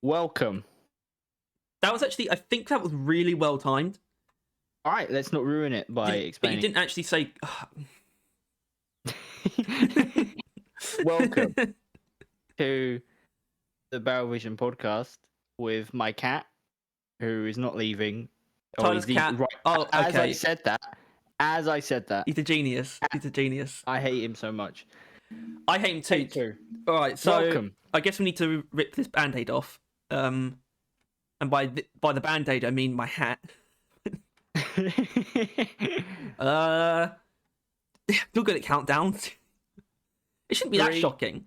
Welcome. That was actually, I think that was really well timed. All right, let's not ruin it by But you explaining. didn't actually say. Welcome to the Barrel Vision podcast with my cat, who is not leaving. Tyler's cat. Right, Oh, as I okay. said that, He's a genius. He's a genius. I hate him so much. I hate him too. Take two. All right, so Welcome. I guess we need to rip this band-aid off. And by the band-aid, I mean my hat. Still good at countdowns. It shouldn't be that 3, shocking.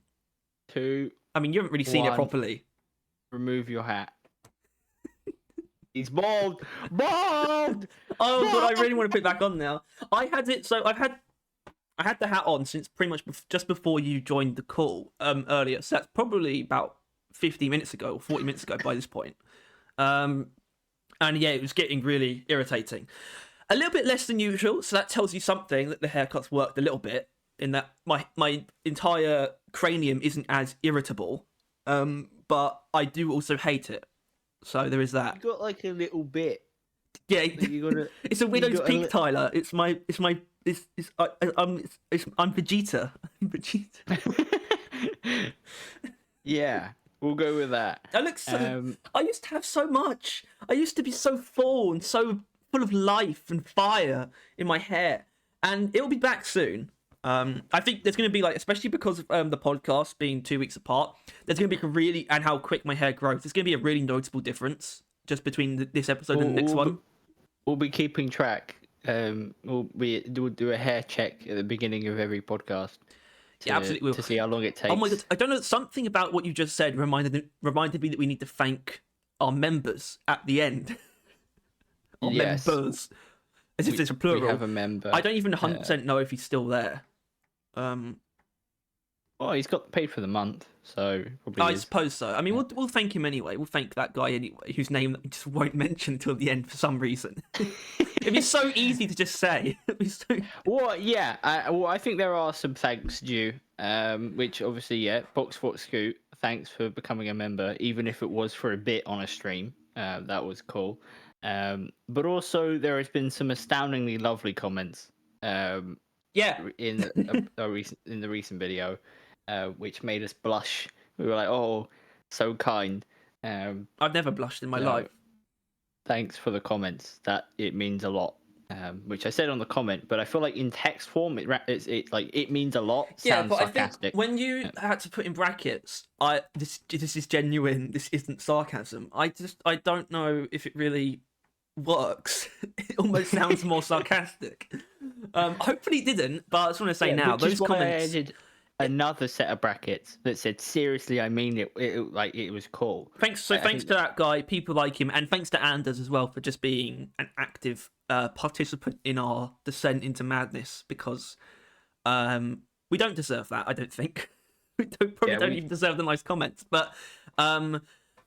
2. I mean, you haven't really seen it 1. properly. Remove your hat. He's bald. Bald. Oh, but I really want to put it back on now. I had it, so I had the hat on since pretty much just before you joined the call earlier. So that's probably about 50 minutes ago or 40 minutes ago by this point. And yeah, it was getting really irritating. A little bit less than usual, so that tells you something that the haircut's worked a little bit, in that my entire cranium isn't as irritable. But I do also hate it. So there is that. You got like a little bit. Yeah, You gotta, it's a widow's peak, Tyler. I'm Vegeta. I'm Vegeta. Yeah, we'll go with that. I look so. I used to have so much. I used to be so full and so full of life and fire in my hair, and it'll be back soon. I think there's going to be especially because of the podcast being 2 weeks apart, there's going to be and how quick my hair grows. There's going to be a really noticeable difference just between this episode and the next one. We'll be keeping track. We'll do a hair check at the beginning of every podcast. Yeah, absolutely. To see how long it takes. Oh my god! I don't know. Something about what you just said reminded me that we need to thank our members at the end. Yes. Members, as if there's a plural. We have a member. I don't even 100% know if he's still there. Well, he's got paid for the month, so probably. I suppose so. I mean, we'll thank him anyway. We'll thank that guy anyway, whose name we just won't mention until the end for some reason. It'd be so easy to just say. Well, yeah. I think there are some thanks due. Which obviously, yeah, Boxfort Scoot. Thanks for becoming a member, even if it was for a bit on a stream. That was cool. But also there has been some astoundingly lovely comments. Yeah. In the recent video, which made us blush. We were like, "Oh, so kind." I've never blushed in my life. Thanks for the comments. That it means a lot. Which I said on the comment, but I feel like in text form, it means a lot. Yeah, but sarcastic. I think when you had to put in brackets, this is genuine. This isn't sarcasm. I don't know if it really works. It almost sounds more sarcastic. Hopefully it didn't, but I just want to say now, those comments. I added another set of brackets that said, "Seriously, I mean it." It was cool. Thanks to that guy, people like him, and thanks to Anders as well for just being an active participant in our descent into madness. Because we don't deserve that. I don't think we don't even deserve the nice comments. But not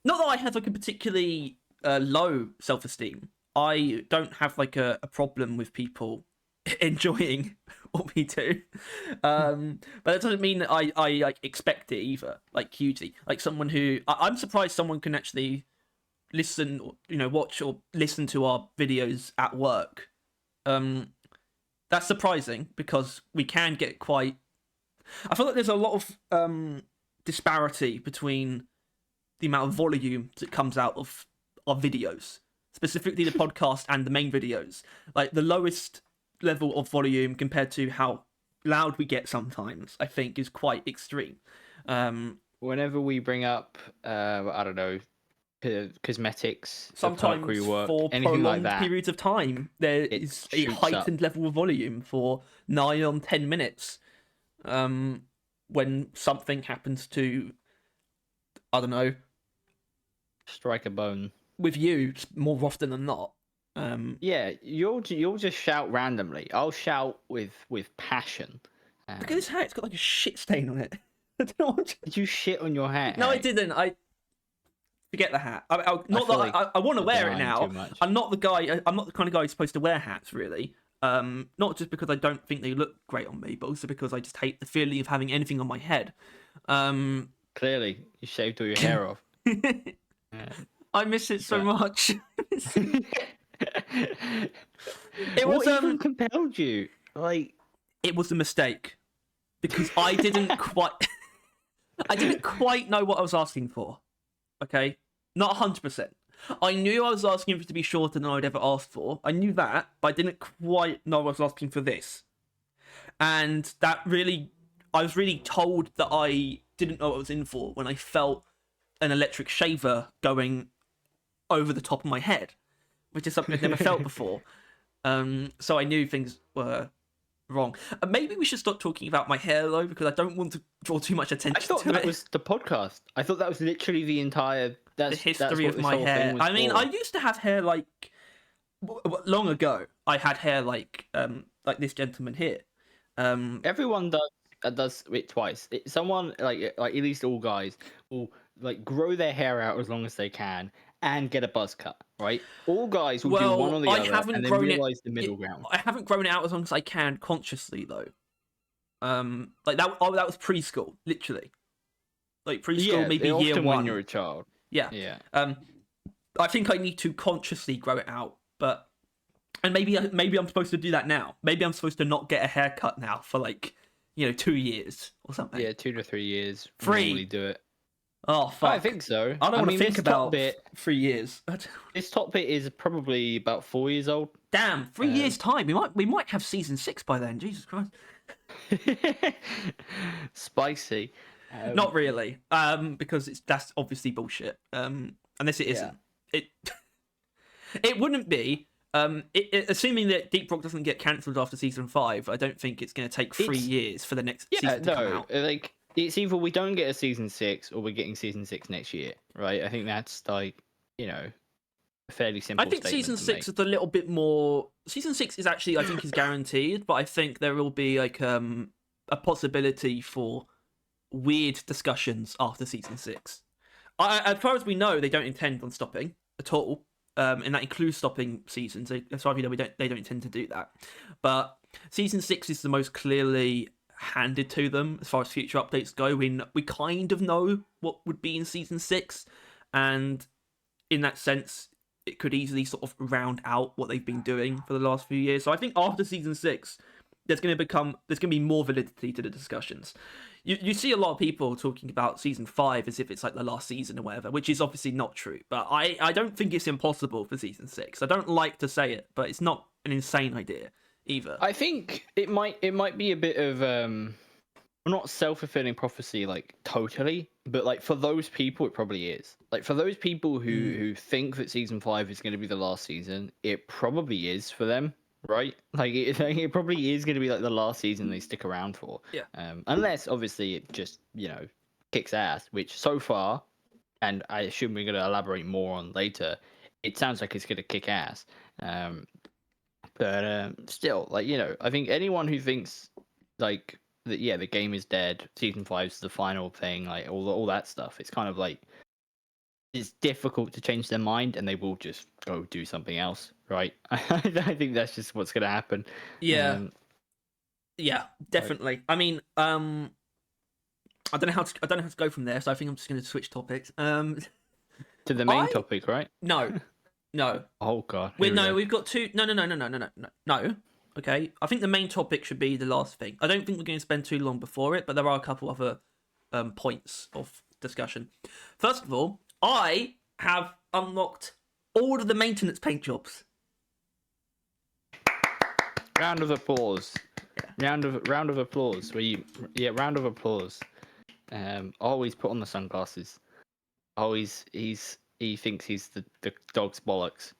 that I have a particularly low self-esteem. I don't have a problem with people enjoying what we do, but that doesn't mean that I expect it either, hugely. Someone who I'm surprised someone can actually listen, or watch or listen to our videos at work. That's surprising because we can get quite. I feel like there's a lot of disparity between the amount of volume that comes out of our videos, specifically the podcast and the main videos. The lowest level of volume compared to how loud we get sometimes, I think, is quite extreme. Whenever we bring up, I don't know, cosmetics, sometimes rework, for anything prolonged like that, periods of time, there is a heightened level of volume for 9 on 10 minutes. When something happens to, I don't know, strike a bone with you more often than not. Yeah, you'll just shout randomly. I'll shout with passion. Look at this hat; it's got a shit stain on it. I don't know what. Did you shit on your hat? No, I didn't. I forget the hat. I want to wear it now. I'm not the guy. I'm not the kind of guy who's supposed to wear hats, really. Not just because I don't think they look great on me, but also because I just hate the feeling of having anything on my head. Clearly, you shaved all your hair off. I miss it so much. It What was even compelled you? Like, it was a mistake because I didn't quite know what I was asking for. Okay, not 100%. I knew I was asking for it to be shorter than I'd ever asked for. I knew that, but I didn't quite know I was asking for this. And that really, I was really told that I didn't know what I was in for when I felt an electric shaver going over the top of my head, which is something I'd never felt before. So I knew things were wrong. Maybe we should stop talking about my hair though, because I don't want to draw too much I attention thought to that it. was the podcast. I thought that was literally the entire. The That's history what of this my whole thing hair. was I mean, for. I used to have hair like long ago. I had hair like this gentleman here. Everyone does it twice. Someone like at least all guys will like grow their hair out as long as they can and get a buzz cut. Right? All guys will do one or Well, the I other haven't and then grown it. realize the middle ground. I haven't grown it out as long as I can consciously though. Like that. Oh, that was preschool, literally. Like preschool, Yeah, maybe year often one. when you're a child. Yeah. Yeah. I think I need to consciously grow it out, but and maybe I'm supposed to do that now. Maybe I'm supposed to not get a haircut now for like 2 years or something. Yeah, 2 to 3 years. 3. Normally do it. Oh fuck! I think so. I don't want to think this top about bit. 3 years. This top bit is probably about 4 years old. Damn, 3 years time. We might have season 6 by then. Jesus Christ. Spicy. Not really. Because that's obviously bullshit. Unless it isn't. It it wouldn't be. Assuming that Deep Rock doesn't get cancelled after season 5, I don't think it's going to take 3 years for the next season to come out. Like it's either we don't get a season 6 or we're getting season 6 next year, right? I think that's like a fairly simple. I think season 6 is a little bit more. Season 6 is actually, I think, is guaranteed, but I think there will be like a possibility for weird discussions after season 6. As far as we know, they don't intend on stopping at all. And that includes stopping seasons. As far as we know, they don't intend to do that. But season 6 is the most clearly handed to them as far as future updates go. We kind of know what would be in season 6, and in that sense, it could easily sort of round out what they've been doing for the last few years. So I think after season 6, there's going to be more validity to the discussions. You see a lot of people talking about season 5 as if it's like the last season or whatever, which is obviously not true. But I don't think it's impossible for season 6. I don't like to say it, but it's not an insane idea either. I think it might be a bit of not self-fulfilling prophecy like totally, but like for those people it probably is. Like for those people who think that season 5 is going to be the last season, it probably is for them. Right, like it probably is going to be like the last season they stick around for. Yeah. Unless obviously it just kicks ass, which so far, and I assume we're going to elaborate more on later. It sounds like it's going to kick ass. But still, like I think anyone who thinks like that, yeah, the game is dead. Season 5 is the final thing. Like all that stuff. It's kind of like it's difficult to change their mind, and they will just go do something else. Right, I think that's just what's going to happen. Yeah, yeah, definitely. I mean, I don't know how to go from there, so I think I'm just going to switch topics. To the main topic, right? No. Oh god. We've got two. No. Okay, I think the main topic should be the last thing. I don't think we're going to spend too long before it, but there are a couple other points of discussion. First of all, I have unlocked all of the maintenance paint jobs. Round of applause. Yeah. Round of applause. Round of applause. Always put on the sunglasses. Always he thinks he's the dog's bollocks,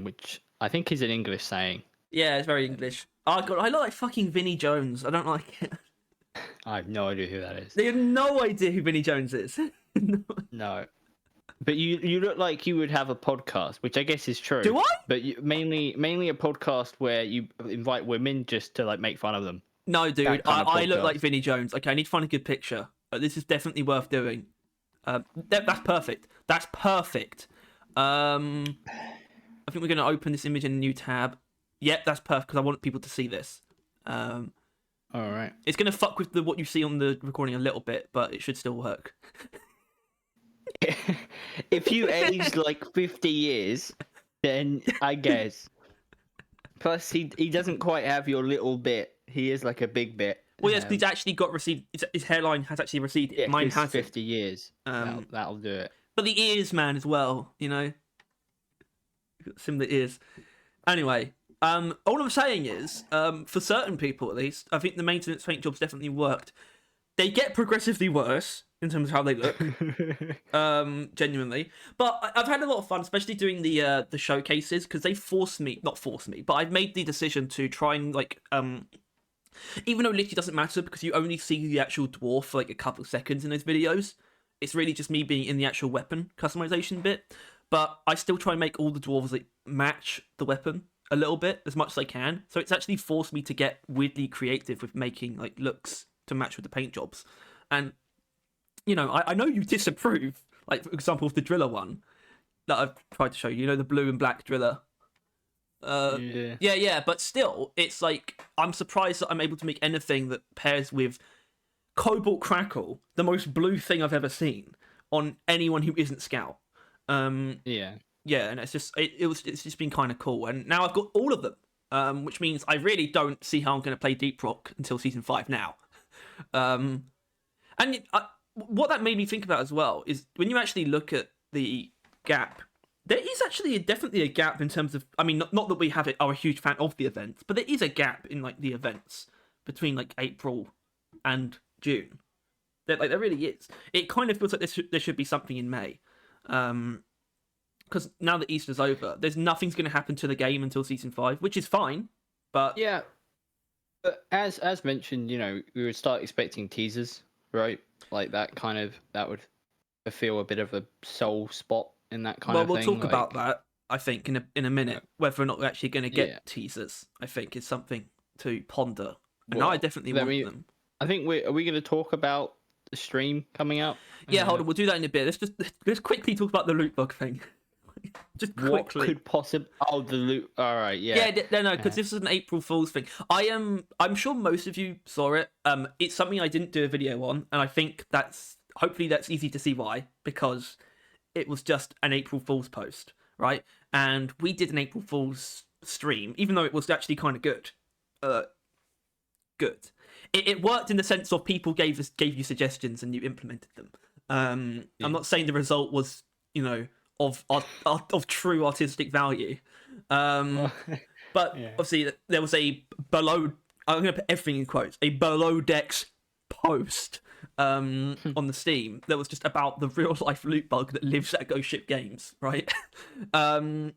which I think is an English saying. Yeah, it's very English. Oh god, I look like fucking Vinnie Jones. I don't like it. I have no idea who that is. They have no idea who Vinnie Jones is. No. But you look like you would have a podcast, which I guess is true. Do I? But mainly a podcast where you invite women just to like make fun of them. No, dude, I look like Vinnie Jones. Okay, I need to find a good picture. This is definitely worth doing. That's perfect. That's perfect. I think we're going to open this image in a new tab. Yep, that's perfect because I want people to see this. All right. It's going to fuck with what you see on the recording a little bit, but it should still work. If you aged like 50 years, then I guess. Plus, he doesn't quite have your little bit. He is like a big bit. Well, yes, but he's actually got receded. His hairline has actually receded. Yeah, Mine 'cause hasn't. 50 years. That'll do it. But the ears, man, as well. You know, similar ears. Anyway, all I'm saying is, for certain people at least, I think the maintenance paint jobs definitely worked. They get progressively worse in terms of how they look, genuinely. But I've had a lot of fun, especially doing the showcases, because they not forced me, but I've made the decision to try and like even though it literally doesn't matter because you only see the actual dwarf for like a couple of seconds in those videos. It's really just me being in the actual weapon customization bit. But I still try and make all the dwarves like match the weapon a little bit as much as I can. So it's actually forced me to get weirdly creative with making like looks to match with the paint jobs. And you know, I know you disapprove, like for example, of the driller one that I've tried to show you. You know, the blue and black driller. Yeah, but still, it's like I'm surprised that I'm able to make anything that pairs with Cobalt Crackle, the most blue thing I've ever seen on anyone who isn't Scout. Yeah. Yeah, and it's just been kind of cool, and now I've got all of them, which means I really don't see how I'm going to play Deep Rock until season 5 now. And what that made me think about as well is when you actually look at the gap, there is actually definitely a gap in terms of, I mean, not that we are a huge fan of the events, but there is a gap in like the events between like April and June. There really is. It kind of feels like there should be something in May. Because now that Easter's over, there's nothing's going to happen to the game until season 5, which is fine. But yeah, but as mentioned, you know, we would start expecting teasers, right? Like that would feel a bit of a soul spot in that kind of thing. Well, we'll talk about that. I think in a minute, whether or not we're actually going to get teasers, I think is something to ponder. And I definitely want them. I think are we going to talk about the stream coming out? Yeah, hold on, we'll do that in a bit. Let's quickly talk about the loot bug thing. Just quickly. What could possibly? Oh, the loot. All right, yeah. Yeah, no, because this is an April Fool's thing. I'm sure most of you saw it. It's something I didn't do a video on, and I think hopefully that's easy to see why, because it was just an April Fool's post, right? And we did an April Fool's stream, even though it was actually kind of good. Good. It worked in the sense of people gave you suggestions and you implemented them. I'm not saying the result was, you know, of true artistic value. But obviously there was a below, I'm going to put everything in quotes, a below decks post on the Steam that was just about the real life loot bug that lives at Ghost Ship Games, right? But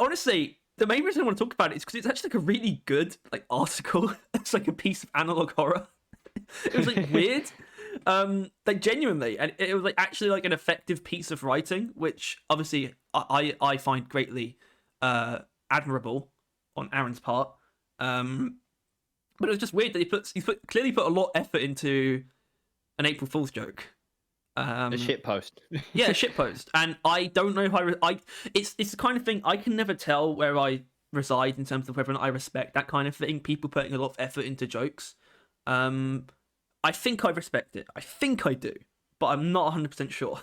honestly, the main reason I want to talk about it is because it's actually like a really good like article. It's like a piece of analog horror. It was like weird. Like genuinely, and it was like actually like an effective piece of writing, which obviously I find greatly admirable on Aaron's part. But it was just weird that he clearly put a lot of effort into an April Fool's joke. A shit post. Yeah, a shit post, and I don't know if it's the kind of thing I can never tell where I reside in terms of whether or not I respect that kind of thing. People putting a lot of effort into jokes. I think I respect it. I think I do, but I'm not 100% sure.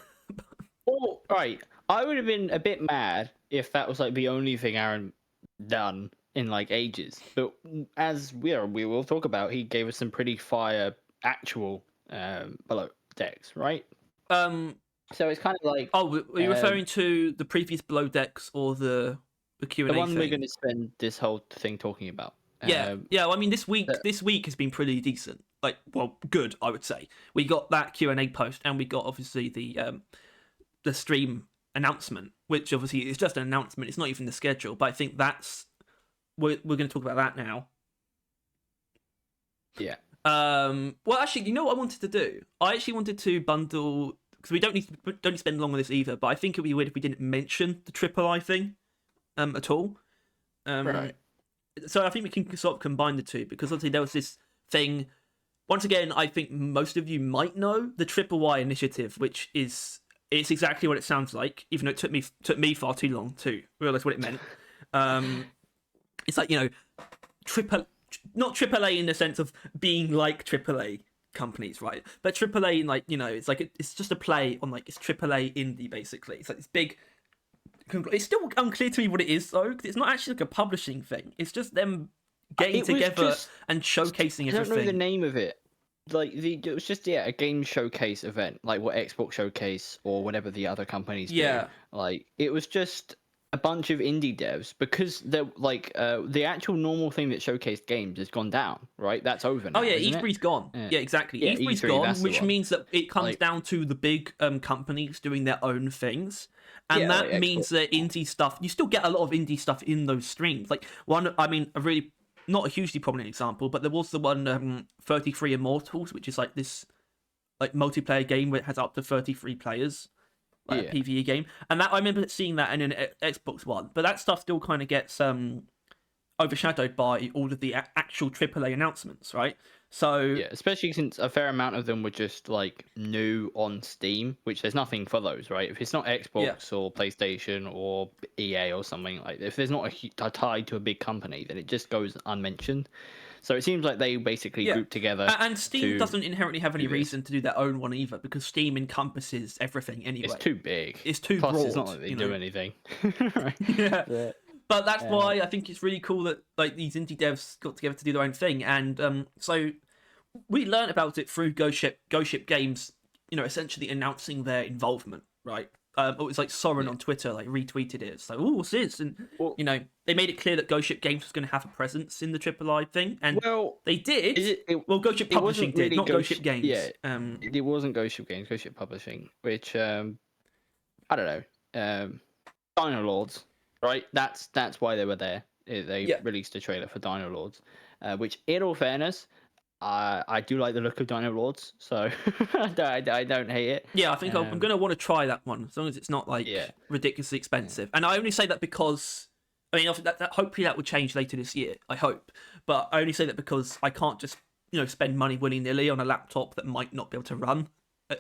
Oh, right. I would have been a bit mad if that was like the only thing Aaron done in like ages. But as we will talk about, he gave us some pretty fire actual below decks, right? So it's kind of like. Oh, were you referring to the previous below decks or the Q&A? The one thing? we're going to spend this whole thing talking about. Yeah. Well, I mean, this week has been pretty decent. Like, well, good, I would say. We got that Q&A post, and we got obviously the stream announcement, which obviously is just an announcement. It's not even the schedule, but I think we're going to talk about that now. Yeah. Well, actually, you know what I wanted to do? I actually wanted to bundle, because we don't need to spend long on this either. But I think it'd be weird if we didn't mention the triple I thing, at all. Right. So I think we can sort of combine the two, because obviously there was this thing. Once again, I think most of you might know the Triple Y initiative, which it's exactly what it sounds like, even though it took me far too long to realize what it meant. It's like, you know, not AAA in the sense of being like AAA, companies, right? But AAA, like, you know, it's like it's just a play on like it's AAA indie basically. It's like this big. It's still unclear to me what it is though, because it's not actually like a publishing thing. It's just them getting It was together just and showcasing I don't know the everything. name of it. Like it was just a game showcase event, like what Xbox Showcase or whatever the other companies do. Yeah. Like it was just a bunch of indie devs because the actual normal thing that showcased games has gone down, right? That's over Oh now, yeah, isn't it? E3's gone. Yeah, exactly. Yeah, E3's E3, gone, that's the which one. means that it comes Like down to the big companies doing their own things. And yeah, like that Xbox. means that indie stuff, you still get a lot of indie stuff in those streams. Like a really not a hugely prominent example, but there was the one 33 Immortals, which is like this like multiplayer game where it has up to 33 players, like a Yeah. PvE game. And that I remember seeing that in an Xbox One, but that stuff still kind of gets overshadowed by all of the actual AAA announcements, right? So Yeah, especially since a fair amount of them were just like new on Steam, which there's nothing for those, right? If it's not yeah, Xbox or PlayStation or EA or something like, if there's not a tied to a big company, then it just goes unmentioned. So it seems like they basically yeah. grouped together And Steam to doesn't inherently have any do this. reason to do their own one either, because Steam encompasses everything anyway. It's too big. It's too Plus, broad. it's not like they you do know? anything. Right? Yeah. But, But that's why I think it's really cool that like these indie devs got together to do their own thing, and so we learned about it through Ghost Ship Games, you know, essentially announcing their involvement, right? It was like Soren Yeah. on Twitter like retweeted it. It's like, oh, what's this? And well, you know, they made it clear that Ghost Ship Games was going to have a presence in the Triple I thing, and well, they did. well, Ghost Ship it Publishing wasn't did, really not Ghost Ship Games. Yeah, it wasn't Ghost Ship Games, Ghost Ship Publishing, which I don't know. Dino Lords, right? That's why they were there. They Yeah. released a trailer for Dino Lords, which, in all fairness, I do like the look of Dino Lords, so I don't hate it. Yeah, I think I'm going to want to try that one as long as it's not like Yeah. ridiculously expensive. And I only say that because I mean, that hopefully that will change later this year. I hope, but I only say that because I can't just spend money willy nilly on a laptop that might not be able to run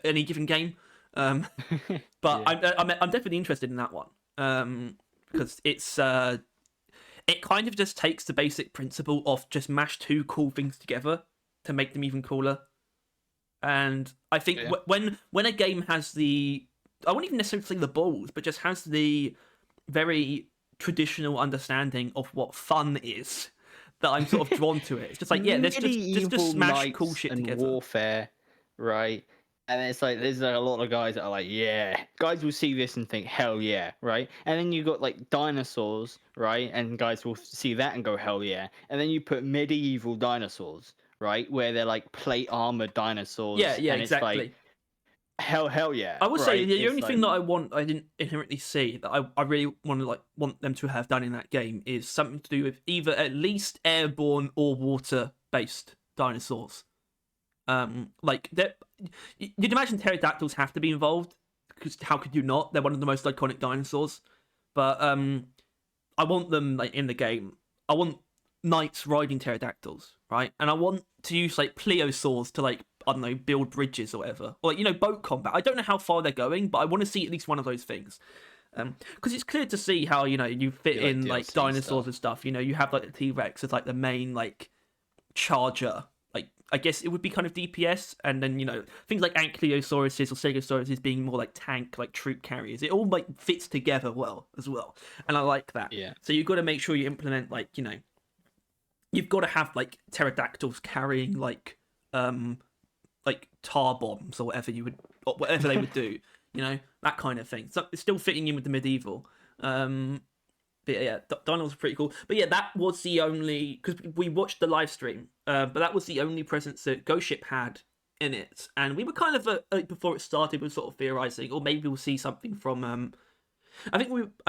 any given game. But Yeah. I'm definitely interested in that one because it's it kind of just takes the basic principle of just mash two cool things together to make them even cooler. And I think Yeah. when a game has I won't even necessarily say the balls, but just has the very traditional understanding of what fun is, that I'm sort of drawn to it. It's just like, yeah, let's just Medieval smash cool knights shit and together. warfare, right? And it's like there's like a lot of guys that are like, yeah, guys will see this and think, hell yeah, right? And then you got like dinosaurs, right? And guys will see that and go, hell yeah. And then you put medieval dinosaurs, right, where they're like plate armored dinosaurs, Yeah, and exactly. it's like, hell yeah. I would say right? the It's only like, thing that I didn't inherently see that I really want them to have done in that game is something to do with either at least airborne or water based dinosaurs. Like you'd imagine pterodactyls have to be involved because how could you not? They're one of the most iconic dinosaurs. But I want them like in the game. I want knights riding pterodactyls, right? And I want to use like plesiosaurs to like, I don't know, build bridges or whatever, or like, boat combat. I don't know how far they're going, but I want to see at least one of those things. Because it's clear to see how you fit Yeah, like in like DLC dinosaurs stuff. and stuff. You have like the T-Rex as like the main like charger. Like I guess it would be kind of DPS, and then things like Ankylosauruses or Stegosauruses being more like tank, like troop carriers. It all like fits together well as well, and I like that. Yeah. So you've got to make sure you implement like you've got to have like pterodactyls carrying like tar bombs or whatever they would do, that kind of thing. So it's still fitting in with the medieval. But yeah, Donald's pretty cool. But yeah, that was the only, because we watched the live stream, but that was the only presence that Ghost Ship had in it, and we were kind of before it started, we were sort of theorizing, or maybe we'll see something from. I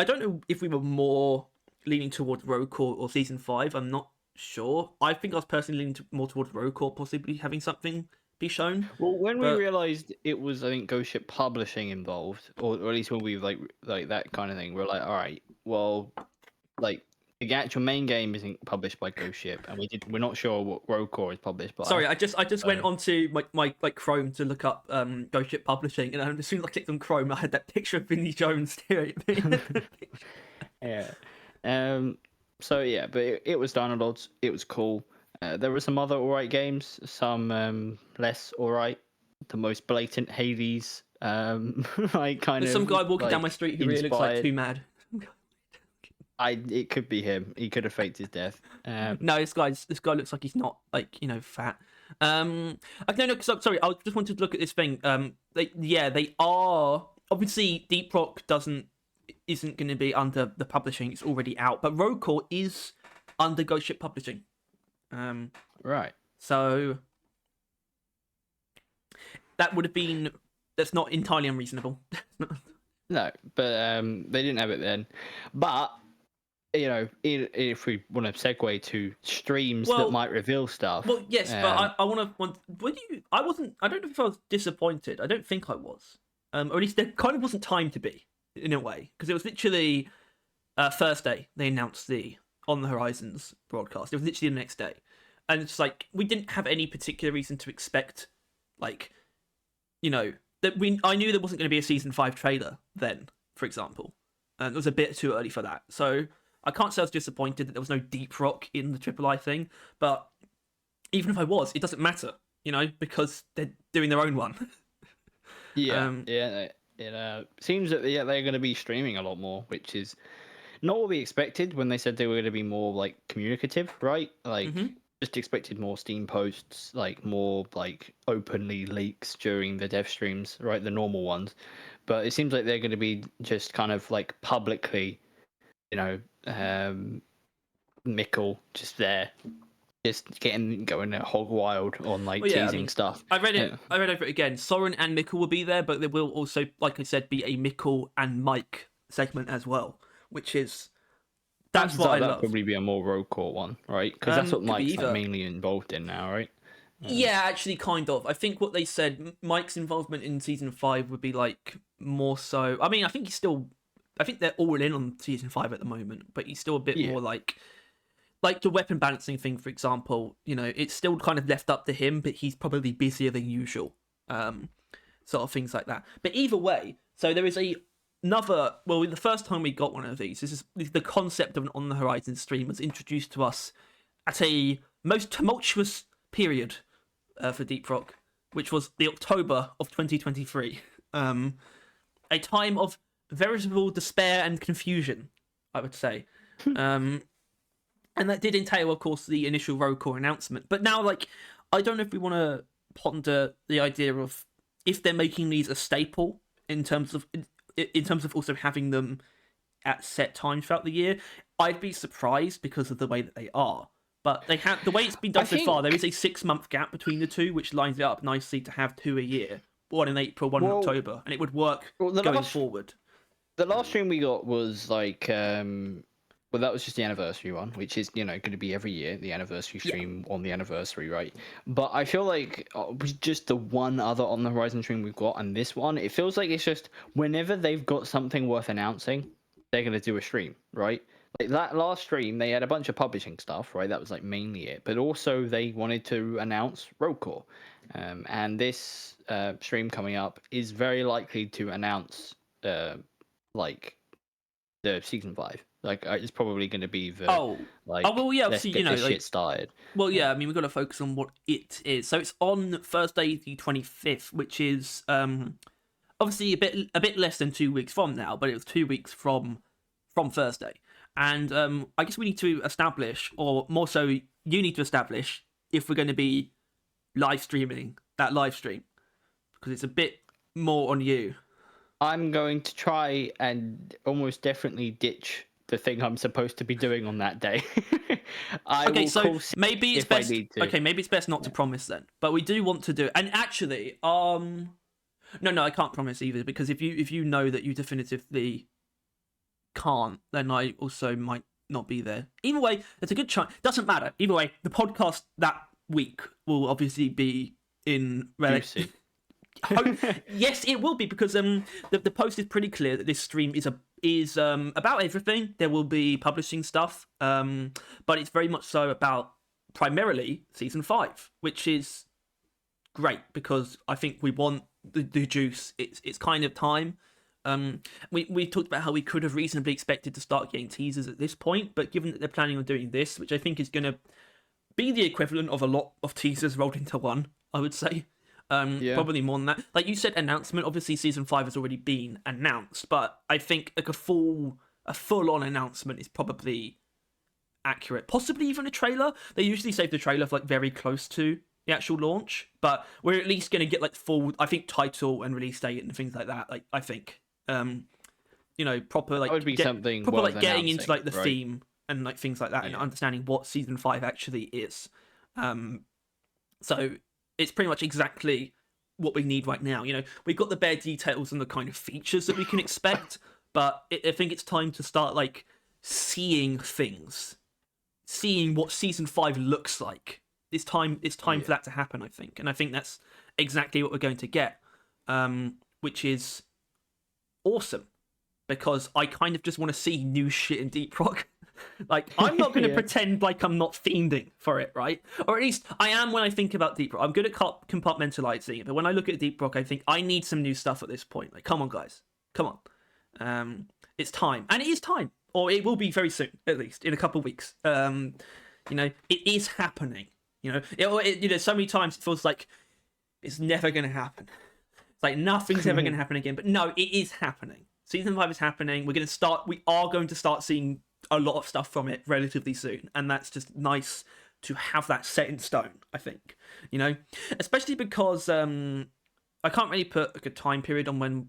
don't know if we were more leaning towards Rogue Core or Season 5. I'm not sure. I think I was personally leaning more towards Rogue Core, possibly having something be shown. Well, when we realized it was, I think, Ghost Ship Publishing involved, or at least when we like that kind of thing, we're like, all right, well, like the actual main game isn't published by Ghost Ship, and we're not sure what Rogue Core is published by. Sorry, I just went onto my like Chrome to look up Ghost Ship Publishing, and as soon as I clicked on Chrome, I had that picture of Vinnie Jones staring at me. Yeah. So yeah, but it was Dino Lords. It was cool. There were some other alright games, some less alright. The most blatant Hades, like kind There's some of guy walking down my like street who really looks like inspired. Too Mad. It could be him. He could have faked his death. No, this guy looks like he's not like fat. No, sorry. I just wanted to look at this thing. They are obviously Deep Rock isn't going to be under the publishing. It's already out, but Roadcore is under Ghost Ship Publishing. Right. So that would have been that's not entirely unreasonable. No, but they didn't have it then. But if we want to segue to streams that might reveal stuff. Well, yes, but I want to. I wasn't. I don't know if I was disappointed. I don't think I was. Or at least there kind of wasn't time to be in a way, because it was literally Thursday they announced the On the Horizons broadcast. It was literally the next day, and it's like we didn't have any particular reason to expect, like, I knew there wasn't going to be a season 5 trailer then, for example, and it was a bit too early for that. So I can't say I was disappointed that there was no Deep Rock in the Triple I thing, but even if I was, it doesn't matter, because they're doing their own one. Seems that they're going to be streaming a lot more, which is not what we expected when they said they were going to be more like communicative, right? Like just expected more Steam posts, like more like openly leaks during the dev streams, right? The normal ones, but it seems like they're going to be just kind of like publicly, Mickle just there, just going hog wild on like teasing stuff. I read over it again. Soren and Mickle will be there, but there will also, like I said, be a Mickle and Mike segment as well, which is that's what I love. That'd probably be a more Roadcore one, right? Because that's what Mike's like mainly involved in now, right? Yeah, actually, kind of. I think what they said, Mike's involvement in season 5 would be like more so. I mean, I think they're all in on season 5 at the moment, but he's still a bit more like the weapon balancing thing, for example. It's still kind of left up to him, but he's probably busier than usual. Sort of things like that. But either way, so there is the first time we got one of these, this is the concept of an On the Horizon stream was introduced to us at a most tumultuous period for Deep Rock, which was the October of 2023. A time of veritable despair and confusion, I would say. And that did entail, of course, the initial Roadcore announcement. But now, I don't know if we want to ponder the idea of if they're making these a staple in terms of also having them at set times throughout the year. I'd be surprised because of the way that they are. But they have the way it's been done so far. There is a 6-month gap between the two, which lines it up nicely to have 2 a year, one in April, one in October, and it would work going forward. The last stream we got was like, that was just the anniversary one, which is going to be every year, the anniversary stream on the anniversary, right? But I feel like just the one other On the Horizon stream we've got, and this one, it feels like it's just whenever they've got something worth announcing, they're going to do a stream, right? Like that last stream, they had a bunch of publishing stuff, right? That was like mainly it, but also they wanted to announce Roadcore, and this stream coming up is very likely to announce like the season 5. Like it's probably going to be the let's get this shit started. Well, yeah, I mean we've got to focus on what it is. So it's on Thursday the 25th, which is obviously a bit less than 2 weeks from now, but it was 2 weeks from Thursday. And I guess we need to establish, or more so, you need to establish if we're going to be live streaming that live stream, because it's a bit more on you. I'm going to try and almost definitely ditch the thing I'm supposed to be doing on that day. Maybe it's best. Okay, maybe it's best not to promise then, but we do want to do it. And actually, no, I can't promise either, because if you know that you definitively can't, then I also might not be there. Either way, it's a good chance. Doesn't matter. Either way, the podcast that week will obviously be in Juicy. Yes, it will be, because the post is pretty clear that this stream is about everything. There will be publishing stuff, but it's very much so about primarily season 5, which is great because I think we want the juice. It's kind of time. We talked about how we could have reasonably expected to start getting teasers at this point, but given that they're planning on doing this, which I think is going to be the equivalent of a lot of teasers rolled into one, I would say. Yeah. Probably more than that. Like you said, announcement. Obviously, season 5 has already been announced, but I think like a full-on announcement is probably accurate. Possibly even a trailer. They usually save the trailer for like very close to the actual launch, but we're at least going to get like full, I think, title and release date and things like that. Like I think, proper like That would be something proper worth like getting into announcing, like the right? theme and like things like that, and understanding what season 5 actually is. So it's pretty much exactly what we need right now. We've got the bare details and the kind of features that we can expect, but I think it's time to start like seeing things, seeing what season 5 looks like. It's time for that to happen, I think, and I think that's exactly what we're going to get, which is awesome, because I kind of just want to see new shit in Deep Rock. Like, I'm not going to pretend like I'm not fiending for it, right? Or at least I am when I think about Deep Rock. I'm good at compartmentalizing it, but when I look at Deep Rock, I think I need some new stuff at this point. Like, come on, guys. Come on. It's time. And it is time. Or it will be very soon, at least, in a couple of weeks. It is happening. So many times it feels like it's never going to happen. It's like nothing's ever going to happen again. But no, it is happening. Season 5 is happening. We are going to start seeing a lot of stuff from it relatively soon, and that's just nice to have that set in stone, I think. Especially because I can't really put like a time period on when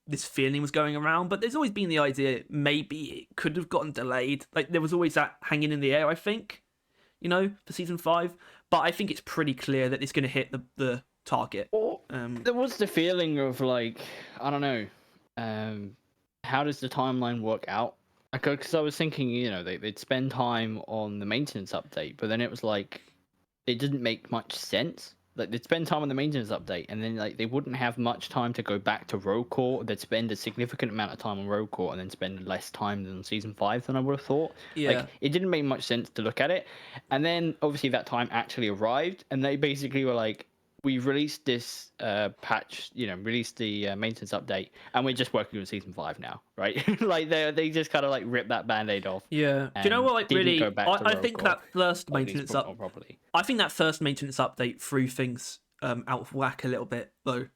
this feeling was going around, but there's always been the idea maybe it could have gotten delayed. Like, there was always that hanging in the air, I think, for season 5, but I think it's pretty clear that it's going to hit the target. There was the feeling of like, I don't know, how does the timeline work out? Because I was thinking, they'd spend time on the maintenance update, but then it was like, it didn't make much sense. Like, they'd spend time on the maintenance update, and then like they wouldn't have much time to go back to Road Core. They'd spend a significant amount of time on Road Core, and then spend less time than season 5 than I would have thought. Yeah. Like, it didn't make much sense to look at it. And then obviously that time actually arrived, and they basically were like, we've released this patch, released the maintenance update, and we're just working on season 5 now, right? Like, they just kind of like ripped that band-aid off. Yeah. Do you know what? Like, really, I think that first maintenance properly. I think that first maintenance update threw things out of whack a little bit, though.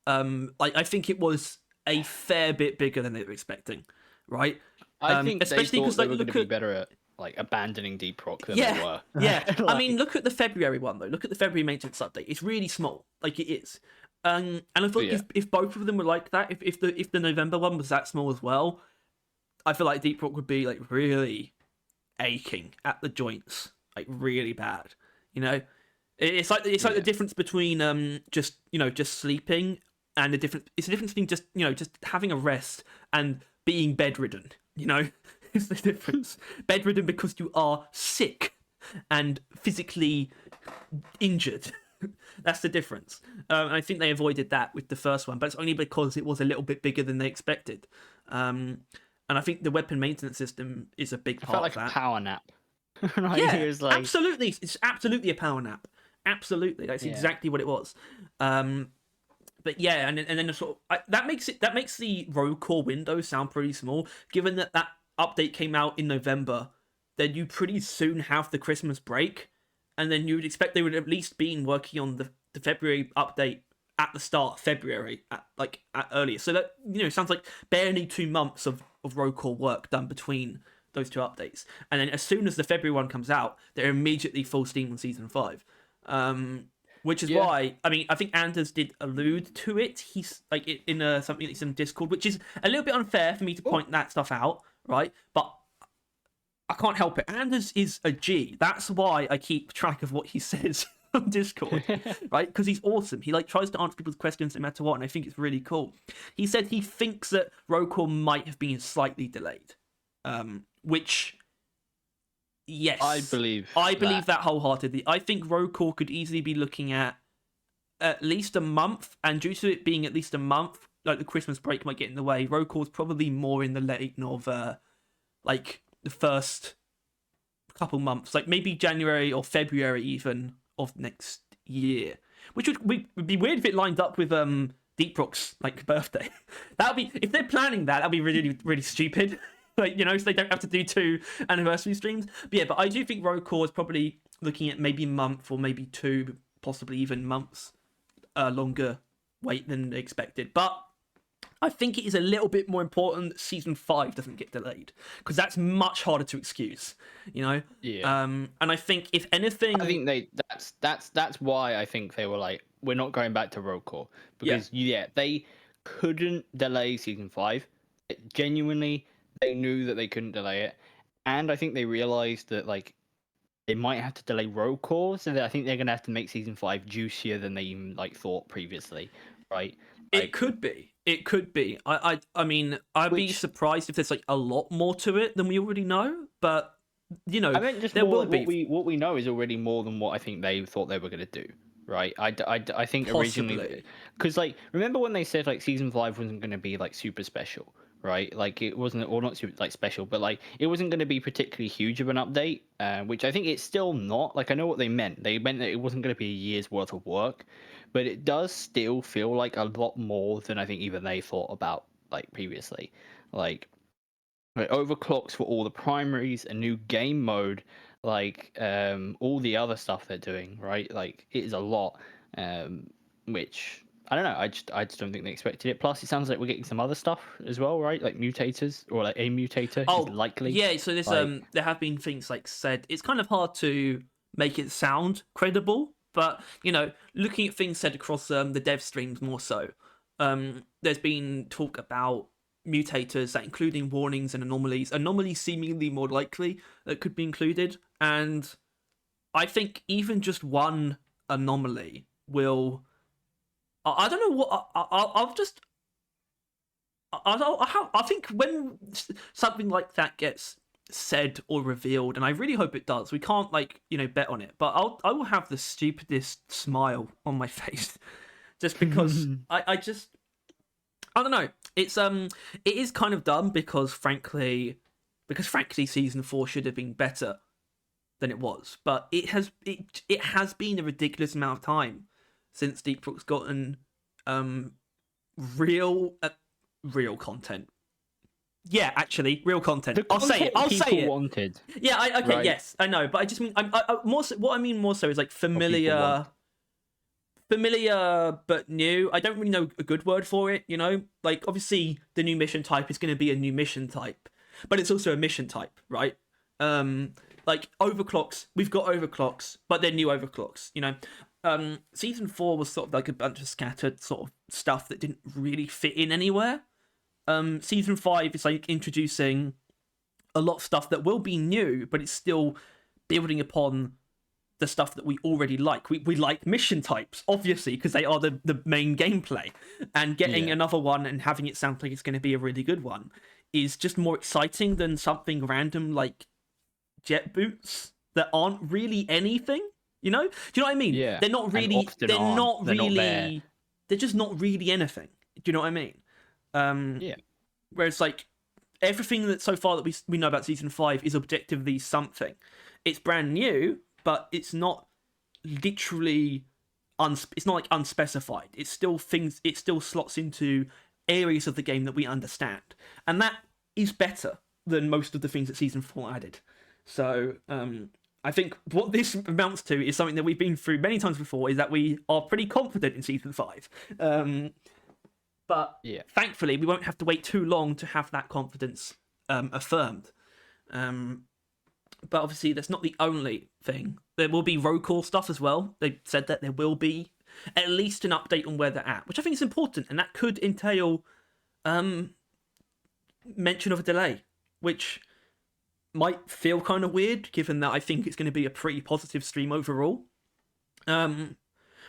I think it was a fair bit bigger than they were expecting, right? I think especially because like, they were going to be better at like abandoning Deep Rock than they were. Yeah. Like, I mean, look at the February one though. Look at the February maintenance update. It's really small, like it is. And I thought if both of them were like that, if the November one was that small as well, I feel like Deep Rock would be like really aching at the joints, like really bad. It's like the difference between just sleeping and it's the difference between just having a rest and being bedridden. Is the difference. Bedridden because you are sick and physically injured. That's the difference. And I think they avoided that with the first one, but it's only because it was a little bit bigger than they expected. And I think the weapon maintenance system is a big part of that. A power nap. Right? Yeah, it was like... absolutely. It's absolutely a power nap. Absolutely, that's exactly what it was. But yeah, and then sort of that makes the Road Core window sound pretty small, given that update came out in November. Then you pretty soon have the Christmas break, and then you would expect they would have at least been working on the February update at the start of February, at earlier. So that sounds like barely 2 months of Road Core work done between those two updates. And then as soon as the February one comes out, they're immediately full steam on season 5. Which is why, I mean, I think Anders did allude to it. He's like in something that's in Discord, which is a little bit unfair for me to point that stuff out, right? But I can't help it. Anders is a G. That's why I keep track of what he says on Discord, right? Because he's awesome. He tries to answer people's questions no matter what, and I think it's really cool. He said he thinks that Road Core might have been slightly delayed, which. Yes, I believe that wholeheartedly. I think Road Core could easily be looking at least a month, and due to it being at least a month, like the Christmas break might get in the way. Road Core's probably more in the late of like the first couple months, like maybe January or February even of next year, which would be weird if it lined up with Deep Rock's like birthday. That'd be, if they're planning that'd be really really stupid. Like, so they don't have to do 2 anniversary streams. But I do think Road Core is probably looking at maybe a month or maybe 2, possibly even months longer wait than expected. But I think it is a little bit more important that season 5 doesn't get delayed, because that's much harder to excuse, you know. Yeah. And I think if anything, I think that's why I think they were like, we're not going back to roll call, because they couldn't delay season 5. Genuinely, they knew that they couldn't delay it, and I think they realized that like they might have to delay roll call, so that I think they're gonna have to make season 5 juicier than they even like thought previously, right? it could be. It could be. I mean, I'd be Which surprised if there's like a lot more to it than we already know. But you know, I meant just there more will like be what we know is already more than what I think they thought they were gonna do, right? I think originally, possibly. because like remember when they said like season 5 wasn't gonna be like super special, right? Like it wasn't, or not super like special, but like it wasn't gonna be particularly huge of an update, which I think it's still not. Like I know what they meant. They meant that it wasn't gonna be a year's worth of work, but it does still feel like a lot more than I think even they thought about like previously, like. Like overclocks for all the primaries, a new game mode, like all the other stuff they're doing, right? Like it is a lot, which I don't know. I just don't think they expected it. Plus, it sounds like we're getting some other stuff as well, right? Like mutators or like a mutator is Oh likely. yeah, so there's Like there have been things like said. It's kind of hard to make it sound credible, but you know, looking at things said across the dev streams more so, there's been talk about mutators that including warnings and anomalies. Anomalies seemingly more likely that could be included, and I think even just one anomaly will. I don't know what I'll just I think when something like that gets said or revealed, and I really hope it does, we can't like bet on it, but I will have the stupidest smile on my face, just because I don't know. It is kind of dumb because frankly season 4 should have been better than it was, but it has been a ridiculous amount of time since Deep Rock's gotten real real content. Yeah, actually, real content. the I'll say it. content I'll say people it. wanted, Yeah, okay, right? yes, I know, but I just mean more. What I mean more so is like Or people want. familiar but new. I don't really know a good word for it. Like obviously the new mission type is going to be a new mission type, but it's also a mission type, right? Like overclocks, we've got overclocks, but they're new overclocks. Season 4 was sort of like a bunch of scattered sort of stuff that didn't really fit in anywhere. Season 5 is like introducing a lot of stuff that will be new, but it's still building upon the stuff that we already like. We like mission types, obviously, because they are the main gameplay. And getting another one and having it sound like it's going to be a really good one is just more exciting than something random like jet boots that aren't really anything. Do you know what I mean? Yeah, They're not and really. often They're aren't. not They're not there. really. They're just not really anything. Do you know what I mean? Yeah. Whereas like everything that so far that we know about season 5 is objectively something. It's brand new, but it's not literally it's not like unspecified. It's still things. It still slots into areas of the game that we understand, and that is better than most of the things that season 4 added. So I think what this amounts to is something that we've been through many times before, is that we are pretty confident in season 5. But thankfully, we won't have to wait too long to have that confidence affirmed. But obviously, that's not the only thing. There will be roll call stuff as well. They said that there will be at least an update on where they're at, which I think is important, and that could entail mention of a delay, which might feel kind of weird, given that I think it's going to be a pretty positive stream overall.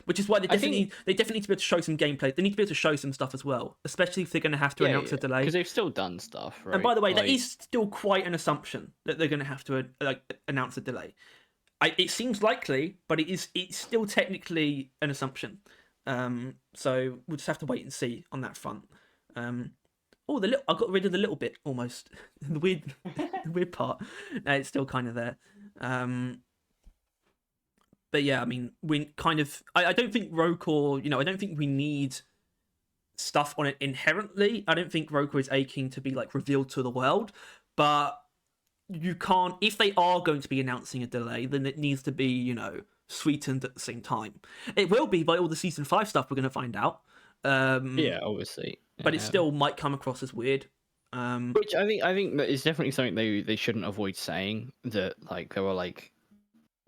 Which is why they definitely need to be able to show some gameplay. They need to be able to show some stuff as well, especially if they're going to have to announce a delay. Because they've still done stuff, right? And by the way, that is still quite an assumption that they're going to have to announce a delay. It seems likely, but it's still technically an assumption. So we'll just have to wait and see on that front. I got rid of the little bit almost. the weird part. No, it's still kind of there. But yeah, I mean, we kind of. I don't think Rotor. I don't think we need stuff on it inherently. I don't think Rotor is aching to be like revealed to the world, but you can't, if they are going to be announcing a delay, then it needs to be, sweetened at the same time. It will be by all the season 5 stuff we're going to find out. Yeah, obviously. But it still might come across as weird. Which I think that is definitely something they shouldn't avoid saying, that like they were like,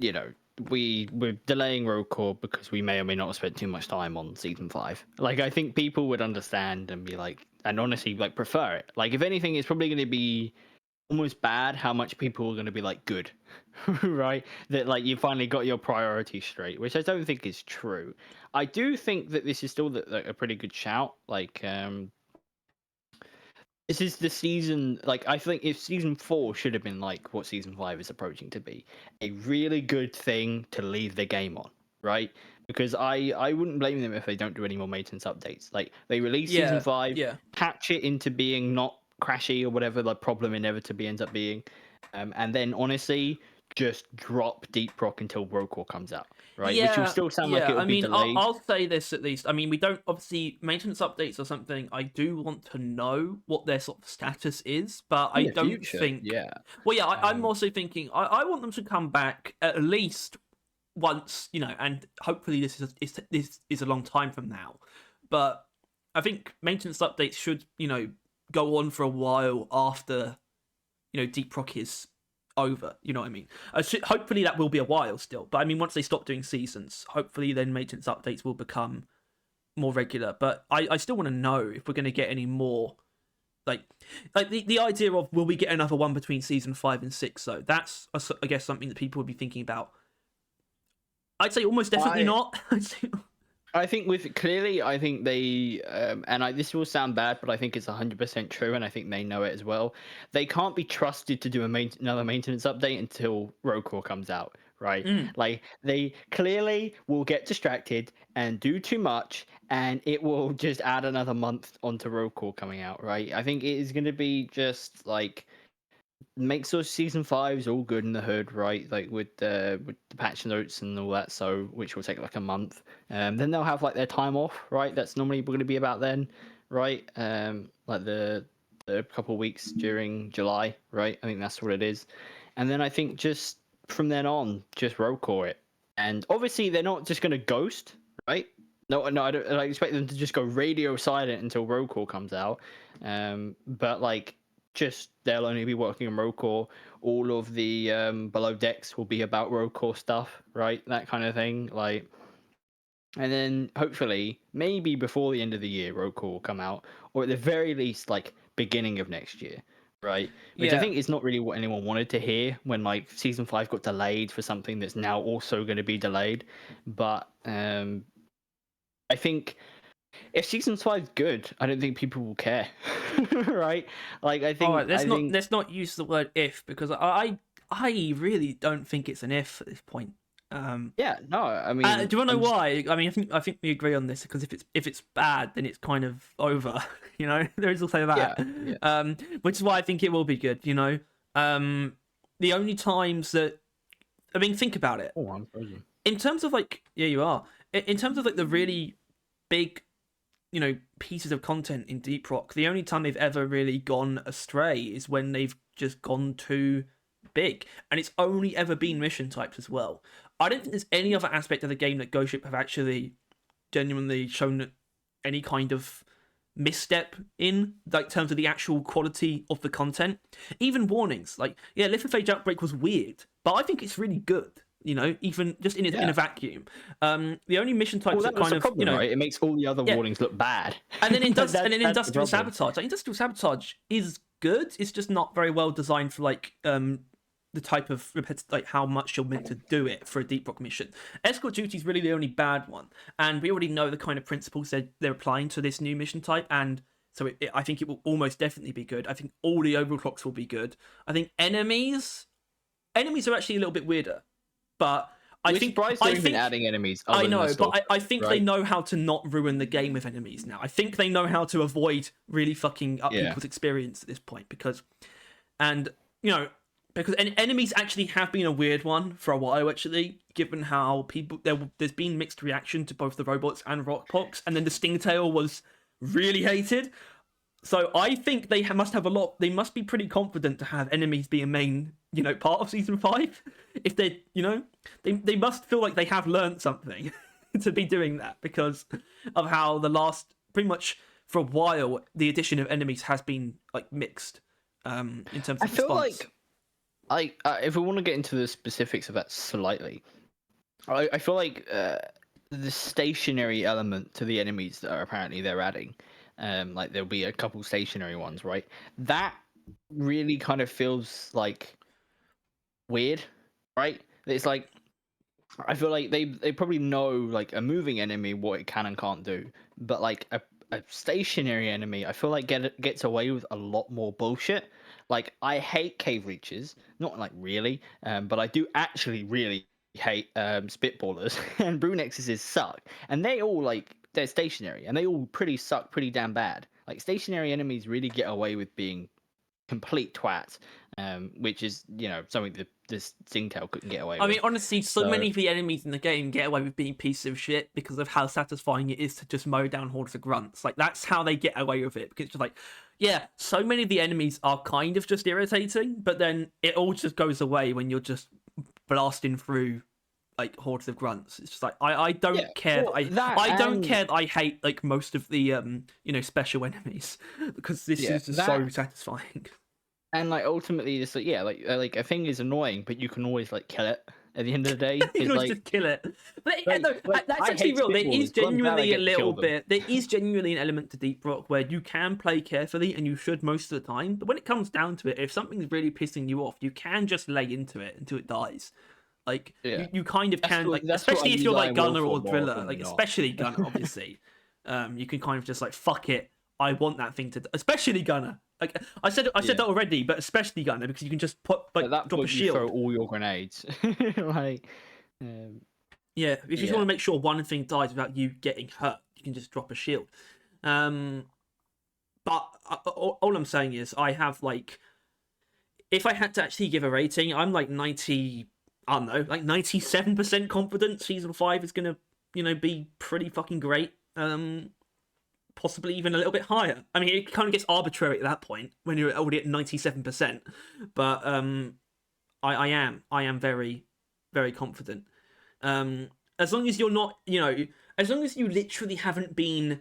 we're delaying roll call because we may or may not have spent too much time on season 5. Like, I think people would understand and be like, and honestly like prefer it. Like, if anything, it's probably going to be almost bad how much people are going to be like good, right? That like you finally got your priorities straight, which I don't think is true. I do think that this is still a pretty good shout. Like, this is the season. Like, I think if season 4 should have been like what season 5 is approaching to be, a really good thing to leave the game on, right? Because I wouldn't blame them if they don't do any more maintenance updates. Like, they release season 5, yeah. patch it into being not crashy or whatever the problem inevitably ends up being, and then honestly just drop Deep Rock until Rocore comes out, right? Which will Yeah, still sound like yeah. it'll I be mean, delayed. I'll say this at least. I mean, we don't obviously maintenance updates or something. I do want to know what their sort of status is, but In I the don't future, think. yeah. Well, yeah, I'm also thinking I want them to come back at least once, and hopefully this is a long time from now. But I think maintenance updates should, go on for a while after, Deep Rock is over. You know what I mean? Hopefully that will be a while still. But I mean, once they stop doing seasons, hopefully then maintenance updates will become more regular. But I still want to know if we're going to get any more. Like the idea of, will we get another one between season 5 and 6? Though that's, I guess, something that people would be thinking about. I'd say almost definitely not. I think I think they, this will sound bad, but I think it's 100% true, and I think they know it as well. They can't be trusted to do another maintenance update until Rocore comes out, right? Like, they clearly will get distracted and do too much, and it will just add another month onto Rocore coming out, right? I think it is going to be just like, makes those season 5s all good in the hood, right? Like with the patch notes and all that, so which will take like a month. Then they'll have like their time off, right? That's normally going to be about then, right? Like the couple of weeks during July, right? I think that's what it is. And then I think just from then on, just roll core it. And obviously they're not just going to ghost, right? No, I don't. I expect them to just go radio silent until roll call comes out. But like, just they'll only be working on Rocore. All of the below decks will be about Rocore stuff, right? That kind of thing. Like, and then hopefully, maybe before the end of the year, Rocore will come out, or at the very least, like beginning of next year, right? Which I Yeah. think is not really what anyone wanted to hear when like season 5 got delayed for something that's now also going to be delayed. But I think if season 5 is good, I don't think people will care, right? Like, I All think right. Let's not use the word if, because I really don't think it's an if at this point. yeah, no, I mean, Do you want to know I'm just, why? I mean, I think we agree on this, because if it's bad, then it's kind of over. There is also yeah, that. yeah. Which is why I think it will be good. The only times that, I mean, think about it. Oh, I'm frozen. In terms of like, yeah, you are. In terms of like the really big, pieces of content in Deep Rock, the only time they've ever really gone astray is when they've just gone too big, and it's only ever been mission types as well. I don't think there's any other aspect of the game that Ghost Ship have actually genuinely shown any kind of misstep in, like, terms of the actual quality of the content. Even warnings, like, yeah, Lithophage Outbreak was weird, but I think it's really good. Even just in Yeah. a vacuum. The only mission types Well, that that was kind the of, problem, right? It makes all the other yeah, warnings look bad. and then That's the industrial problem. sabotage. Like, industrial sabotage is good. It's just not very well designed for like the type of like how much you're meant to do it for a Deep Rock mission. Escort duty is really the only bad one, and we already know the kind of principles they're applying to this new mission type, and so I think it will almost definitely be good. I think all the overclocks will be good. I think enemies are actually a little bit weirder, but We're surprised they're even adding enemies. I Other know, than but I think they right? know how to not ruin the game with enemies now. I think they know how to avoid really fucking up Yeah. people's experience at this point, because enemies actually have been a weird one for a while, actually, given how there's been mixed reaction to both the robots and Rockpox, and then the Stingtail was really hated. So I think they must have a lot. They must be pretty confident to have enemies be a main, part of season 5. If they, they must feel like they have learned something to be doing that, because of how the last, pretty much for a while, the addition of enemies has been like mixed, in terms of I feel response. like if we want to get into the specifics of that slightly, I feel like the stationary element to the enemies that are apparently they're adding, like there'll be a couple stationary ones, right? That really kind of feels like weird, right? It's like I feel like they probably know like a moving enemy what it can and can't do, but like a stationary enemy, I feel like gets away with a lot more bullshit. Like I hate cave reaches, not like really, but I do actually really hate spitballers and brunexes suck, and they all like they're stationary and they all pretty suck pretty damn bad. Like stationary enemies really get away with being complete twats, which is something that this Singtail couldn't get away I mean, with. honestly, so So many of the enemies in the game get away with being pieces of shit because of how satisfying it is to just mow down hordes of grunts. Like, that's how they get away with it. Because it's just like, yeah, so many of the enemies are kind of just irritating, but then it all just goes away when you're just blasting through like hordes of grunts. It's just like I don't yeah, care. well, I don't care that I hate like most of the special enemies, because this yeah, is just so that satisfying. and like ultimately, just like like a thing is annoying, but you can always like kill it at the end of the day. You can It's always like just kill it. But yeah, no, that's I actually hate real. There is spitballers, but I'm glad I genuinely a get to little kill them. bit. There is genuinely an element to Deep Rock where you can play carefully, and you should most of the time. But when it comes down to it, if something's really pissing you off, you can just lay into it until it dies. Like Yeah, you kind of can, like, that's what I especially if use you're like Iron Will Gunner for or more Driller, often like than not. especially Gunner, obviously. You can kind of just like fuck it. I want that thing to, especially Gunner. Like I said that already, but especially Gunner, because you can just put like At that drop a point, you throw shield. all your grenades. like, Yeah, if you just yeah, want to make sure one thing dies without you getting hurt, you can just drop a shield. Um, but all I'm saying is, I have like, if I had to actually give a rating, I'm like 90. I don't know, like 97% confident season 5 is gonna, be pretty fucking great. Possibly even a little bit higher. I mean, it kind of gets arbitrary at that point when you're already at 97%. But I am very, very confident. As long as you're not, as long as you literally haven't been,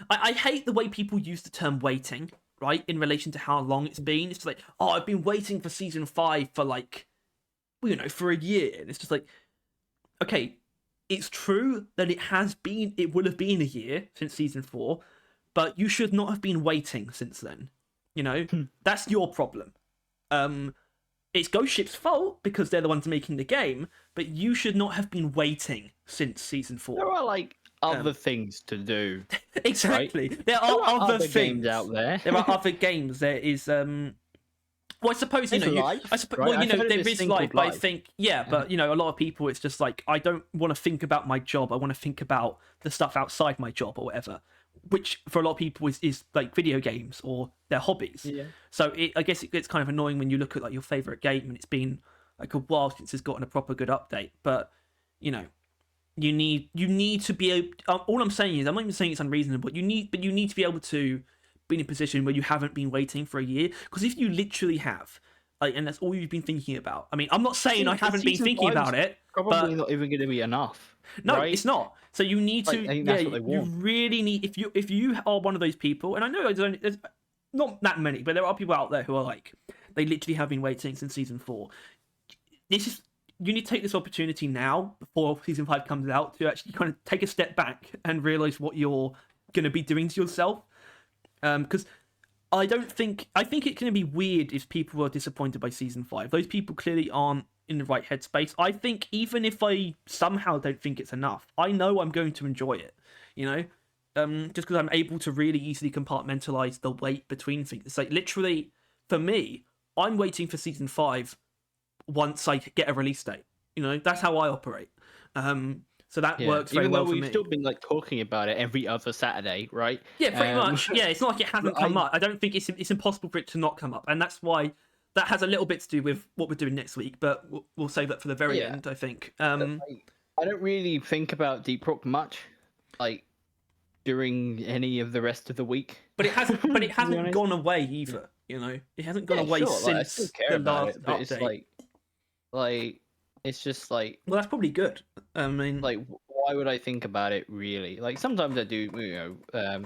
I hate the way people use the term waiting, right, in relation to how long it's been. It's just like, oh, I've been waiting for season 5 for like, for a year. And it's just like, okay, it's true that it will have been a year since season 4, but you should not have been waiting since then. That's your problem. It's Ghost Ship's fault because they're the ones making the game, but you should not have been waiting since season 4. there are like other things to do. Exactly. There There are are other other things games out there. There are other games. There is well, I suppose There's life, I suppose, right? well, I've heard of there this is thing life, called but I life. think, yeah, but a lot of people, it's just like, I don't want to think about my job. I want to think about the stuff outside my job or whatever, which for a lot of people is like video games or their hobbies. Yeah. So I guess it gets kind of annoying when you look at like your favorite game and it's been like a while since it's gotten a proper good update. But you need to be able. All I'm saying is, I'm not even saying it's unreasonable. You need to be able to be in a position where you haven't been waiting for a year. Because if you literally have, like, and that's all you've been thinking about. I mean, I'm not saying I haven't been Season thinking 5 is about it, probably but not even going to be enough, no, right? it's not. So you need Like, to, I think yeah, that's what they you want. really need. If you are one of those people, and I know there's not that many, but there are people out there who are like, they literally have been waiting since season 4. You need to take this opportunity now before season 5 comes out to actually kind of take a step back and realize what you're going to be doing to yourself. Because I think it's going to be weird if people are disappointed by season 5. Those people clearly aren't in the right headspace. I think even if I somehow don't think it's enough, I know I'm going to enjoy it. Just because I'm able to really easily compartmentalize the wait between things. It's like, literally, for me, I'm waiting for season 5 once I get a release date. That's how I operate. So that works very Even well though for we've me. still been like talking about it every other Saturday, right? Yeah, pretty much. Yeah, it's not like it hasn't come up. I don't think it's impossible for it to not come up, and that's why that has a little bit to do with what we're doing next week. But we'll save that for the very end, I think. I don't really think about Deep Rock much. Like, during any of the rest of the week. But it hasn't. But it To be hasn't honest. gone away either. It hasn't gone Yeah, away sure. Like I still since care the about last it, but it's update. like it's just Well, that's probably good. I mean, why would I think about it really? Like sometimes I do,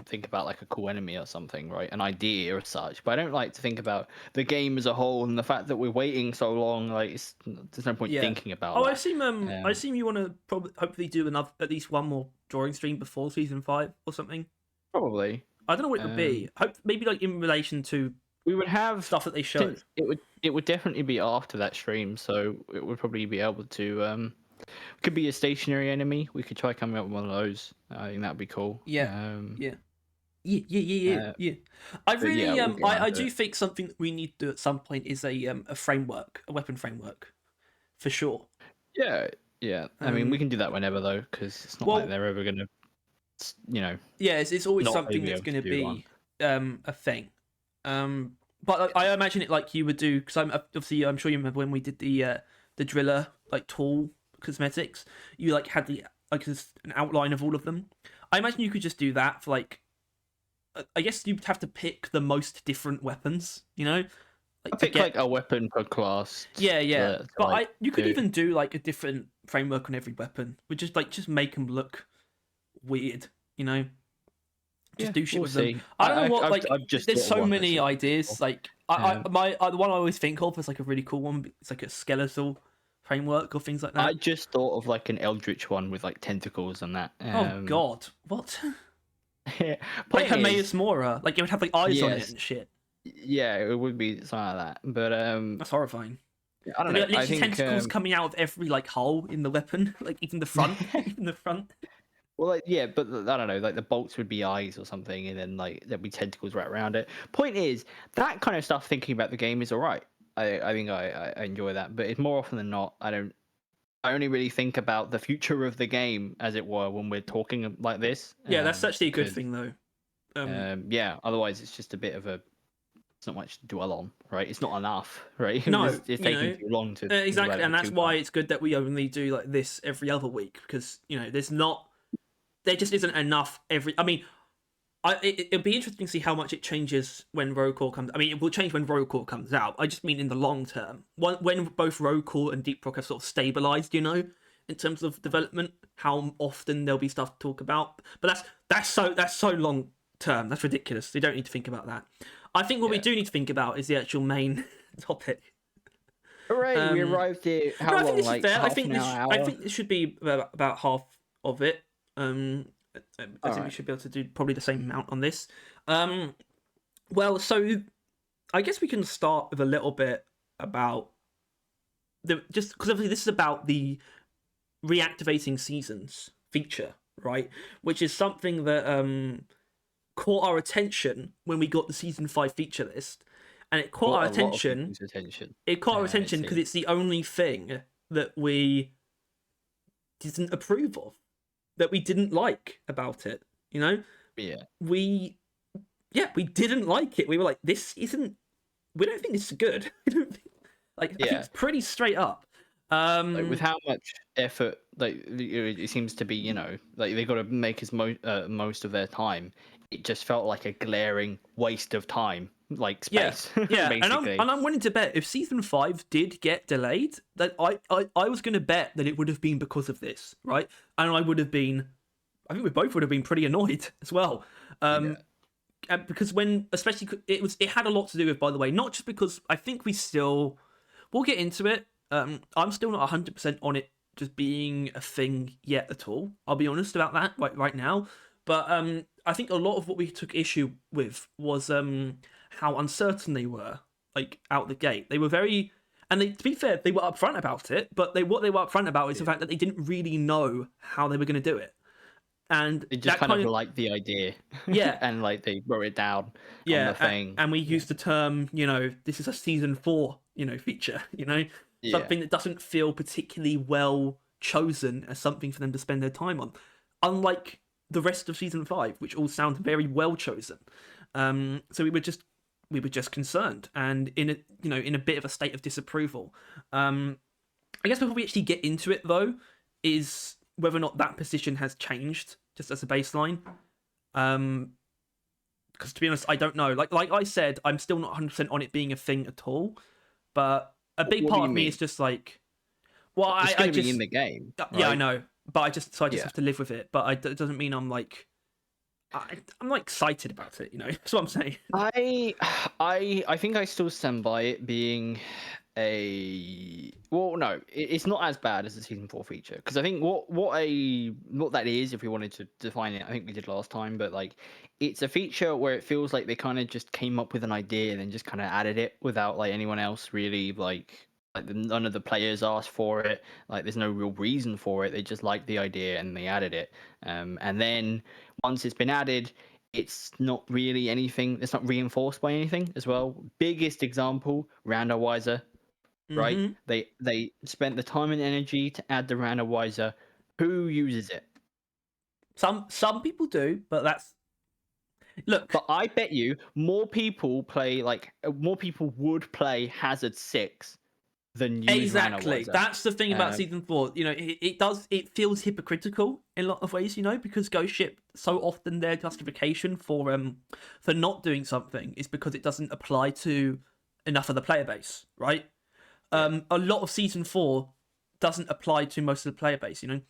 think about like a cool enemy or something, right? An idea or such, but I don't like to think about the game as a whole and the fact that we're waiting so long. Like there's no point yeah. thinking about Oh, I that. assume. I assume you want to probably hopefully do at least one more drawing stream before season 5 or something. Probably. I don't know what it would be. Hope maybe like in relation to We would have stuff that they showed. since it would definitely be after that stream, so it would probably be able to could be a stationary enemy. We could try coming up with one of those. I think that'd be cool. Yeah. Yeah. Yeah. I But yeah, really we'll get around I to do it. think something that we need to do at some point is a framework, a weapon framework, for sure. Yeah, yeah. I mean, we can do that whenever though, because it's not like they're ever gonna, Yeah, it's always not something be that's able going to to do one. be a thing. But I imagine it like you would do because I'm sure you remember when we did the driller like tool cosmetics. You like had the like an outline of all of them. I imagine you could just do that for like. I guess you'd have to pick the most different weapons. Like I pick like a weapon per class. Yeah. But you could do. even do like a different framework on every weapon. We just make them look weird. Just do shit we'll with see. them. I don't know what like. I've just There's thought of so one many that's ideas. cool. Like the one I always think of is like a really cool one. It's like a skeletal framework or things like that. I just thought of like an eldritch one with like tentacles and that. Oh God, what? Point Like is, Hermaeus Mora, like it would have like eyes on it Yes. and shit. yeah, it would be something like that. But That's horrifying. I don't And know. literally I think tentacles coming out of every like hole in the weapon, like even the front, even the front. well, like, yeah, but I don't know. Like the bolts would be eyes or something, and then like there'd be tentacles right around it. Point is, that kind of stuff. Thinking about the game is all right. I think I enjoy that, but it's more often than not, I don't. I only really think about the future of the game, as it were, when we're talking like this. Yeah, that's actually a good 'cause, thing though. yeah. Otherwise, it's just a bit of a. It's not much to dwell on, right? It's not enough, right? No, it's taking too long to think exactly, about it and for that's 2 why months. it's good that we only do like this every other week because there just isn't enough every. I mean, it'd be interesting to see how much it changes when Roll Core comes. I mean, it will change when Roll Core comes out. I just mean in the long term, when both Roll Core and Deep Rock have sort of stabilized, in terms of development, how often there'll be stuff to talk about. But that's so long term. That's ridiculous. We don't need to think about that. I think what we do need to think about is the actual main topic. Hooray! We arrived here. How No, I long? think this Like is fair. half an hour. I think this should be about half of it. I think we Alright. should be able to do probably the same amount on this. Well, so I guess we can start with a little bit about just because obviously this is about the reactivating seasons feature, right? Which is something that caught our attention when we got the season 5 feature list, and it caught our attention. It caught our attention because it's the only thing that we didn't approve of, that we didn't like about it. Yeah. We didn't like it. We were like, this isn't. We don't think this is good. I think it's pretty straight up. Like with how much effort, like it seems to be, like they got to make as most of their time. It just felt like a glaring waste of time, like space. Yeah, basically. and I'm willing to bet if season 5 did get delayed, that I was going to bet that it would have been because of this, right? And I think we both would have been pretty annoyed as well. Because especially it had a lot to do with, by the way, not just because I think we'll get into it. I'm still not 100% on it just being a thing yet at all. I'll be honest about that right now. But I think a lot of what we took issue with was how uncertain they were, like out the gate. They were very, and to be fair, they were upfront about it. But what they were upfront about is the fact that they didn't really know how they were going to do it, and They just kind of liked the idea, yeah, and like they wrote it down on the thing. and we used the term, this is a season 4, feature, something that doesn't feel particularly well chosen as something for them to spend their time on, unlike the rest of season 5, which all sound very well chosen. So we were just concerned and in a bit of a state of disapproval. I guess before we actually get into it though, is whether or not that position has changed just as a baseline. Because to be honest, I don't know. Like I said, I'm still not 100% on it being a thing at all. But a big What do part you of me mean? is just like, well, It's I going to be in just the game, yeah, I right? know. But I just Yeah. have to live with it. But it doesn't mean I'm like I'm not excited about it. You know, that's what I'm saying. I I think I still stand by it being a well, no, it's not as bad as the season 4 feature because I think what that is, if we wanted to define it, I think we did last time, but like it's a feature where it feels like they kind of just came up with an idea and then just kind of added it without like anyone else really none of the players asked for it. Like there's no real reason for it. They just liked the idea and they added it. And then once it's been added, it's not really anything. It's not reinforced by anything as well. Biggest example, randomizer, right? Hmm. They spent the time and energy to add the randomizer. Who uses it? Some people do, but that's look. But I bet you more people more people would play Hazard 6 than use Exactly. randomizer. That's the thing about season 4. You know, it feels hypocritical in a lot of ways. You know, because Ghost Ship so often their justification for not doing something is because it doesn't apply to enough of the player base, right? Yeah. A lot of season 4 doesn't apply to most of the player base. You know,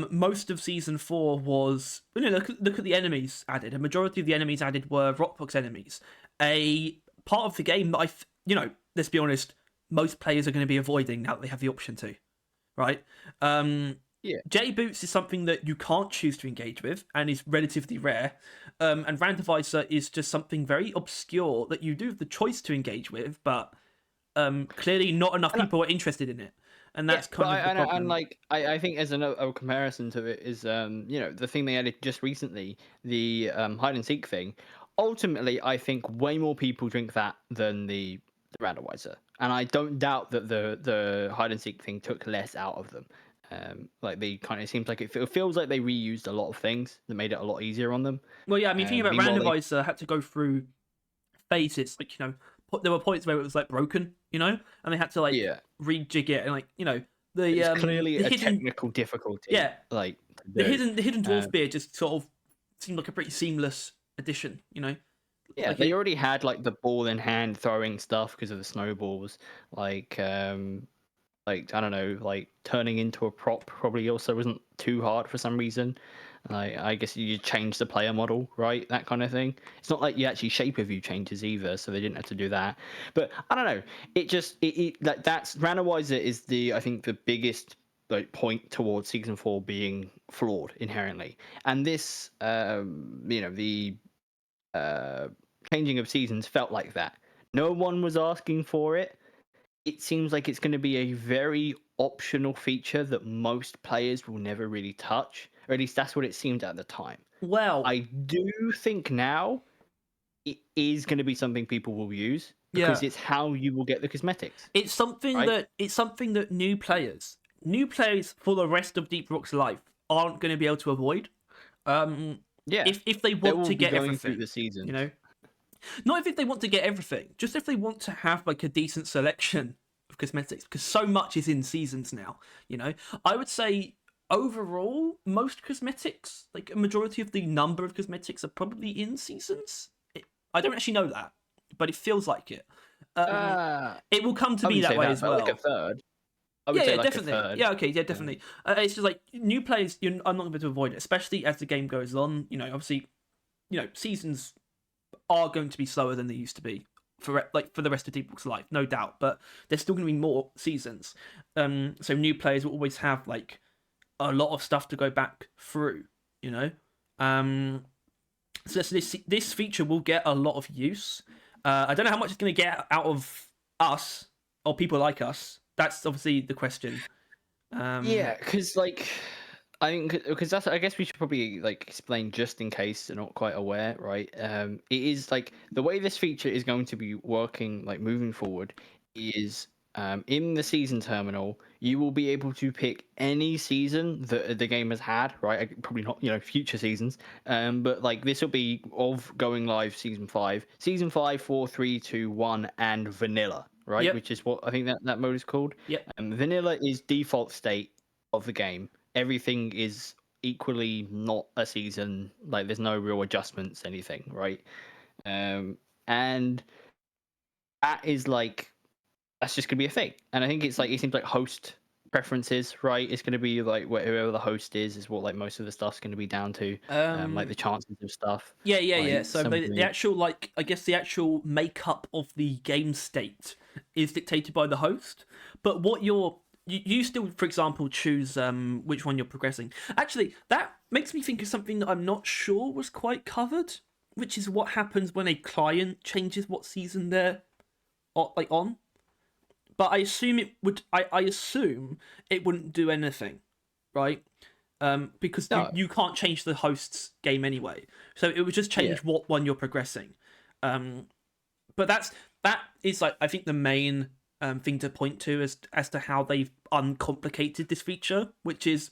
most of season 4 was look at the enemies added. A majority of the enemies added were Rockbox enemies. A part of the game that let's be honest, most players are going to be avoiding now that they have the option to, right? Yeah. J boots is something that you can't choose to engage with and is relatively rare. And randomizer is just something very obscure that you do have the choice to engage with, but clearly not enough And people are interested in it, and yeah, that's but kind of the problem. I think as a comparison to it is the thing they added just recently, the hide and seek thing. Ultimately, I think way more people drink that than the randomizer, and I don't doubt that the hide and seek thing took less out of them. Like they kind of seems like it feels like they reused a lot of things that made it a lot easier on them. Well, yeah, I mean, thinking about Meanwhile, they randomizer had to go through phases. Like, there were points where it was like broken, and they had to like yeah, rejig it, and like the it's clearly the a hidden technical difficulty yeah like to the do. hidden dwarf Um, beard just sort of seemed like a pretty seamless addition. Yeah, Like they it already had like the ball in hand throwing stuff because of the snowballs. Like I don't know, like turning into a prop probably also wasn't too hard for some reason. Like I guess you change the player model, right? That kind of thing. It's not like you actually shape of view changes either, so they didn't have to do that. But I don't know. It just that's randomizer is I think the biggest like point towards season 4 being flawed inherently. And this the uh, changing of seasons felt like that. No one was asking for it. It seems like it's going to be a very optional feature that most players will never really touch, or at least that's what it seemed at the time. well, I do think now it is going to be something people will use yeah, because it's how you will get the cosmetics, right? it's something that new players for the rest of Deep Rock's life aren't going to be able to avoid. Um, Yeah, if they they want will to be get going through everything, the you seasons. know, not if they want to get everything, just if they want to have like a decent selection of cosmetics, because so much is in seasons now. I would say overall, most cosmetics, like a majority of the number of cosmetics, are probably in seasons. I don't actually know that, but it feels like it. Um, Uh, it will come to I be wouldn't that say way that, as but like a well. third. I would Yeah, say yeah, like a definitely. third. Yeah, okay, yeah, Um, definitely. It's just like new players. I'm not going to be able to avoid it, especially as the game goes on. Obviously, seasons are going to be slower than they used to be for the rest of Deep Rock's life, no doubt. But there's still going to be more seasons. So new players will always have like a lot of stuff to go back through. You know, um, so this feature will get a lot of use. I don't know how much it's going to get out of us or people like us. That's obviously the question. Yeah, because like I think because that's I guess we should probably like explain just in case they're not quite aware, right? It is like the way this feature is going to be working, like moving forward, is in the season terminal you will be able to pick any season that the game has had, right? Probably not future seasons, but like this will be of going live season 5, 4, 3, 2, 1, and vanilla, right? Yep. Which is what I think that mode is called. Yep. Vanilla is default state of the game. Everything is equally not a season. Like there's no real adjustments, anything, right? And that is like that's just gonna be a thing. And I think it's like it seems like host preferences, right? It's gonna be like whoever the host is what like most of the stuff's gonna be down to. Like the chances of stuff. Yeah. Like So some the actual, like, I guess the actual makeup of the game state is dictated by the host. But what you still, for example, choose which one you're progressing. Actually, that makes me think of something that I'm not sure was quite covered, which is what happens when a client changes what season they're on. But I assume it would. I assume it wouldn't do anything, right? Because no, you can't change the host's game anyway. So it would just yeah, change what one you're progressing. But that is like I think the main thing to point to as to how they've uncomplicated this feature, which is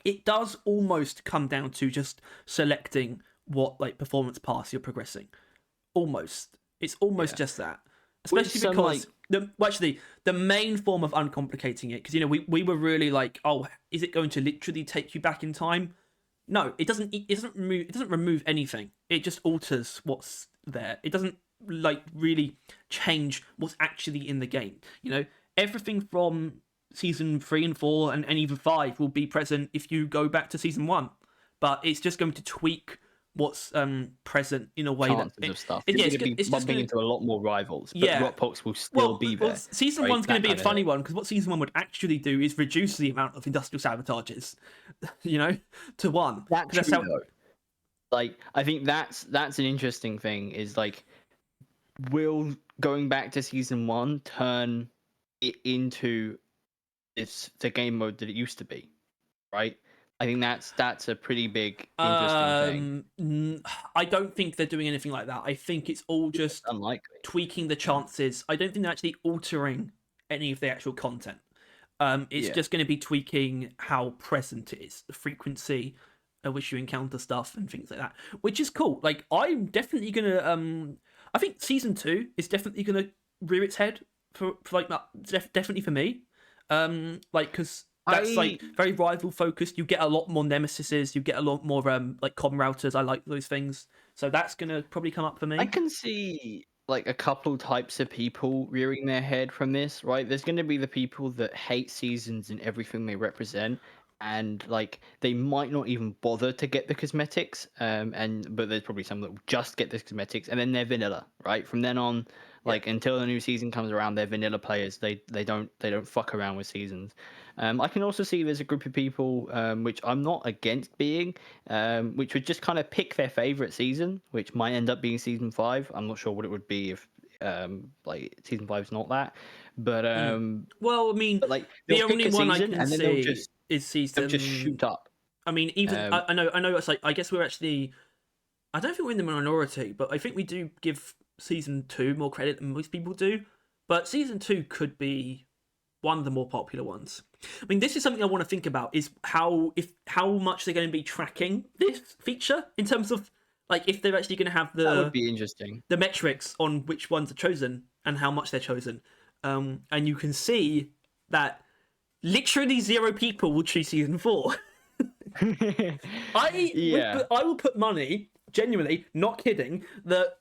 it does almost come down to just selecting what like performance pass you're progressing. Almost, it's almost yeah. just that. With Especially some like because actually the main form of uncomplicating it, because we were really like, oh, is it going to literally take you back in time? No, it doesn't. It doesn't remove anything. It just alters what's there. It doesn't like really change what's actually in the game. Everything from season 3 and 4 and even 5 will be present if you go back to season 1, but it's just going to tweak what's present in a way that chances of stuff. yeah, You're going to be it's just bumping gonna into a lot more rivals, but yeah. Rockpox will still Well, be there, season right? one's going That to be a kind of funny thing. one because what season 1 would actually do is reduce the amount of industrial sabotages, to 1. That's Because that's true how. though. Like I think that's an interesting thing. Is like, will going back to season 1 turn it into the game mode that it used to be, right? I think that's a pretty big interesting thing. I don't think they're doing anything like that. I think it's all It's just unlikely. tweaking the chances. I don't think they're actually altering any of the actual content. It's Yeah. just going to be tweaking how present it is, the frequency at which you encounter stuff and things like that, which is cool. Like, I'm definitely gonna. I think season 2 is definitely gonna rear its head for like that. Definitely for me. Like because that's I like very rival focused. You get a lot more nemesises. You get a lot more like com routers. I like those things. So that's gonna probably come up for I me. can see like a couple types of people rearing their head from this, right? There's going to be the people that hate seasons and everything they represent, and like they might not even bother to get the cosmetics. But there's probably some that will just get the cosmetics, and then they're vanilla, right? From then on, Yeah. like until the new season comes around, they're vanilla players. They don't fuck around with seasons. I can also see there's a group of people, which I'm not against being, which would just kind of pick their favorite season, which might end up being season 5. I'm not sure what it would be if like season 5's not that, but Well, I mean, like they'll the pick only a one I season can and then see is they'll just season. shoot up. I mean, even Um, I know it's like I guess we're actually. I don't think we're in the minority, but I think we do give season 2 more credit than most people do. But season 2 could be one of the more popular ones. I mean, this is something I want to think about: is how much they're going to be tracking this feature in terms of like if they're actually going to have that would be interesting. the metrics on which ones are chosen and how much they're chosen. And you can see that literally 0 people will choose season 4. Yeah, I will put money, genuinely, not kidding, that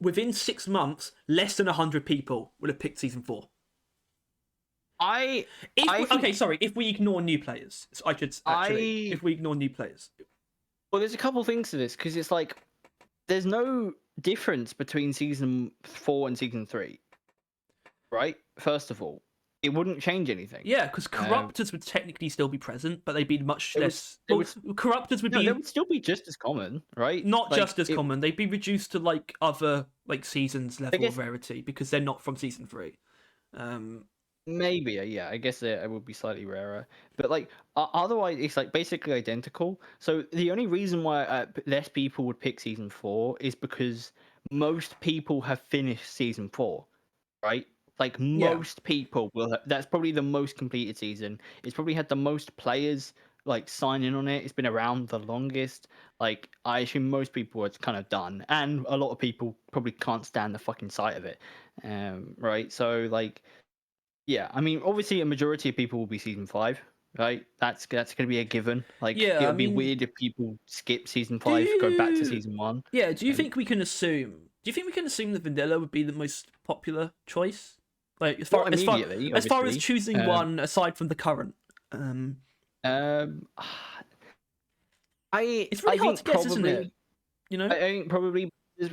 within 6 months, less than 100 people would have picked season 4. I I think Okay, sorry, if we ignore new players, I should actually, I if we ignore new players. well, there's a couple things to this because it's like there's no difference between season 4 and season 3, right? First of all, it wouldn't change anything. Yeah, because Um, corruptors would technically still be present, but they'd be much it would less. it Well, would corruptors would no, they be would still be just as common, right? not Like just as it. common. They'd be reduced to like other like seasons I level of guess rarity because they're not from season 3. Um, maybe, yeah. I guess it would be slightly rarer, but like otherwise, it's like basically identical. So the only reason why less people would pick season 4 is because most people have finished season 4, right? Like yeah. most people will. That's probably the most completed season. It's probably had the most players like sign in on it. It's been around the longest. Like I assume most people it's kind of done, and a lot of people probably can't stand the fucking sight of it. Right? So like, yeah. I mean, obviously, a majority of people will be season 5. right? That's going to be a given. Like, Yeah, it I would be mean, weird if people skip season do 5, go back to you? season 1. Yeah, do you And think we can assume? Do you think we can assume that vanilla would be the most popular choice? Like not immediately, as far as obviously. choosing one aside from the current. Um, Um, it's I really hard to think guess, isn't it? probably You know? I think probably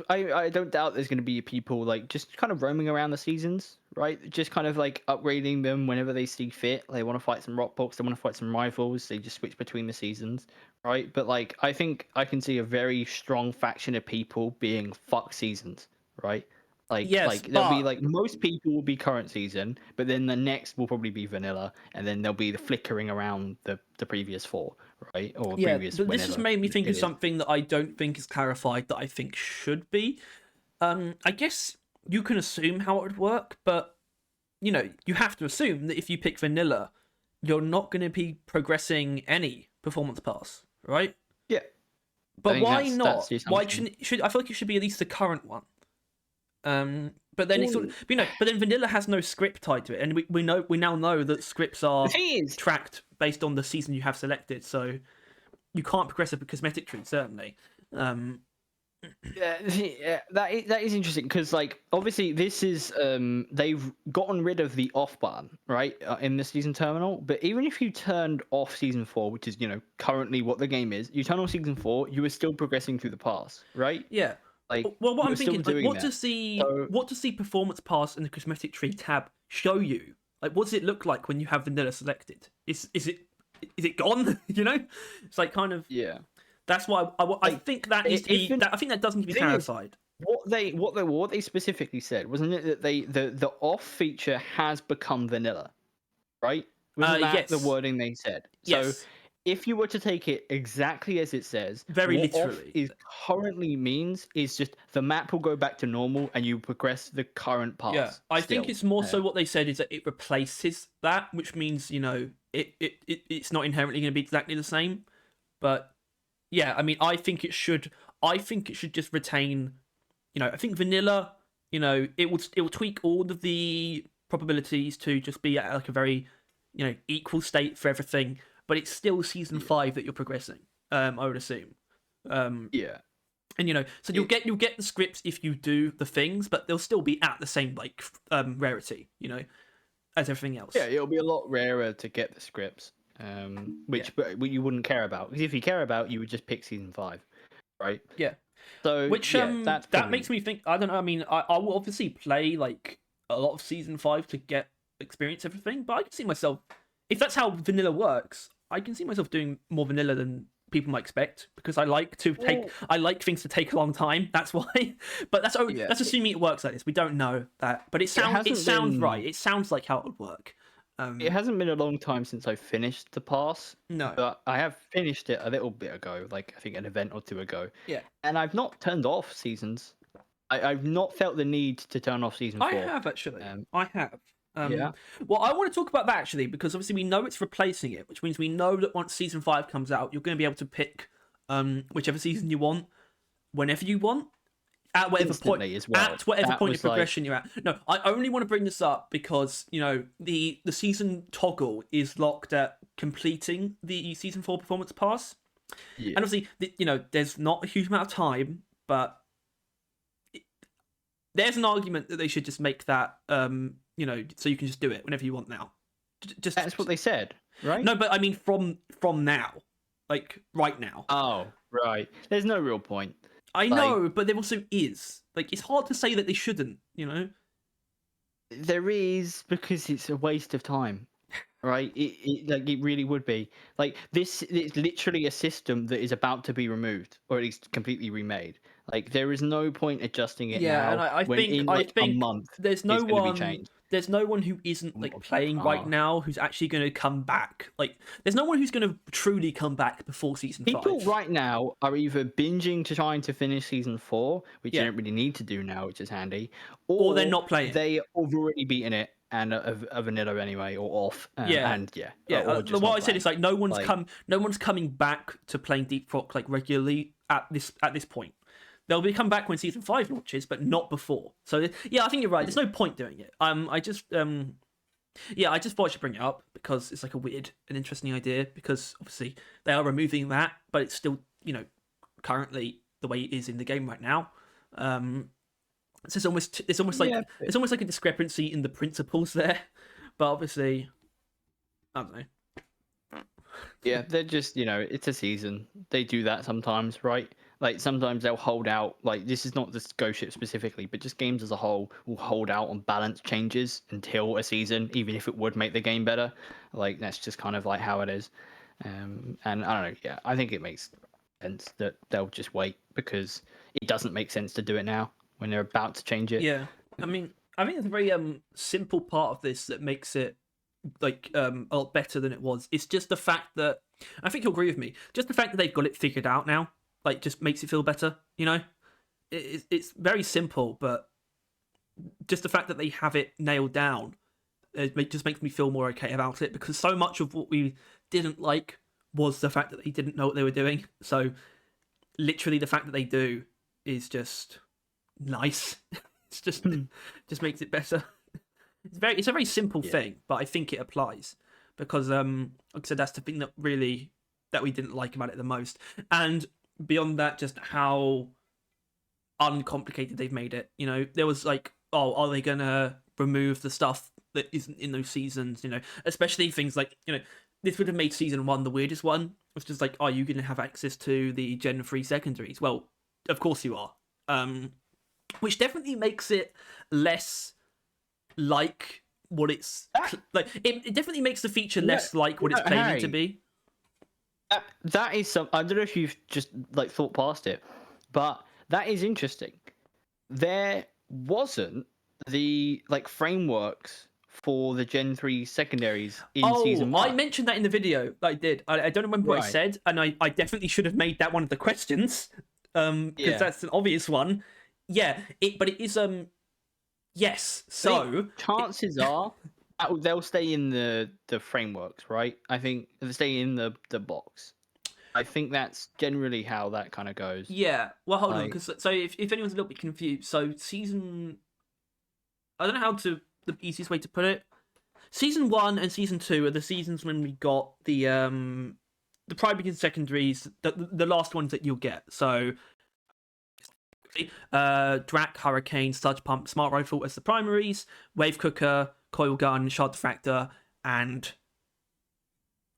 I don't doubt there's going to be people like just kind of roaming around the seasons, right? Just kind of like upgrading them whenever they see fit. They want to fight some rock box, they want to fight some rivals. They just switch between the seasons, right? But like I think I can see a very strong faction of people being fuck seasons, right? Yes, Like there'll be but like most people will be current season, but then the next will probably be vanilla, and then there'll be the flickering around the previous 4, right? Or yeah, previous but this has whenever made me think it of is. something that I don't think is clarified that I think should be. I guess you can assume how it would work, but you have to assume that if you pick vanilla, you're not going to be progressing any performance pass, right? Yeah. I But think why that's not? the Why assumption. should I feel like it should be at least the current one? But then it's sort Well, of, but then vanilla has no script tied to it, and we now know that scripts the are thing is, tracked based on the season you have selected, so you can't progress a cosmetic tree certainly. Um, yeah, that is interesting because, like, obviously, this is they've gotten rid of the off button, right, in the season terminal. But even if you turned off season 4, which is currently what the game is, you turn off season 4, you are still progressing through the pass, right? yeah. Like, Well, what you I'm are still thinking is like, doing that. So what does the performance pass in the cosmetic tree tab show you? Like, what does it look like when you have vanilla selected? Is it gone? It's like kind of. yeah, That's why I like think that needs to be. even I think that does need to be the thing is, clarified. what they specifically said wasn't it that the off feature has become vanilla, right? Wasn't that the Yes, wording they said? So yes, if you were to take it exactly as it says, very what off literally. is currently means is just the map will go back to normal and you progress the current Yeah, pass I think still. it's more so what they said is that it replaces that, which means it's not inherently going to be exactly the same. But yeah, I mean, I think it should. I think it should just retain. I think vanilla. It will tweak all of the probabilities to just be at like a very, equal state for everything. But it's still season Yeah. 5 that you're progressing. I would assume. Um, Yeah. and so It, you'll get the scripts if you do the things, but they'll still be at the same like rarity, as everything yeah, else. it'll be a lot rarer to get the scripts, Yeah, but you wouldn't care about because if you care about, you would just pick season 5, right? yeah. So Which yeah, that's that probably makes me think. I don't know. I mean, I will obviously play like a lot of season 5 to get experience everything, but I can see myself if that's how vanilla works. I can see myself doing more vanilla than people might expect because well, I like things to take a long time. That's why. But yeah. that's assuming it works like this. We don't know that, but It it hasn't sounds right. been It sounds like how it would work. it Um, hasn't been a long time since I finished the pass, no, but I have finished it a little bit ago, like I think an event or two ago, yeah, and I've not turned off seasons. I've not felt the need to turn off season I 4. have actually. Um, I have. yeah, Well, I want to talk about that actually because obviously we know it's replacing it, which means we know that once season 5 comes out, you're going to be able to pick whichever season you want, whenever you want, at whatever point, instantly as well. That of was like, progression you're at. No, I only want to bring this up because the season toggle is locked at completing the season 4 performance pass, yeah, and obviously there's not a huge amount of time, but there's an argument that they should just make that so you can just do it whenever you want now. Just that's what they said, right? no, but I mean from now, like right now. Oh, right. There's no real point. I Like, know, but there also is. Like it's hard to say that they shouldn't. there is because it's a waste of time, right? It really would be. Like this, it's literally a system that is about to be removed or at least completely remade. Like there is no point adjusting it Yeah, and now I when think in like a month there's no it's going to be one changed. there's no one who isn't like playing right Oh. now who's actually going to come back. Like there's no one who's going to truly come back before season People 5. right now are either binging to trying to finish season 4, which you Yeah, don't really need to do now, which is handy, or they're or not playing. they have already beaten it and a vanilla anyway, or off, Yeah, and yeah, yeah. or just What not I said playing. is like Like, no one's coming back to playing Deep Rock like regularly at this point. They'll be come back when season 5 launches, but not before. So yeah, I think you're right. There's no point doing it. I just Yeah, I just thought I should bring it up because it's like a weird and interesting idea. Because obviously they are removing that, but it's still currently the way it is in the game right now. So it's almost like Yeah, it's almost like a discrepancy in the principles there. But obviously, I don't know. yeah, they're just, it's a season. They do that sometimes, right? Like sometimes they'll hold out. Like this is not the Ghost Ship specifically, but just games as a whole will hold out on balance changes until a season, even if it would make the game better. Like that's just kind of like how it is. And I don't know. Yeah, I think it makes sense that they'll just wait because it doesn't make sense to do it now when they're about to change it. Yeah, I mean, I think it's a very simple part of this that makes it like a lot better than it was. It's just the fact that I think you'll agree with me. Just the fact that they've got it figured out now, like, just makes it feel better. It's very simple, but just the fact that they have it nailed down, just makes me feel more okay about it. Because so much of what we didn't like was the fact that they didn't know what they were doing. So literally, the fact that they do is just nice. It's just makes it better. It's a very simple thing, but I think it applies because like I said, that's the thing that we didn't like about it the most. And beyond that, just how uncomplicated they've made it. There was like, oh, are they gonna remove the stuff that isn't in those seasons? Especially things like, this would have made season 1 the weirdest one. It's just like, are you gonna have access to the Gen 3 secondaries? Well, of course you are. Which definitely makes it less like what it's like. It definitely makes the feature less like what it's claiming to be. That is some. I don't know if you've just like thought past it, but that is interesting. There wasn't the like frameworks for the Gen 3 secondaries in season 1. I mentioned that in the video that I did. I don't remember what I said, and I definitely should have made that one of the questions. Because that's an obvious one. Yeah, but it is yes. So chances are they'll stay in the frameworks, right? I think they'll stay in the box. I think that's generally how that kind of goes. Yeah. Well, hold on, because so if anyone's a little bit confused, so I don't know the easiest way to put it. Season 1 and season 2 are the seasons when we got the primary and secondaries, the last ones that you'll get. So Drac, Hurricane, Sludge Pump, Smart Rifle as the primaries, Wave Cooker, Coil Gun, Shard Diffractor, and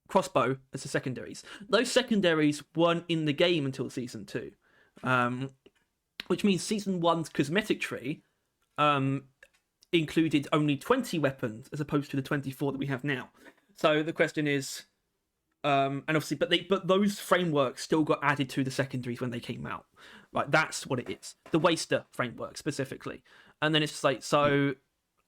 Crossbow as the secondaries. Those secondaries weren't in the game until season 2, which means season 1's cosmetic tree included only 20 weapons as opposed to the 24 that we have now. So the question is, and obviously, but those frameworks still got added to the secondaries when they came out. Right, that's what it is. The Waster framework specifically. And then it's just like, so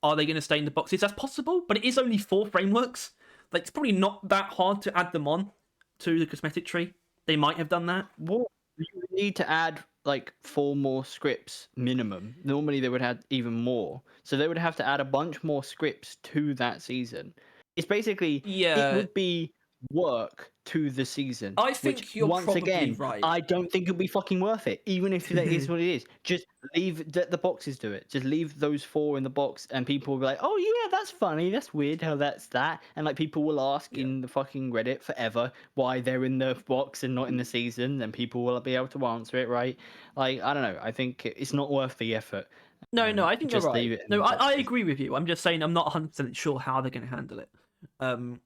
are they going to stay in the boxes? That's possible, but it is only 4 frameworks. Like, it's probably not that hard to add them on to the cosmetic tree. They might have done that. Well, you would need to add like 4 more scripts minimum. Normally they would have even more. So they would have to add a bunch more scripts to that season. It's basically, it would be work to the season. I think you're once probably again, right. I don't think it'll be fucking worth it, even if that is what it is. Just leave the boxes do it. Just leave those 4 in the box, and people will be like, "Oh yeah, that's funny. That's weird how that's that." And like people will ask in the fucking Reddit forever why they're in the box and not in the season, and people will be able to answer it, right? Like I don't know. I think it's not worth the effort. No, I think just you're right. leave it in No, the I boxes. agree with you. I'm just saying I'm not 100% sure how they're going to handle it. But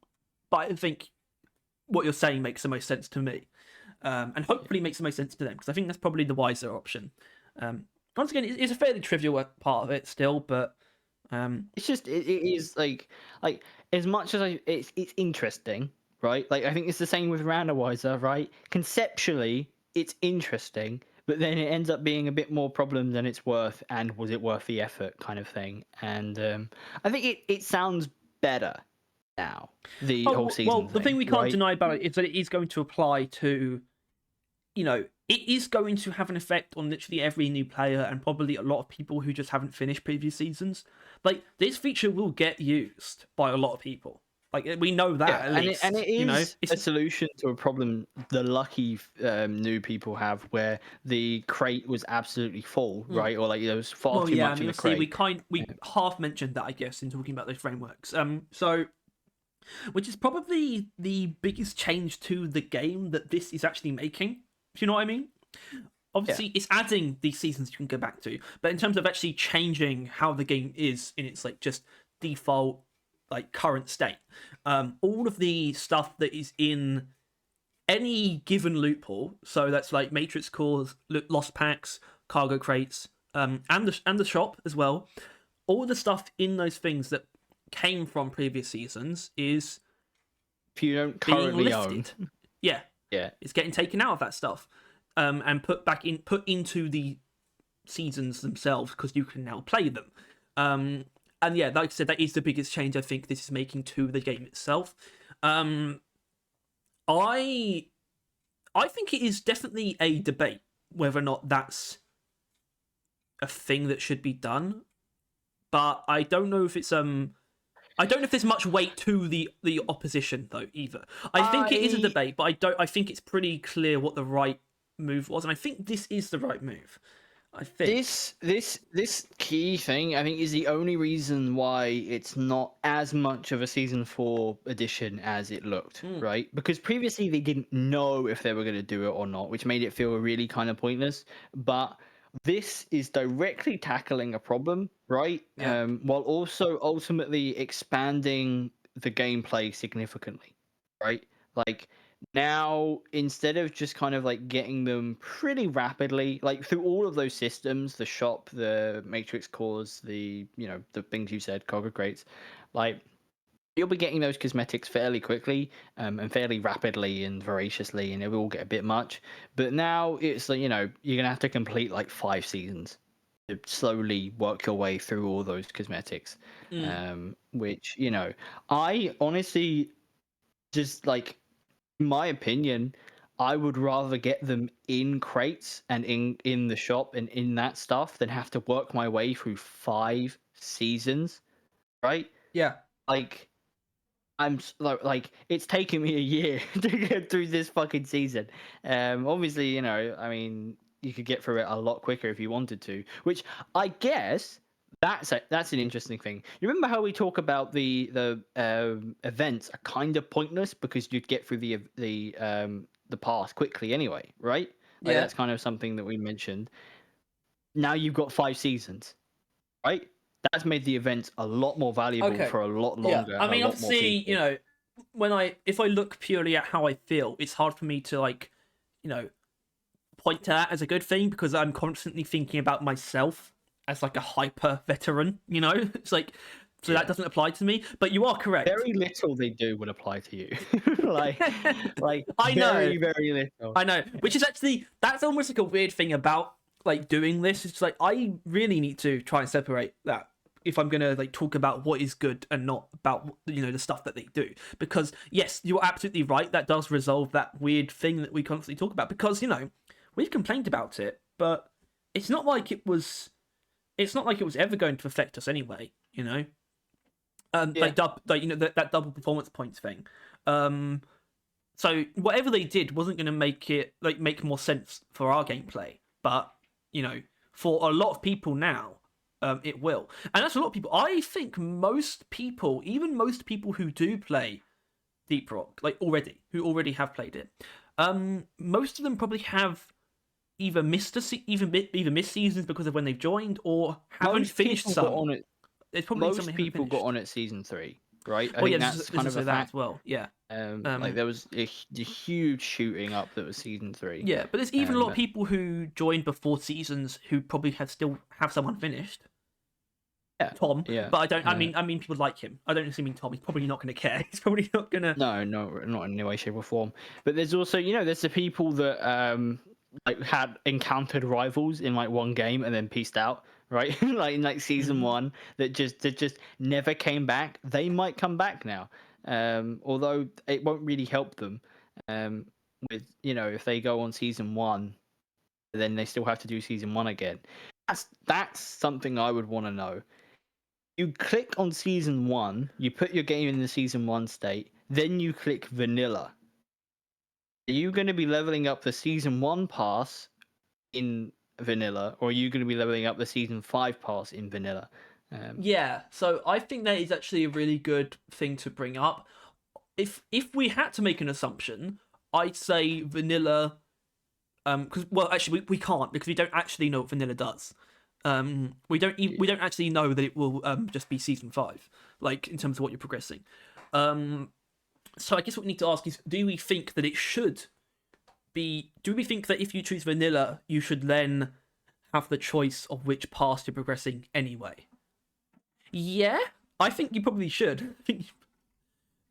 I think what you're saying makes the most sense to me, and hopefully makes the most sense to them, because I think that's probably the wiser option. Once again, it's a fairly trivial part of it still, but it's just it is like as much as it's interesting, right? Like I think it's the same with randomizer, right? Conceptually, it's interesting, but then it ends up being a bit more problem than it's worth, and was it worth the effort, kind of thing. And I think it sounds better now. The whole season. Well, the thing we can't right? deny about it is that it is going to apply to, it is going to have an effect on literally every new player and probably a lot of people who just haven't finished previous seasons. Like, this feature will get used by a lot of people. Like we know that at least. and it You know, is a solution to a problem the lucky new people have, where the crate was absolutely full, right? Or like there was far well, too yeah. I much in mean, the obviously, crate. we half mentioned that, I guess, in talking about those frameworks. So which is probably the biggest change to the game that this is actually making. Do you know what I mean? Yeah, Obviously, it's adding these seasons you can go back to, but in terms of actually changing how the game is in its like just default like current state, all of the stuff that is in any given loophole, so that's like matrix cores, lost packs, cargo crates, and the shop as well, all the stuff in those things that came from previous seasons is if you don't being currently own, lifted. Yeah, yeah, it's getting taken out of that stuff, and put into the seasons themselves because you can now play them. And yeah, like I said, that is the biggest change I think this is making to the game itself. Um, I I think it is definitely a debate whether or not that's a thing that should be done, but I don't know if it's I don't know if there's much weight to the opposition though either. I think it is a I debate, but I think it's pretty clear what the right move was, and I think this is the right move. I think. this key thing, I think, is the only reason why it's not as much of a season 4 edition as it looked, right? Because previously they didn't know if they were going to do it or not, which made it feel really kind of pointless. But this is directly tackling a problem, right? Yeah. While also ultimately expanding the gameplay significantly, right? Like, now, instead of just kind of like getting them pretty rapidly, like through all of those systems, the shop, the matrix cores, the things you said, cargo crates, like you'll be getting those cosmetics fairly quickly, and fairly rapidly and voraciously, and it will get a bit much. But now it's like, you're gonna have to complete like 5 seasons to slowly work your way through all those cosmetics. Which, I honestly just like, in my opinion, I would rather get them in crates and in the shop and in that stuff than have to work my way through 5 seasons, right? Yeah. Like, like it's taken me a year to get through this fucking season. Obviously, I mean, you could get through it a lot quicker if you wanted to, which I guess that's an interesting thing. You remember how we talk about the events are kind of pointless because you'd get through the path quickly anyway, right? Like Yeah. that's kind of something that we mentioned. Now you've got 5 seasons, right? That's made the events a lot more valuable Okay. for a lot Yeah. longer I and a mean, lot more obviously, people. if I look purely at how I feel, it's hard for me to like, you know, point to that as a good thing because I'm constantly thinking about myself as like a hyper veteran. It's like so that Yeah. doesn't apply to me. But you are correct. Very little they do would apply to you. like I know. very, very little. I know, which is actually that's almost like a weird thing about like doing this. It's like I really need to try and separate that if I'm gonna like talk about what is good and not about the stuff that they do. Because yes, you're absolutely right. That does resolve that weird thing that we constantly talk about. Because we've complained about it, but it's not like it was. It's not like it was ever going to affect us anyway. Yeah. Like that double performance points thing. Um, so whatever they did wasn't going to make more sense for our gameplay, but for a lot of people now, it will, and that's a lot of people. I think most people, even most people who do play Deep Rock, like who already have played it, most of them probably have either either missed seasons because of when they've joined or haven't Most finished people got some. on it. There's probably some they Most haven't people got finished. on at season 3, right? I Well, think yeah, that's this kind is of a that as fact. well. Yeah. Like there was a huge shooting up that was season 3. Yeah, but there's even a lot of But people who joined before seasons who probably still have someone finished. yeah, Tom, yeah. but I don't. I mean, people like him. I don't necessarily mean Tom. He's probably not going to care. He's probably not going to. No, no, not in any way, shape, or form. But there's also, there's the people that like had encountered rivals in like one game and then pieced out, right? Like in like season 1 that just never came back. They might come back now, although it won't really help them. Um, with if they go on season 1, then they still have to do season 1 again. That's something I would want to know. You click on season 1, you put your game in the season 1 state, then you click vanilla. Are you going to be leveling up the season 1 pass in vanilla, or are you going to be leveling up the season 5 pass in vanilla? Yeah, so I think that is actually a really good thing to bring up. If we had to make an assumption, I'd say vanilla. Because well, actually, we can't because we don't actually know what vanilla does. We don't actually know that it will just be season 5, like in terms of what you're progressing. So I guess what we need to ask is, do we think that it should be? Do we think that if you choose vanilla, you should then have the choice of which path you're progressing anyway? Yeah, I think you probably should.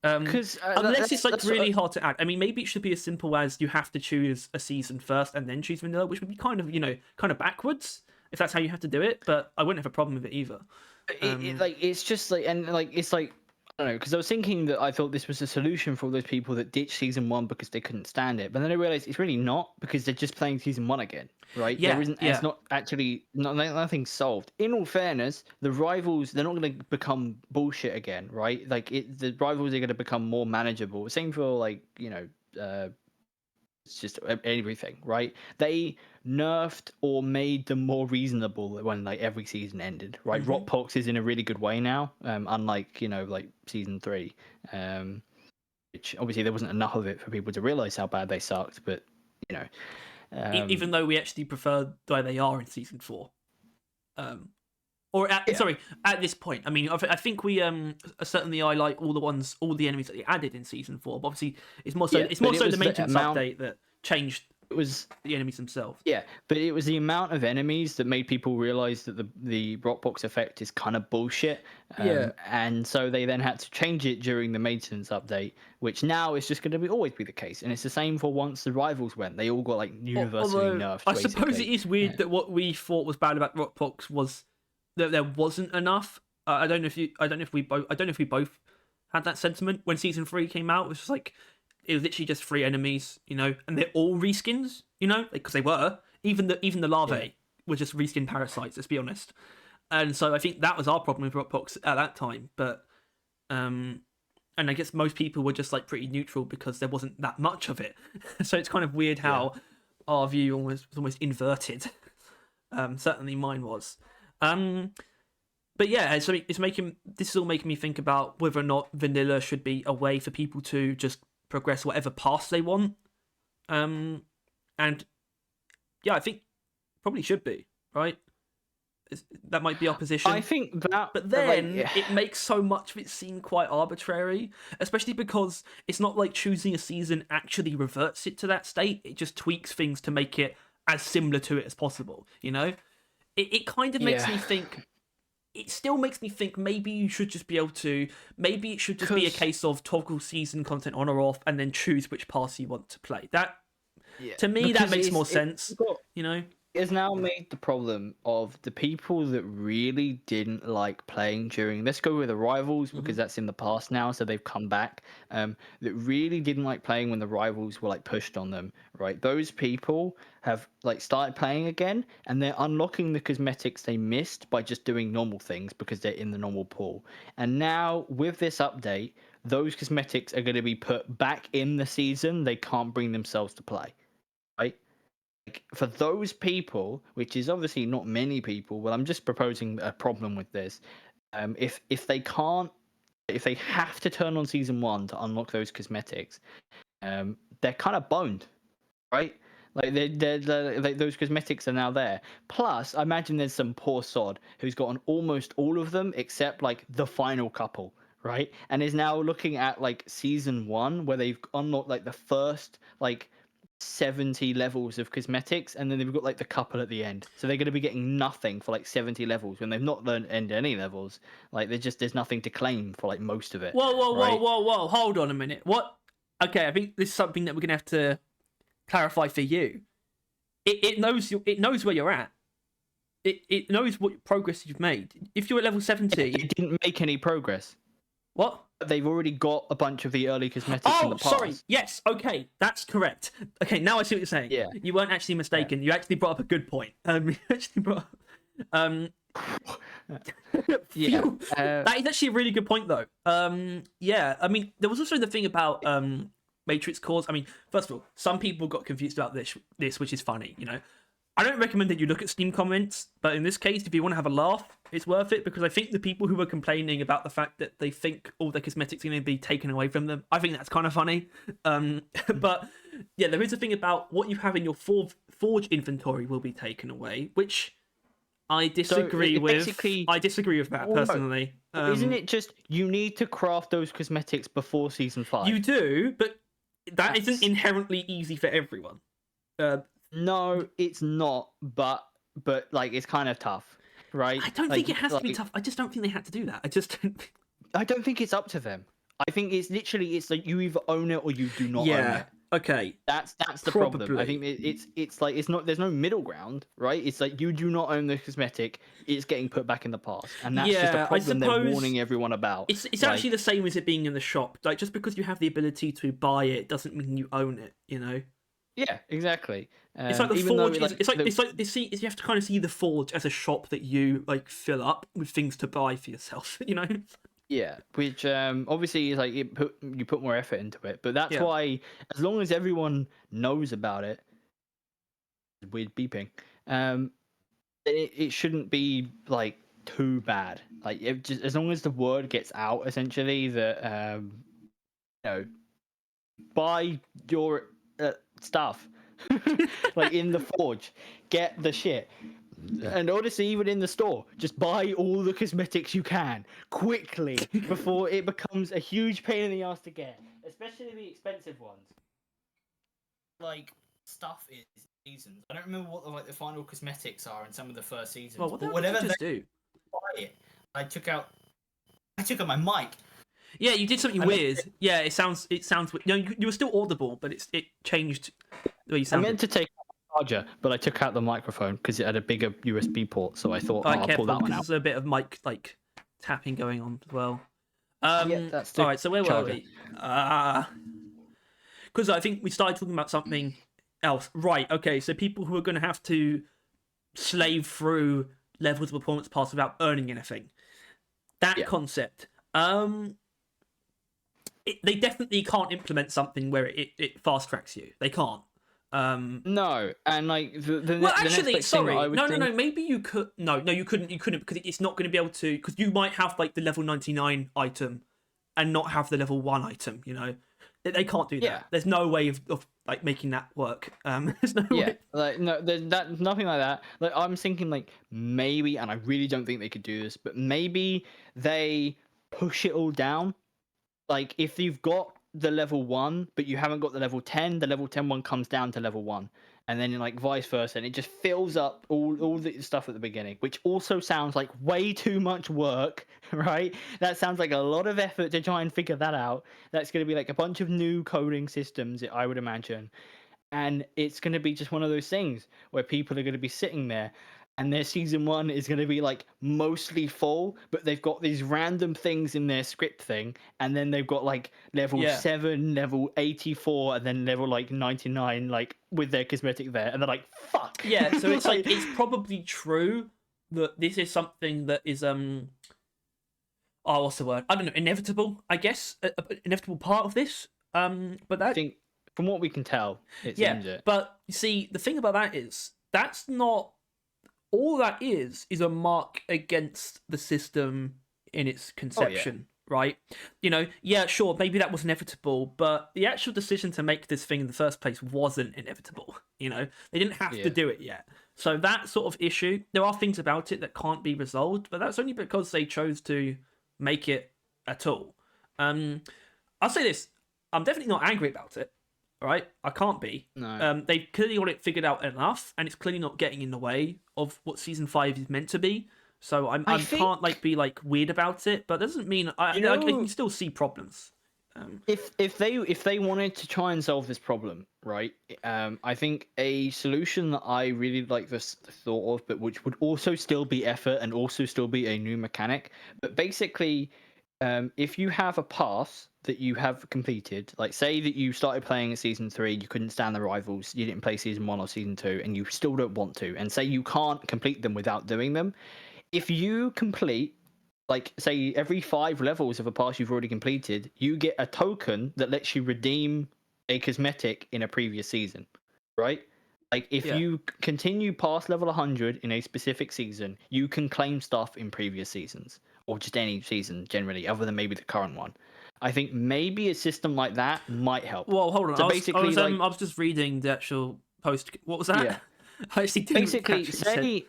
Because Unless it's like really hard to add. I mean, maybe it should be as simple as you have to choose a season first and then choose vanilla, which would be kind of kind of backwards if that's how you have to do it. But I wouldn't have a problem with it either. it's just like, and like it's like, I don't know, because I was thinking that I thought this was a solution for all those people that ditched season 1 because they couldn't stand it, but then I realized it's really not, because they're just playing season 1 again, right? Yeah, There isn't, yeah. it's not actually nothing solved. In all fairness, the rivals, they're not going to become bullshit again, right? Like the rivals are going to become more manageable. Same for like it's just everything, right? They nerfed or made them more reasonable when like every season ended, right? Rockpox is in a really good way now, unlike like season 3, which obviously there wasn't enough of it for people to realize how bad they sucked, but you know, Even though we actually prefer the way they are in season 4. Sorry, at this point. I mean, I think we certainly I like all the enemies that they added in season 4. But obviously, it's more so the maintenance update that changed. It was the enemies themselves. Yeah, but it was the amount of enemies that made people realize that the Rockbox effect is kind of bullshit. And so they then had to change it during the maintenance update, which now is just going to always be the case. And it's the same for once the rivals went. They all got like universally nerfed. I suppose it is weird that what we thought was bad about Rockbox was that there wasn't enough. I don't know if we both had that sentiment when season 3 came out. It was just like, it was literally just 3 enemies, and they're all reskins, because they were. Even the larvae were just reskin parasites. Let's be honest. And so I think that was our problem with Rockbox at that time. But and I guess most people were just like pretty neutral because there wasn't that much of it. So it's kind of weird how our view was almost inverted. Certainly mine was. But yeah, so this is all making me think about whether or not vanilla should be a way for people to just progress whatever paths they want. And yeah, I think probably should be, right? That might be our position. I think that, but then it makes so much of it seem quite arbitrary, especially because it's not like choosing a season actually reverts it to that state. It just tweaks things to make it as similar to it as possible, It kind of makes me think. It still makes me think maybe you should just be able to. Maybe it should just be a case of toggle season content on or off, and then choose which pass you want to play. That, to me, that makes more sense. It has now made the problem of the people that really didn't like playing during. Let's go with the rivals because that's in the past now, so they've come back. That really didn't like playing when the rivals were like pushed on them, right? Those people have like started playing again, and they're unlocking the cosmetics they missed by just doing normal things because they're in the normal pool. And now with this update, those cosmetics are going to be put back in the season. They can't bring themselves to play, right? For those people, which is obviously not many people, well, I'm just proposing a problem with this. If they have to turn on season 1 to unlock those cosmetics, they're kind of boned, right? Like those cosmetics are now there. Plus, I imagine there's some poor sod who's gotten almost all of them except like the final couple, right? And is now looking at like season 1 where they've unlocked like the first like 70 levels of cosmetics, and then they've got like the couple at the end, so they're going to be getting nothing for like 70 levels when they've not learned any levels. Like there's nothing to claim for like most of it. Whoa, hold on a minute. What? Okay, I think this is something that we're gonna have to clarify for you. It knows where you're at. It knows what progress you've made. If you're at level 70, it didn't make any progress. What? They've already got a bunch of the early cosmetics in the past. Sorry. Yes. Okay, that's correct. Okay, now I see what you're saying. Yeah. You weren't actually mistaken. You actually brought up a good point. You actually brought up, Yeah. Phew. That is actually a really good point, though. Yeah, I mean, there was also the thing about Matrix cores. I mean, first of all, some people got confused about this, which is funny. I don't recommend that you look at Steam comments, but in this case, if you want to have a laugh, it's worth it, because I think the people who were complaining about the fact that they think all their cosmetics are going to be taken away from them, I think that's kind of funny. But yeah, there is a thing about what you have in your Forge inventory will be taken away, which I disagree with. basically, I disagree with that personally. Isn't it just you need to craft those cosmetics before season 5? You do, but that That's- isn't inherently easy for everyone. No, it's not. But like it's kind of tough, right? I don't Like, think it has to be tough. I just don't think they had to do that. I just don't. I don't think it's up to them. I think it's like you either own it or you do not own it. Okay. That's the problem. I think it's like it's not. There's no middle ground, right? It's like you do not own the cosmetic. It's getting put back in the past, and that's just a problem they're warning everyone about. It's actually the same as it being in the shop. Like, just because you have the ability to buy it doesn't mean you own it. Yeah, exactly. It's like the Forge. It's like you have to kind of see the Forge as a shop that you like fill up with things to buy for yourself. Yeah, which obviously is like you put more effort into it, but that's why, as long as everyone knows about it, weird beeping, it shouldn't be like too bad. Like just as long as the word gets out, essentially that buy your stuff, like in the Forge, get the shit. And honestly, even in the store, just buy all the cosmetics you can quickly before it becomes a huge pain in the ass to get, especially the expensive ones. Like stuff is seasons. I don't remember what the final cosmetics are in some of the first seasons. Well, but whatever did you just do? Buy it. I took out my mic. Yeah, you did something weird. Yeah, it sounds. You were still audible, but it changed the way you sounded. I meant to take charger, but I took out the microphone because it had a bigger USB port, so I thought I'll pull that one out. There's a bit of mic like tapping going on as well. That's all right. So where were we? Because I think we started talking about something else. Right. Okay. So people who are going to have to slave through levels of performance pass without earning anything. That concept. They definitely can't implement something where it fast tracks you. They can't. No, and like no. Maybe you could. No, you couldn't. You couldn't, because it's not going to be able to. Because you might have like the level 99 item, and not have the level 1 item. They can't do that. Yeah. There's no way of like making that work. There's no way. Like no, there's nothing like that. Like I'm thinking like maybe, and I really don't think they could do this, but maybe they push it all down. Like if you've got the level 1 but you haven't got the level 10, the level 10 one comes down to level 1, and then like vice versa, and it just fills up all the stuff at the beginning, which also sounds like way too much work, right? That sounds like a lot of effort to try and figure that out. That's going to be like a bunch of new coding systems, I would imagine, and it's going to be just one of those things where people are going to be sitting there and their season 1 is going to be like mostly full, but they've got these random things in their script thing, and then they've got like level 7, level 84, and then level like 99, like with their cosmetic there, and they're like, fuck. Yeah, so it's like it's probably true that this is something that is what's the word? I don't know, inevitable, I guess, an inevitable part of this. But that, I think from what we can tell, it seems it. But you see, the thing about that is that's not. All that is a mark against the system in its conception, right? Sure, maybe that was inevitable, but the actual decision to make this thing in the first place wasn't inevitable. They didn't have to do it yet. So that sort of issue, there are things about it that can't be resolved, but that's only because they chose to make it at all. I'll say this, I'm definitely not angry about it. Right, I can't be. No. They've clearly got it figured out enough, and it's clearly not getting in the way of what season 5 is meant to be. So I can't like be like weird about it, but that doesn't mean I can still see problems. If they wanted to try and solve this problem, right? I think a solution that I really like the thought of, but which would also still be effort and also still be a new mechanic, but basically. If you have a pass that you have completed, like say that you started playing in season 3, you couldn't stand the rivals, you didn't play season 1 or season 2, and you still don't want to, and say you can't complete them without doing them, if you complete, like, say, every 5 levels of a pass you've already completed, you get a token that lets you redeem a cosmetic in a previous season, right? Like, if you continue past level 100 in a specific season, you can claim stuff in previous seasons, or just any season generally, other than maybe the current one. I think maybe a system like that might help. Well, hold on. So basically, basically, I was just reading the actual post. What was that? yeah, I actually didn't basically, catch what you said.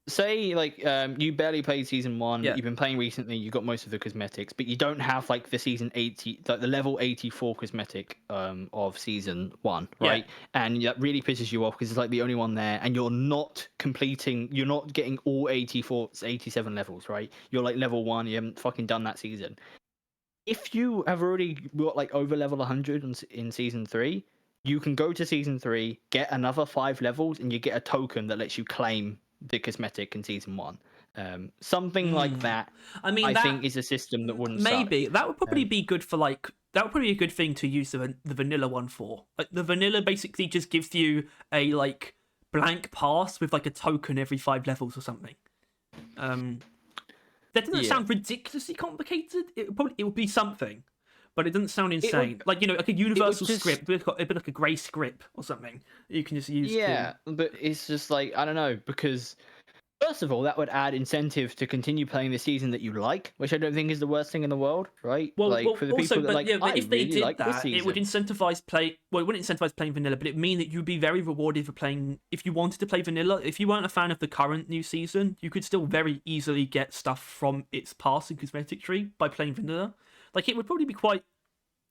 say like you barely played season 1, Yeah. but you've been playing recently, you got most of the cosmetics, but you don't have like the season 80, like the level 84 cosmetic of season 1, right? And that really pisses you off because it's like the only one there, and you're not getting all 84 87 levels, right? You're like level 1, you haven't fucking done that season. If you have already got like over level 100 in season 3, you can go to season 3, get another 5 levels, and you get a token that lets you claim the cosmetic in season 1. Something like that. I mean, I that think is a system that wouldn't maybe suck. that would probably be good for like that would probably be a good thing to use the vanilla one for. Like the vanilla basically just gives you a like blank pass with like a token every 5 levels or something. That doesn't sound ridiculously complicated. It would be something, but it doesn't sound insane. Like like a universal script, a bit like a grey script or something. You can just use. Yeah, but it's just like, I don't know, because first of all, that would add incentive to continue playing the season that you like, which I don't think is the worst thing in the world, right? Well, like for the also, people that but like, yeah, but I if they really did like this that, season. it would incentivize play. Well, it wouldn't incentivize playing vanilla, but it'd mean that you'd be very rewarded for playing. If you wanted to play vanilla, if you weren't a fan of the current new season, you could still very easily get stuff from its past and cosmetic tree by playing vanilla. Like it would probably be quite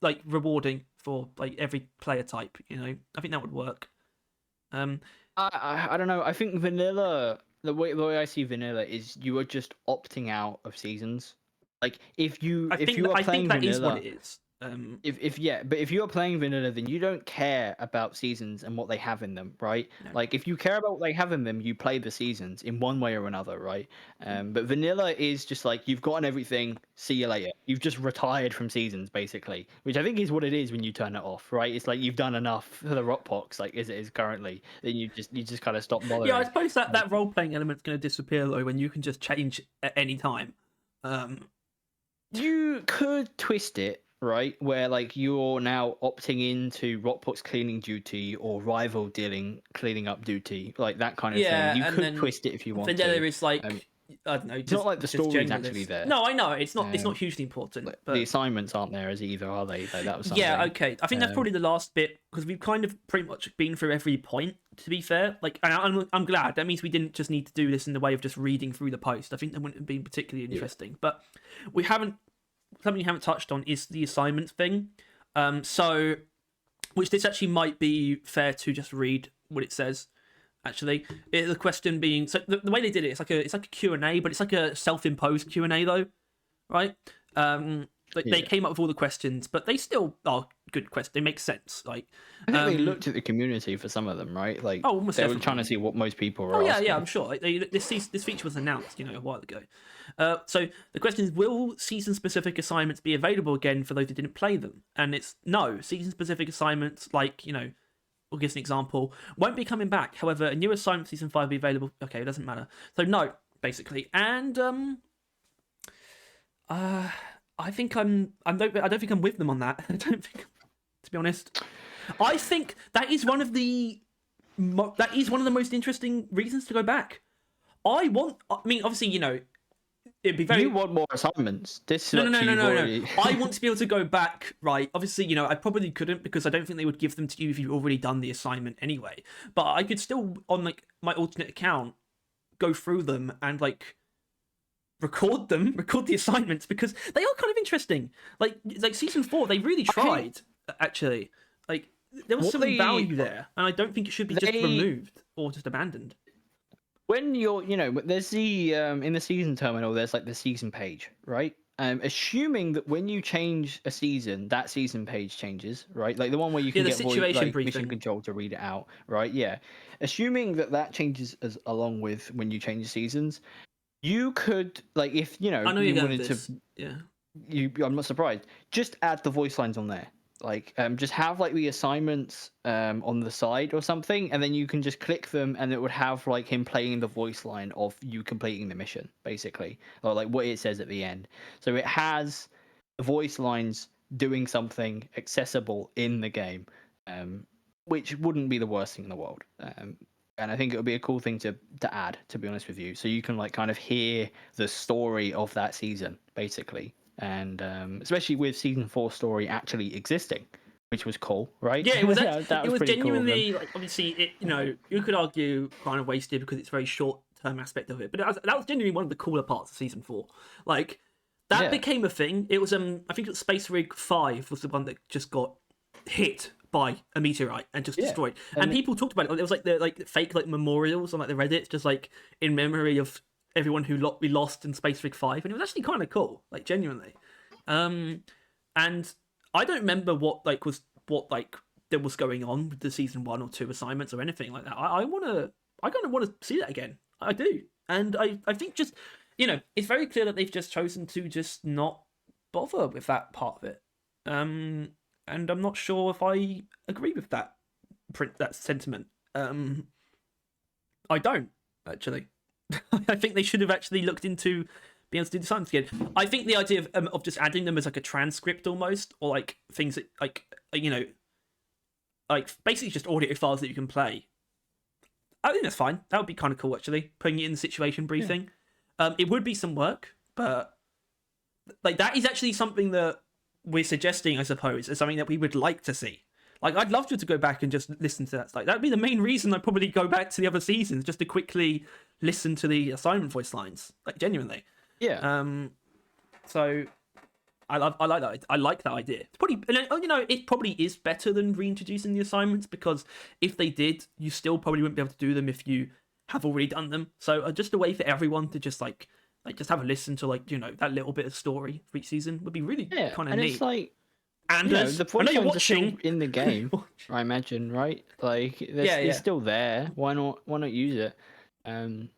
like rewarding for like every player type. I think that would work. I don't know. I think vanilla, the way I see vanilla is you are just opting out of seasons. Like if you are I think playing that is what vanilla, it is. if you're playing vanilla, then you don't care about seasons and what they have in them, right? No. Like if you care about what they have in them, you play the seasons in one way or another, right? But vanilla is just like you've gotten everything. See you later. You've just retired from seasons, basically, which I think is what it is when you turn it off, right? It's like you've done enough for the Rockpox, like as it is currently. Then you just kind of stop bothering. Yeah, I suppose that role playing element's going to disappear though when you can just change at any time. You could twist it, right, where like you're now opting into Rockpot's cleaning duty or rival dealing cleaning up duty, like that kind of thing. You could twist it if you want vanilla to. is like I don't know. It's not like the story's actually there. No, I know it's not. It's not hugely important. But the assignments aren't there as either, are they? Like, that was something. Yeah, okay. I think that's probably the last bit because we've kind of pretty much been through every point. To be fair, like I'm glad. That means we didn't just need to do this in the way of just reading through the post. I think that wouldn't have been particularly interesting. But we haven't. Something you haven't touched on is the assignments thing. Which this actually might be fair to just read what it says. Actually, the question being so the way they did it, it's like a Q&A, but it's like a self-imposed Q&A though, right? They came up with all the questions, but they still are good questions. They make sense. Like I think they looked at the community for some of them, right? Like almost they were trying to see what most people were. Yeah, I'm sure. This feature was announced, a while ago. So the question is, will season-specific assignments be available again for those who didn't play them? And it's no. Season-specific assignments, like we'll give an example, won't be coming back. However, a new assignment for season 5 will be available. Okay, it doesn't matter. So no, basically, and I think I don't think I'm with them on that. I don't think, to be honest. I think that is one of the most interesting reasons to go back. I mean, obviously, it'd be very. You want more assignments? No. I want to be able to go back, right? Obviously, I probably couldn't because I don't think they would give them to you if you've already done the assignment anyway. But I could still, on like my alternate account, go through them and like record the assignments because they are kind of interesting. Like season 4, they really tried. Actually, like there was some value there, and I don't think it should be just removed or just abandoned. When you're, there's the in the season terminal, there's like the season page, right? Assuming that when you change a season, that season page changes, right? Like the one where you can get situation mission control to read it out, right? Yeah. Assuming that changes along with when you change seasons, you could like if I know you wanted wanted this. to. Yeah. I'm not surprised. Just add the voice lines on there. just have like the assignments on the side or something, and then you can just click them, and it would have like him playing the voice line of you completing the mission, basically, or like what it says at the end. So it has the voice lines doing something accessible in the game, which wouldn't be the worst thing in the world. And I think it would be a cool thing to add, to be honest with you, so you can like kind of hear the story of that season, basically, and especially with season 4 story actually existing, which was cool, right? Yeah, it was Yeah, that it was was pretty cool of them. genuinely like, obviously it, you could argue kind of wasted because it's a very short term aspect of it, but that was genuinely one of the cooler parts of season 4. Like that Yeah, became a thing. It was I think it was Space Rig 5 was the one that just got hit by a meteorite and just yeah, destroyed. And and people talked about it. Like, there was like the fake like memorials on like the Reddit, just like in memory of everyone who we lost in Space Rig 5, and it was actually kind of cool, like genuinely. Um, and I don't remember what like there was going on with the season 1 or 2 assignments or anything like that. I kind of want to see that again. I do, and I think just it's very clear that they've just chosen to just not bother with that part of it. And I'm not sure if I agree with that sentiment. I don't actually. I think they should have actually looked into being able to do the science again. I think the idea of just adding them as like a transcript almost, or like things that like basically just audio files that you can play. I think that's fine. That would be kind of cool actually. Putting it in the situation yeah, briefing. It would be some work, but like that is actually something that we're suggesting, I suppose, as something that we would like to see. Like, I'd love to go back and just listen to that. Like, that'd be the main reason I'd probably go back to the other seasons, just to quickly listen to the assignment voice lines. Like, genuinely. yeah, So I like that. I like that idea. It's probably, it probably is better than reintroducing the assignments, because if they did, you still probably wouldn't be able to do them if you have already done them. So just a way for everyone to just like just have a listen to that little bit of story for each season would be really yeah. kind of And it's neat. like, Anders, the I know voice you're lines are still watching. in the game, I imagine, right? Like, Yeah, it's yeah, still there. Why not use it? Um,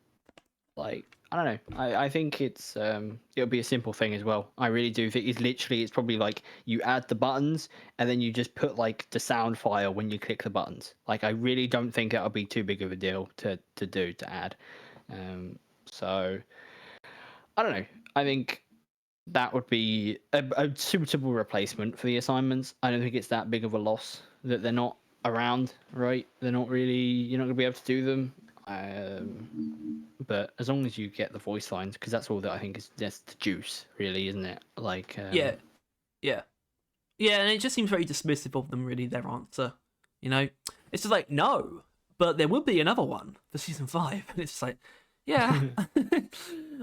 like, I don't know. I think it'll be a simple thing as well. I really do think it's probably like you add the buttons, and then you just put like the sound file when you click the buttons. Like, I really don't think that'll be too big of a deal to add. So I don't know. I think that would be a suitable replacement for the assignments. I don't think it's that big of a loss that they're not around, right? They're not really, you're not going to be able to do them. But as long as you get the voice lines, because that's all that I think is just the juice, really, isn't it? Like, yeah, yeah, yeah. And it just seems very dismissive of them, really. Their answer, it's just like no, but there will be another one for season 5, and it's just like, yeah.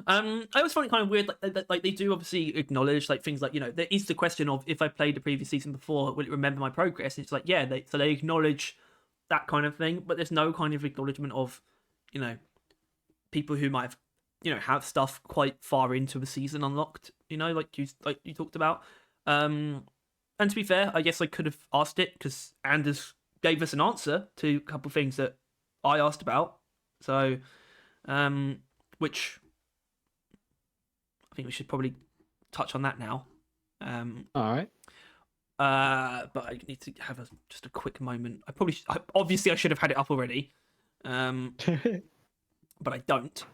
I always find it kind of weird, like they do obviously acknowledge like things like there is the question of, if I played the previous season before, will it remember my progress? And it's like, yeah, they acknowledge that kind of thing, but there's no kind of acknowledgement of you know people who might have have stuff quite far into a season unlocked, like you talked about. And to be fair, I guess I could have asked it, because Anders gave us an answer to a couple of things that I asked about. So which I think we should probably touch on that now. all right. But I need to have just a quick moment. Obviously I should have had it up already, but I don't.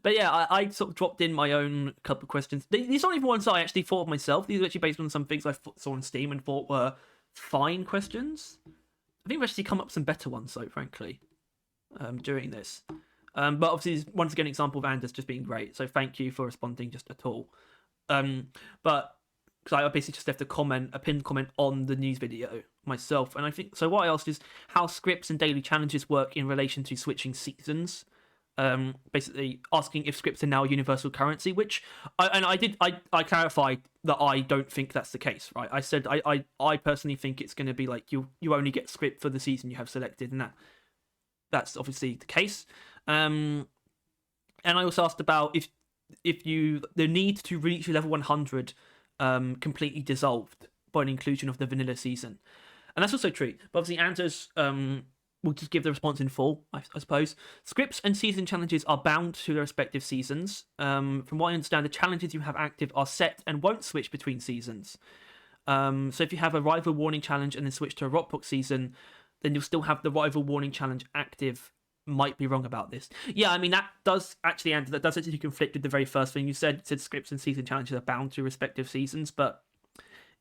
But yeah, I sort of dropped in my own couple of questions. These aren't even ones I actually thought of myself. These are actually based on some things I saw on Steam and thought were fine questions. I think we've actually come up with some better ones, though, frankly, during this. But obviously, once again, example of Anders just being great. So thank you for responding just at all. But because I basically just left a pinned comment on the news video myself, and I think so. What I asked is how scripts and daily challenges work in relation to switching seasons. Basically asking if scripts are now a universal currency, which I clarified that I don't think that's the case, right? I said I personally think it's going to be like you only get script for the season you have selected, and that's obviously the case. And I also asked about if the need to reach level 100 completely dissolved by an inclusion of the vanilla season, and that's also true. But obviously, answers we'll just give the response in full, I suppose. Scripts and season challenges are bound to their respective seasons. From what I understand, the challenges you have active are set and won't switch between seasons. So if you have a rival warning challenge and then switch to a Rockbox season, then you'll still have the rival warning challenge active. Might be wrong about this. Yeah, I mean that does actually conflict with the very first thing you said. It said scripts and season challenges are bound to respective seasons, but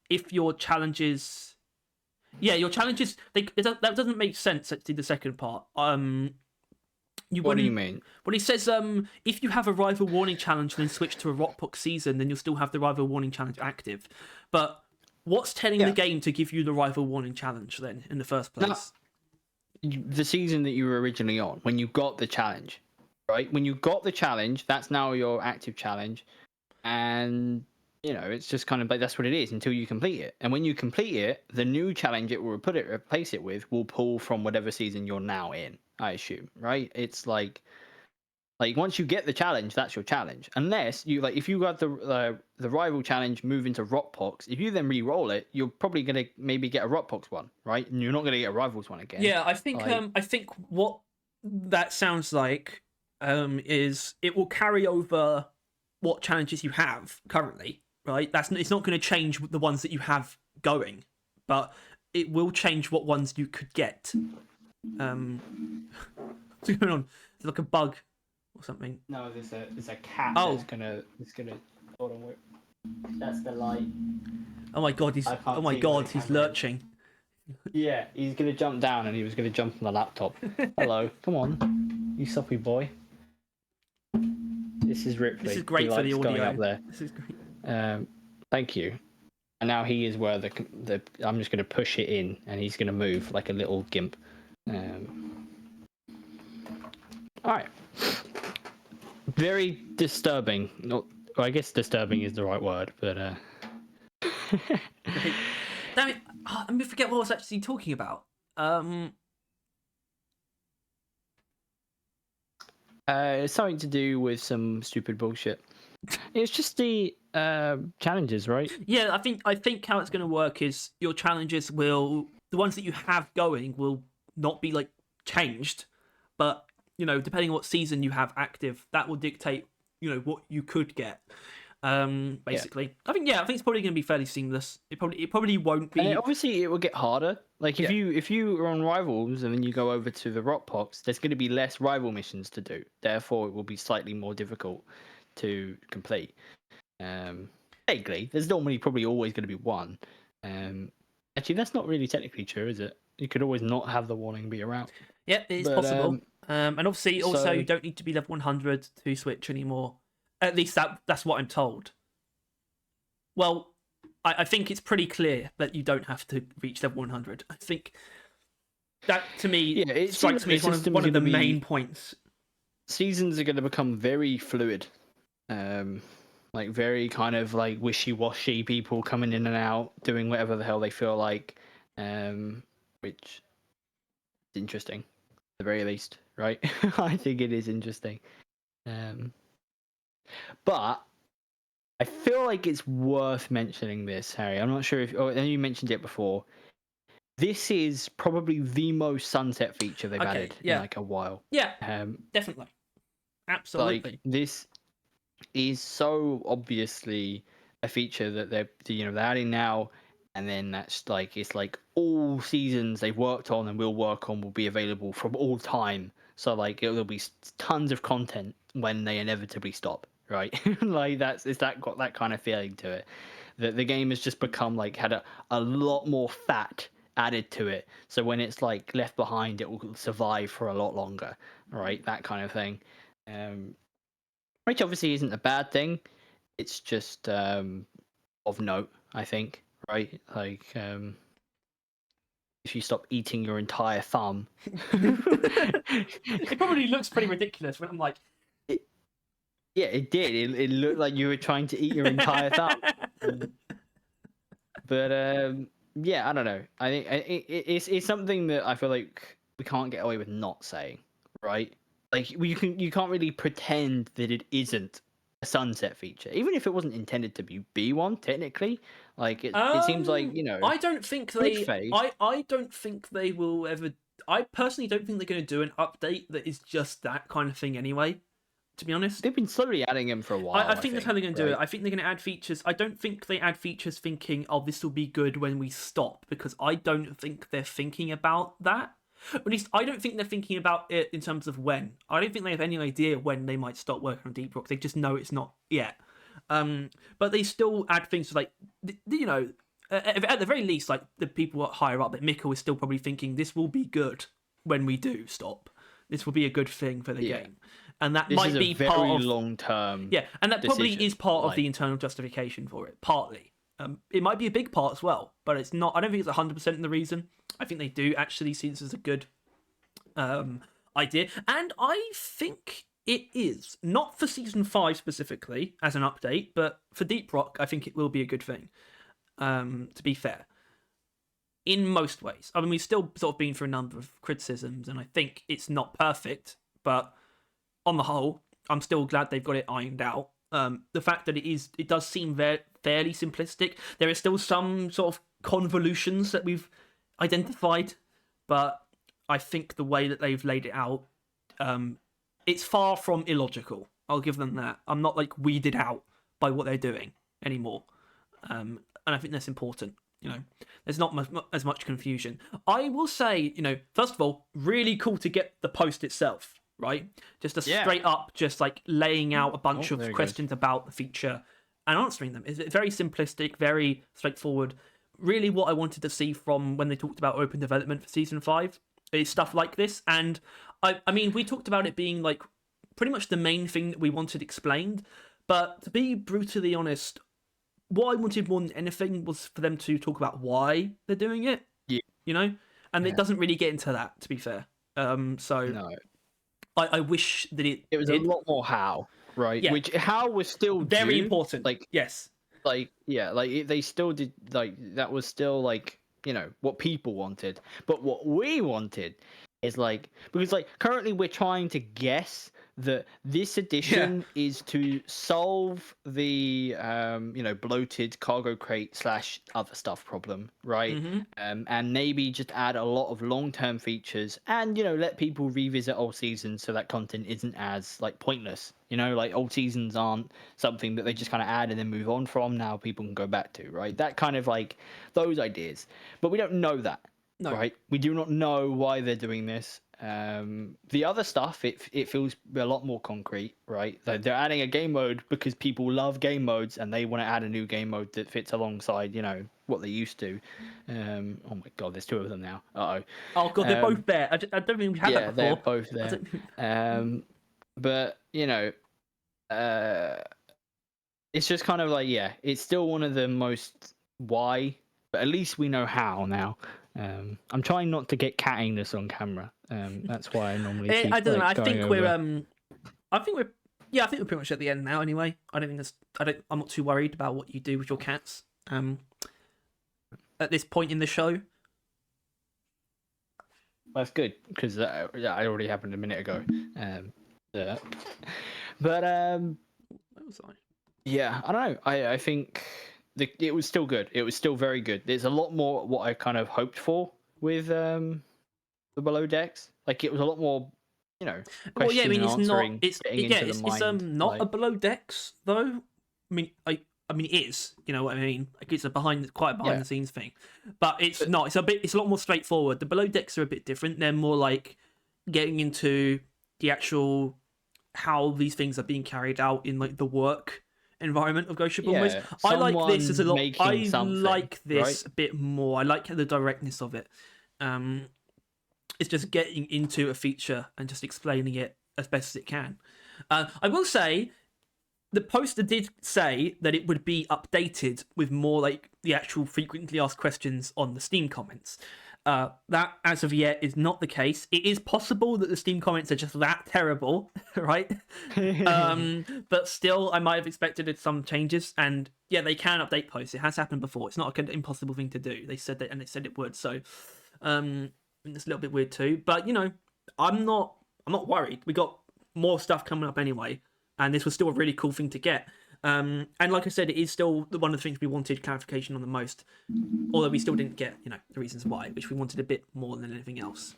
if your challenges, your challenges, that doesn't make sense. Actually, the second part. What do you mean? Well, he says, if you have a rival warning challenge and then switch to a Rockbox season, then you'll still have the rival warning challenge active. But what's telling the game to give you the rival warning challenge then in the first place? The season that you were originally on, when you got the challenge, right? When you got the challenge, that's now your active challenge, and it's just kind of like that's what it is until you complete it. And when you complete it, the new challenge it will replace it with will pull from whatever season you're now in. I assume, right? It's like once you get the challenge, that's your challenge. Unless you if you got the rival challenge, move into Rockbox. If you then re-roll it, you're probably gonna maybe get a Rockbox one, right? And you're not gonna get a rivals one again. Yeah, I think what that sounds like is it will carry over what challenges you have currently, right? It's not going to change the ones that you have going, but it will change what ones you could get. What's going on? It's like a bug or something. No, there's a cat that's gonna hold on. That's the light. Oh my god, he's lurching. Yeah, he's gonna jump down and he was gonna jump on the laptop. Hello, come on, you soppy boy. This is Ripley. This is great for the audio. Going up there. This is great. Thank you. And now he is where the I'm just gonna push it in and he's gonna move like a little gimp. All right. Very disturbing. Not, well, I guess disturbing is the right word, but Damn it! Let me forget what I was actually talking about. It's something to do with some stupid bullshit. It's just the challenges, right? Yeah, I think how it's going to work is your challenges the ones that you have going will not be changed, but depending on what season you have active, that will dictate what you could get. Basically, yeah. I think it's probably going to be fairly seamless. It probably won't be. And obviously, it will get harder. If you are on rivals and then you go over to the Rockbox, there's going to be less rival missions to do. Therefore, it will be slightly more difficult to complete. Vaguely, there's normally probably always going to be one. Actually, that's not really technically true, is it? You could always not have the warning be around. Yeah, it is possible. And obviously, also you don't need to be level 100 to switch anymore. At least that's what I'm told. Well, I think it's pretty clear that you don't have to reach level 100. I think that, to me, it strikes me as one of the main points. Seasons are going to become very fluid. Very kind of wishy-washy, people coming in and out, doing whatever the hell they feel like, which is interesting, at the very least, right? I think it is interesting. But I feel like it's worth mentioning this, Harry. I'm not sure if you mentioned it before. This is probably the most sunset feature they've added in a while. Yeah, definitely. Absolutely. This is so obviously a feature that they're adding now, and then that's it's all seasons they've worked on and will work on will be available from all time. So there'll be tons of content when they inevitably stop. Right, got that kind of feeling to it. That the game has just become had a lot more fat added to it. So when it's left behind, it will survive for a lot longer. Right, that kind of thing. Which obviously isn't a bad thing. It's just of note, I think. Right, if you stop eating your entire thumb, it probably looks pretty ridiculous when I'm like. Yeah, it did. It looked like you were trying to eat your entire thumb. But yeah, I don't know. I think it's something that I feel like we can't get away with not saying, right? You can't really pretend that it isn't a sunset feature, even if it wasn't intended to be one. Technically, it seems like I don't think they. I don't think they will ever. I personally don't think they're going to do an update that is just that kind of thing anyway. to be honest. They've been slowly adding them for a while. I think that's how they're going to do it. right? I think they're going to add features. I don't think they add features thinking, oh, this will be good when we stop, because I don't think they're thinking about that. At least I don't think they're thinking about it in terms of when. I don't think they have any idea when they might stop working on Deep Rock. They just know it's not yet. But they still add things like, you know, at the very least, like the people higher up, like Mikkel is still probably thinking this will be good when we do stop. This will be a good thing for the game. And that might be very part of long term. Yeah, and that probably decision, is part of the internal justification for it. Partly, it might be a big part as well, but it's not. I don't think it's 100% the reason. I think they do actually see this as a good idea, and I think it is not for season 5 specifically as an update, but for Deep Rock, I think it will be a good thing. To be fair, in most ways, I mean, we've still sort of been through a number of criticisms, and I think it's not perfect, but on the whole, I'm still glad they've got it ironed out. The fact that it does seem fairly simplistic. There is still some sort of convolutions that we've identified, but I think the way that they've laid it out, it's far from illogical. I'll give them that. I'm not like weeded out by what they're doing anymore, and I think that's important. You know, there's not as much confusion. I will say, you know, first of all, really cool to get the post itself. Right, just a straight up, just like laying out a bunch of questions about the feature and answering them. It's very simplistic, very straightforward. Really, what I wanted to see from when they talked about open development for season 5 is stuff like this. And I mean, we talked about it being like pretty much the main thing that we wanted explained. But to be brutally honest, what I wanted more than anything was for them to talk about why they're doing it. Yeah, you know, and it doesn't really get into that, to be fair. So no. I wish that it was did. a lot more how, right? Yeah. Which how was still very important. Like, yes, like yeah, like they still did. Like that was still like, you know, what people wanted, but what we wanted is like, because like currently we're trying to guess that this edition is to solve the you know, bloated cargo crate / other stuff problem, right? And maybe just add a lot of long-term features, and, you know, let people revisit old seasons so that content isn't as like pointless. You know, like old seasons aren't something that they just kind of add and then move on from. Now people can go back to, right? That kind of like those ideas, but we don't know that. No. Right, we do not know why they're doing this. The other stuff, it feels a lot more concrete, right? They're adding a game mode because people love game modes and they want to add a new game mode that fits alongside, you know, what they used to. Oh my god, there's 2 of them now. Oh god, they're both there. I don't think we had that before. Yeah, they're both there. But you know, it's just kind of like, yeah, it's still one of the most why, but at least we know how now. I'm trying not to get cat anus on camera. That's why I normally keep, I don't know. like, I think going we're over. I think we're pretty much at the end now anyway. I'm not too worried about what you do with your cats at this point in the show. That's good, because that already happened a minute ago. But Where was I? yeah, I don't know. I think it was still good. It was still very good. There's a lot more what I kind of hoped for with the Below Decks. Like, it was a lot more, you know, well, yeah, I mean, it's not like, a Below Decks though. I mean, it is. You know what I mean? Like, it's quite a behind the scenes thing, but it's not. It's a lot more straightforward. The Below Decks are a bit different. They're more like getting into the actual how these things are being carried out in like the work environment of Ghost Ship almost. I like this as a lot. I like this a bit more. I like the directness of it. It's just getting into a feature and just explaining it as best as it can. I will say, the poster did say that it would be updated with more like the actual frequently asked questions on the Steam comments. That, as of yet, is not the case. It is possible that the Steam comments are just that terrible, right? But still, I might have expected some changes. And yeah, they can update posts. It has happened before. It's not an impossible thing to do. They said that, and they said it would. So, it's a little bit weird too. But you know, I'm not worried. We got more stuff coming up anyway, and this was still a really cool thing to get. And like I said, it is still one of the things we wanted clarification on the most, although we still didn't get, you know, the reasons why, which we wanted a bit more than anything else.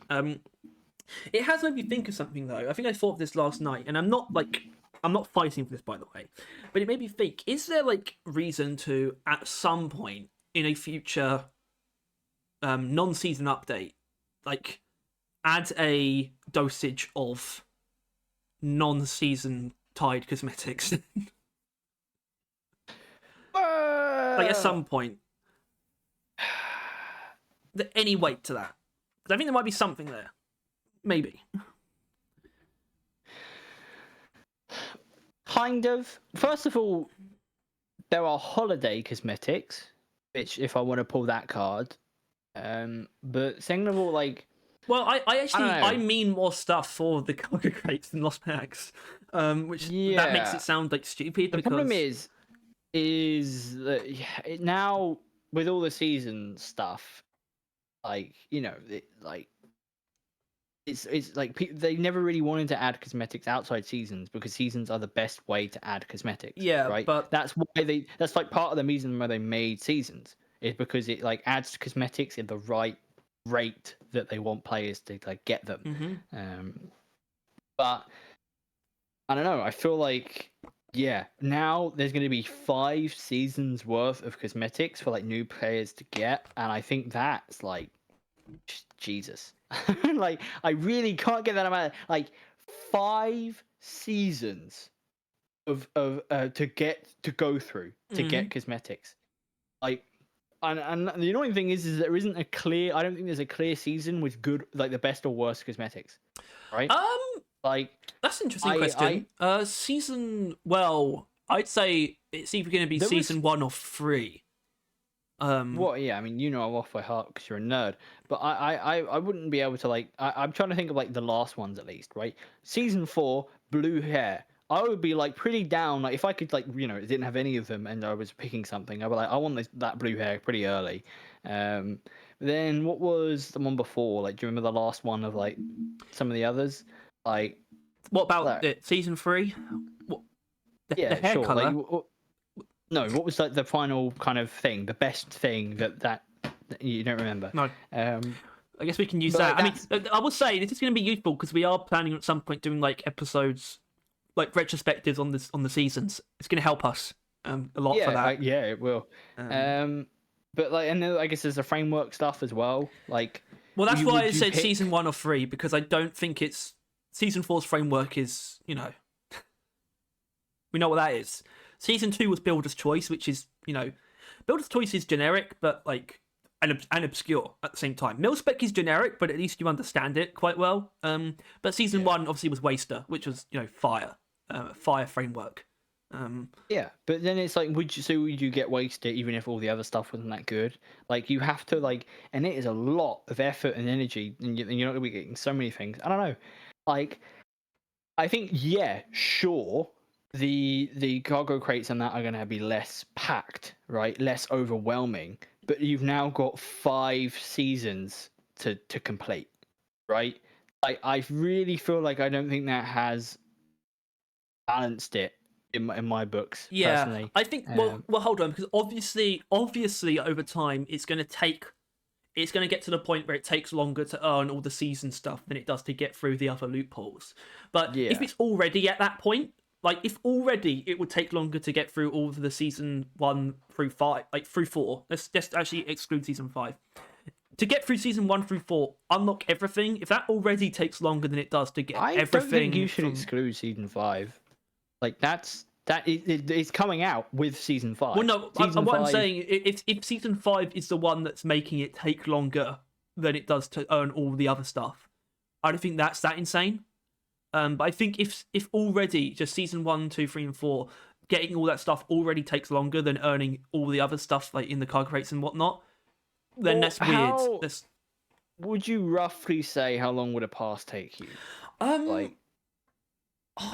It has made me think of something though. I think I thought of this last night, and I'm not like I'm not fighting for this, by the way, but it made me think: is there like reason to, at some point in a future non-season update, like add a dosage of non-season tied cosmetics? Like at some point, any weight to that? Because I think there might be something there. Maybe. Kind of. First of all, there are holiday cosmetics, which if I want to pull that card. But second of all, like, well, I actually don't know. I mean more stuff for the cargo crates than Lost Packs, which that makes Yeah. it sound like stupid. The problem is that now with all the season stuff, like it's like they never really wanted to add cosmetics outside seasons because seasons are the best way to add cosmetics. Yeah, right. but That's why that's like part of the reason why they made seasons is because it like adds cosmetics in the right rate that they want players to like get them. But I don't know. I feel like now there's going to be 5 seasons worth of cosmetics for like new players to get, and I think that's like Jesus. Like I really can't get that amount. Like 5 seasons of to go through to get cosmetics. Like and the annoying thing is there isn't a clear. I don't think there's a clear season with good like the best or worst cosmetics. Right. Like that's an interesting question. Season, well, I'd say it's either going to be season 1 or 3. Well, yeah, I mean, I'm off by heart because you're a nerd, but I wouldn't be able to like. I'm trying to think of like the last ones at least, right? Season 4, blue hair. I would be like pretty down. Like if I could like didn't have any of them and I was picking something, I'd be like, I want that blue hair pretty early. Then what was the one before? Like, do you remember the last one of like some of the others? Like, what about season 3? What, the hair sure. color? Like, no, what was like the final kind of thing, the best thing that you don't remember? No. I guess we can use But that. I mean, I will say this is going to be useful because we are planning at some point doing like episodes, like retrospectives on the seasons. It's going to help us a lot for that. Yeah, it will. But like, and then I guess there's the framework stuff as well. Like, well, that's why I said season 1 or 3 because I don't think it's season 4's framework is we know what that is. Season 2 was Builder's Choice, which is Builder's Choice is generic, but like and obscure at the same time. Milspec is generic, but at least you understand it quite well. But season 1 obviously was Waster, which was fire framework. Yeah, but then it's like, would you get wasted even if all the other stuff wasn't that good? Like you have to like, and it is a lot of effort and energy, and you're not gonna be getting so many things. I don't know. Like, I think sure. The cargo crates and that are going to be less packed, right? Less overwhelming. But you've now got 5 seasons to complete, right? I really feel like I don't think that has balanced it in my books. Yeah, personally. I think. Well, hold on, because obviously, over time, it's going to get to the point where it takes longer to earn all the season stuff than it does to get through the other loopholes. But if it's already at that point. Like, if already it would take longer to get through all of the season 1 through 5, like through 4. Let's just actually exclude season 5. To get through season 1 through 4, unlock everything. If that already takes longer than it does to get everything, I don't think you should exclude season 5. Like it's coming out with season 5. Well, no, what I'm saying, if season 5 is the one that's making it take longer than it does to earn all the other stuff, I don't think that's that insane. But I think if already just season 1, 2, 3, and 4, getting all that stuff already takes longer than earning all the other stuff like in the cargo crates and whatnot, then that's weird. Would you roughly say how long would a pass take you? I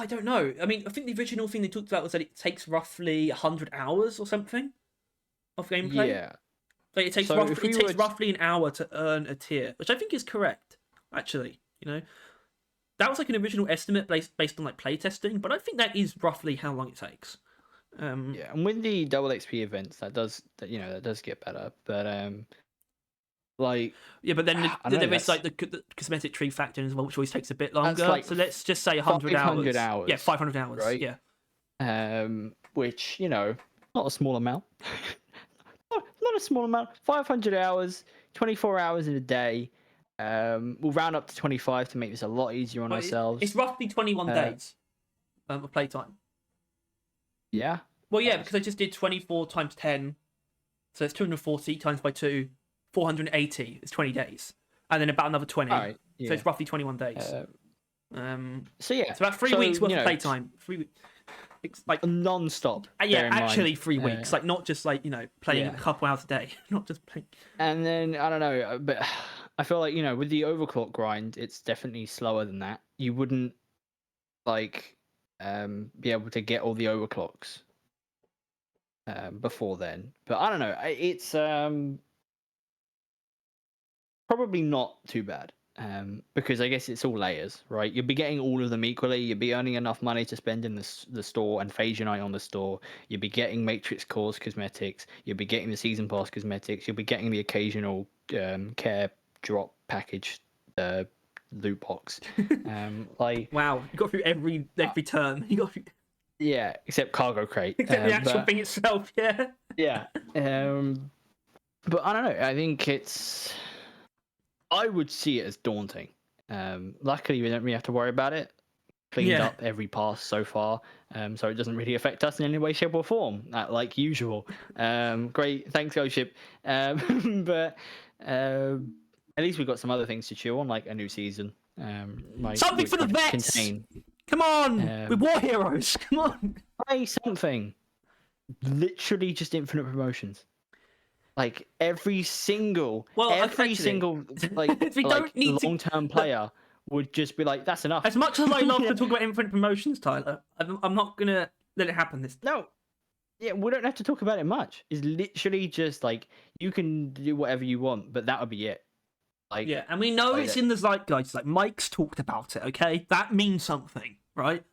don't know. I mean, I think the original thing they talked about was that it takes roughly 100 hours or something of gameplay. Yeah. Like it takes roughly an hour to earn a tier, which I think is correct. Actually, that was like an original estimate based on like playtesting, but I think that is roughly how long it takes. Yeah, and with the double XP events, that does get better. But Like, Yeah, but then I don't know, there is like the cosmetic tree factor as well, which always takes a bit longer. like so let's just say 100 500 hours. hours. Yeah, 500 hours. Right? Yeah. Which, not a small amount. Not a small amount. 500 hours, 24 hours in a day. We'll round up to 25 to make this a lot easier on ourselves. It's roughly 21 days of playtime. Yeah. Well, yeah, because I just did 24 times 10, so it's 240 times by 2, 480 is 20 days, and then about another 20. All right. Yeah. So it's roughly 21 days. So yeah, it's about 3 weeks worth of playtime. 3 weeks. Like non-stop. Yeah, actually 3 weeks. Like not just like playing a couple hours a day, not just playing. And then I don't know, but I feel like with the overclock grind, it's definitely slower than that. You wouldn't like be able to get all the overclocks before then. But I don't know. It's probably not too bad. Because I guess it's all layers, right? You'll be getting all of them equally. You'll be earning enough money to spend in the store and phase unite on the store. You'll be getting Matrix Cores cosmetics. You'll be getting the Season Pass cosmetics. You'll be getting the occasional care drop package loot box. Like wow, you got through every turn. You got through... Yeah, except cargo crate. Except the actual thing itself, yeah. Yeah. But I don't know. I think I would see it as daunting. Luckily, we don't really have to worry about it. Cleaned up every pass so far, so it doesn't really affect us in any way, shape, or form, like usual. Great, thanks, Ghost Ship. But at least we've got some other things to chew on, like a new season. Something for the vets! Come on! We're war heroes! Come on! Play something. Literally just infinite promotions. Like every single like long-term player would just be like, that's enough. As much as I love to talk about infinite promotions, Tyler, I'm not gonna let it happen this. No, yeah, we don't have to talk about it much. It's literally just like you can do whatever you want, but that would be it. Like, yeah, and we know it's in the zeitgeist. Like Mike's talked about it. Okay, that means something, right?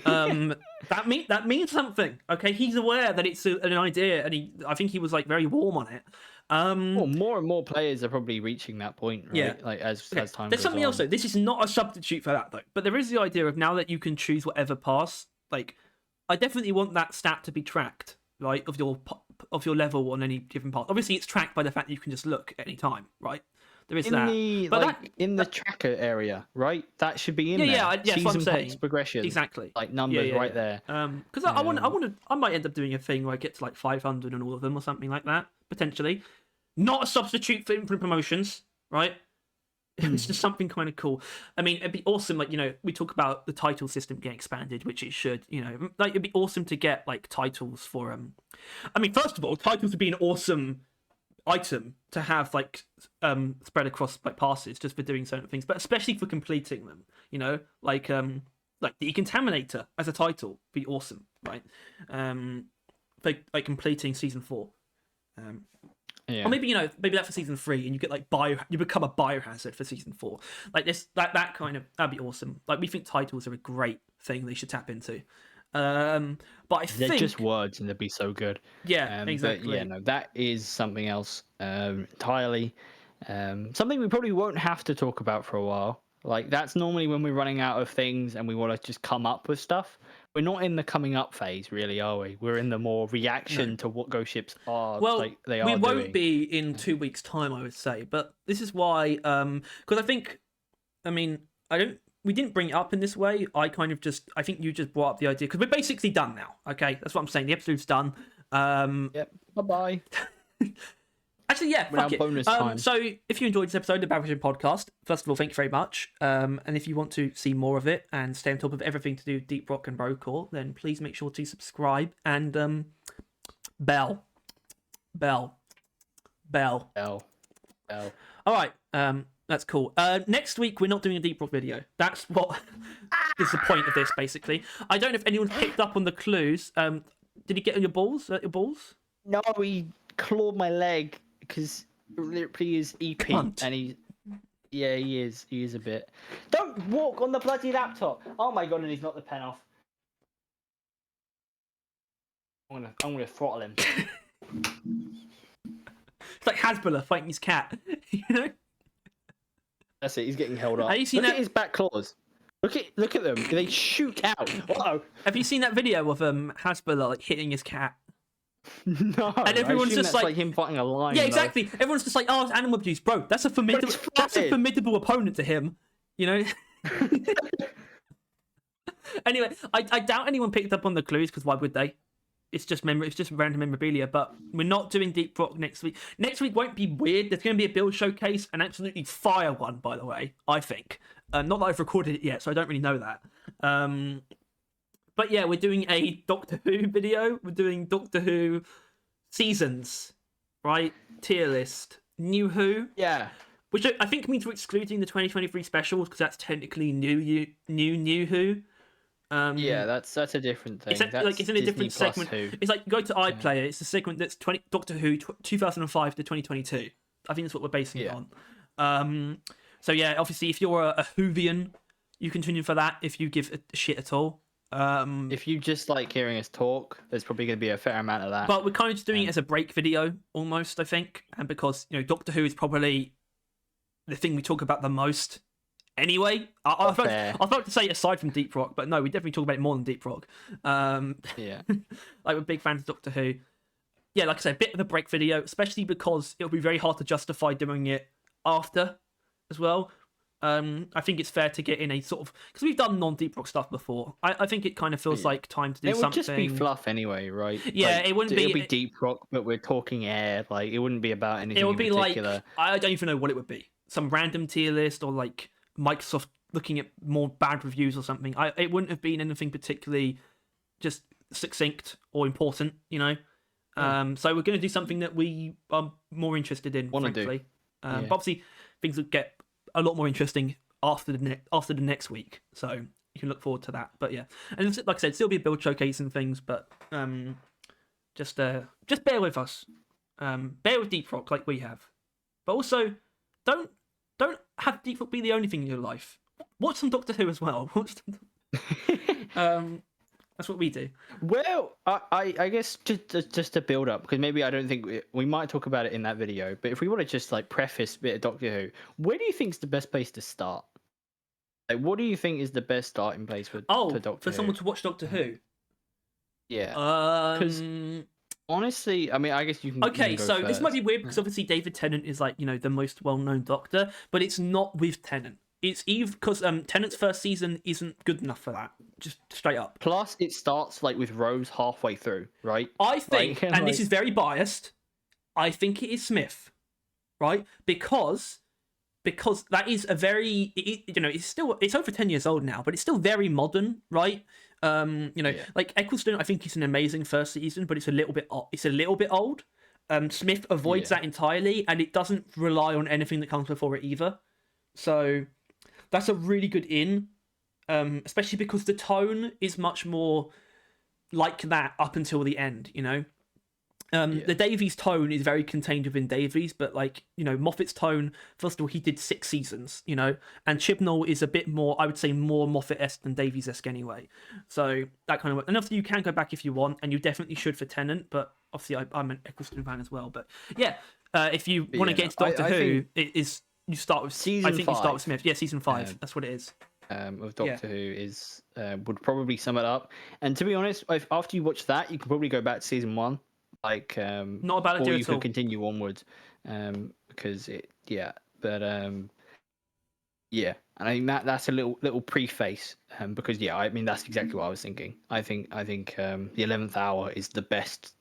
That means something. Okay, he's aware that it's an idea, and I think he was like very warm on it. Well, more and more players are probably reaching that point, right? Yeah. Like as time. There's something else though. This is not a substitute for that though. But there is the idea of now that you can choose whatever pass. Like, I definitely want that stat to be tracked, right? Of your level on any given pass. Obviously, it's tracked by the fact that you can just look at any time, right? There is in the tracker area, right? That should be in there. Yeah, that's what I'm saying. Progression, exactly. Like numbers right there. Because I might end up doing a thing where I get to like 500 on all of them or something like that potentially. Not a substitute for infinite promotions, right? It's just something kind of cool. I mean, it'd be awesome. Like we talk about the title system getting expanded, which it should. Like it'd be awesome to get like titles for. I mean, first of all, titles would be an awesome item to have like spread across like passes just for doing certain things, but especially for completing them, like the Decontaminator as a title would be awesome, right? For like completing season 4, or maybe maybe that for season 3, and you get like you become a biohazard for season 4, like this that kind of, that'd be awesome. Like we think titles are a great thing they should tap into. But I think they're just words and they'd be so good. Yeah, exactly. But yeah, no, that is something else entirely. Something we probably won't have to talk about for a while. Like that's normally when we're running out of things and we want to just come up with stuff. We're not in the coming up phase, really, are we? We're in the more reaction to what ghost ships are. Well, like they are. We won't be in 2 weeks' time, I would say. But this is why, because we didn't bring it up in this way. I think you just brought up the idea because we're basically done now. Okay, that's what I'm saying. The episode's done. Yep. Bye-bye. Actually, yeah, fuck it. Bonus time. So if you enjoyed this episode of the Battleship Podcast, first of all, thank you very much. And if you want to see more of it and stay on top of everything to do with Deep Rock and Brocore, then please make sure to subscribe and bell. All right. That's cool. Next week, we're not doing a Deep Rock video. That's what is the point of this, basically. I don't know if anyone picked up on the clues. Did he get on your balls? No, he clawed my leg because literally is EP. Cunt. And he is. He is a bit. Don't walk on the bloody laptop. Oh my god, and he's knocked the pen off. I'm gonna throttle him. It's like Hasbulla fighting his cat. You know? That's it. He's getting held up. Have you seen Look that? at his back claws. Look at them. They shoot out. Uh-oh. Have you seen that video of Hasbulla like hitting his cat? No. And everyone's I assume just that's like him fighting a lion. Yeah, though. exactly. Everyone's just like, oh, it's animal abuse, bro. That's a formidable. it's That's a fine. formidable opponent to him. You know. Anyway, I doubt anyone picked up on the clues because why would they? It's just random memorabilia. But we're not doing Deep Rock next week. Next week won't be weird. There's going to be a build showcase, an absolutely fire one, by the way. I think. Not that I've recorded it yet, so I don't really know that. But yeah, we're doing a Doctor Who video. We're doing Doctor Who seasons, right? Tier list. New Who. Yeah. Which I think means we're excluding the 2023 specials because that's technically new Who. Yeah, that's a different thing. It's in a Disney different Plus segment. Who. It's like go to iPlayer. It's the segment that's Doctor Who 2005 to 2022. I think that's what we're basing it on. So yeah, obviously, if you're a Whovian, you can tune in for that. If you give a shit at all. If you just like hearing us talk, there's probably going to be a fair amount of that. But we're kind of just doing it as a break video almost, I think, and because Doctor Who is probably the thing we talk about the most. Anyway, I was about to say aside from Deep Rock, but no, we definitely talk about it more than Deep Rock. Yeah, like we're big fans of Doctor Who. Yeah, like I said, a bit of a break video, especially because it'll be very hard to justify doing it after as well. I think it's fair to get in a sort of because we've done non-Deep Rock stuff before. I think it kind of feels like time to do something. It would just be fluff anyway, right? Yeah, like, it wouldn't be. It'll be Deep Rock, but we're talking air. Like it wouldn't be about anything. It would be particular. like I don't even know what it would be. Some random tier list or like Microsoft looking at more bad reviews or something. It wouldn't have been anything particularly just succinct or important, So we're going to do something that we are more interested in, frankly. But obviously, things will get a lot more interesting after the next week, so you can look forward to that. But yeah, and like I said, still be a build showcase and things, but just bear with us, bear with Deep Rock like we have, but also don't have Deep Rock be the only thing in your life. Watch some Doctor Who as well. That's what we do. Well, I guess just to build up, because maybe I don't think we might talk about it in that video, but if we want to just like preface a bit of Doctor Who, where do you think is the best place to start? Like, what do you think is the best starting place for Doctor Who? Someone to watch Doctor Who? Yeah. Because honestly, I mean, I guess you can. Okay, you can so go this first. might be weird because obviously David Tennant is like the most well-known Doctor, but it's not with Tennant. It's either because Tennant's first season isn't good enough for that. Just straight up. Plus, it starts like with Rose halfway through, right? I think, like, and this is very biased, I think it is Smith, right? Because that is a very, it's over 10 years old now, but it's still very modern, right? Like Eccleston, I think it's an amazing first season, but it's a little bit old. Smith avoids that entirely, and it doesn't rely on anything that comes before it either. So that's a really good in, especially because the tone is much more like that up until the end, The Davies tone is very contained within Davies, but Moffat's tone, first of all, he did 6 seasons, and Chibnall is a bit more, I would say, more Moffat-esque than Davies-esque anyway. So that kind of work. And obviously you can go back if you want, and you definitely should for Tennant, but obviously I'm an Eccleston fan as well. But yeah, if you want to get into Doctor Who, it is... You start with season 5. You start with Smith. Yeah, season 5. That's what it is. Of Doctor Who is would probably sum it up. And to be honest, after you watch that, you can probably go back to season 1. Like not a bad idea or you at all. could continue onwards. Because and I think that's a little preface. Because I mean that's exactly what I was thinking. I think the 11th Hour is the best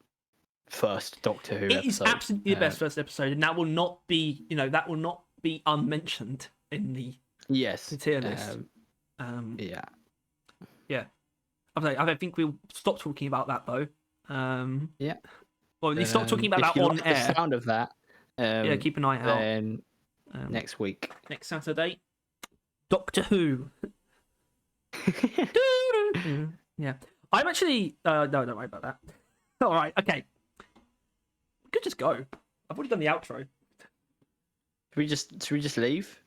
first Doctor Who episode. It is absolutely the best first episode, and that will not be be unmentioned in the tier list. I think we'll stop talking about that though. Well, at least stop talking about that on air. The sound of that. Keep an eye out. Then next week, next Saturday, Doctor Who. Yeah, I'm actually no, don't worry about that. All right, okay. We could just go. I've already done the outro. Should we just leave?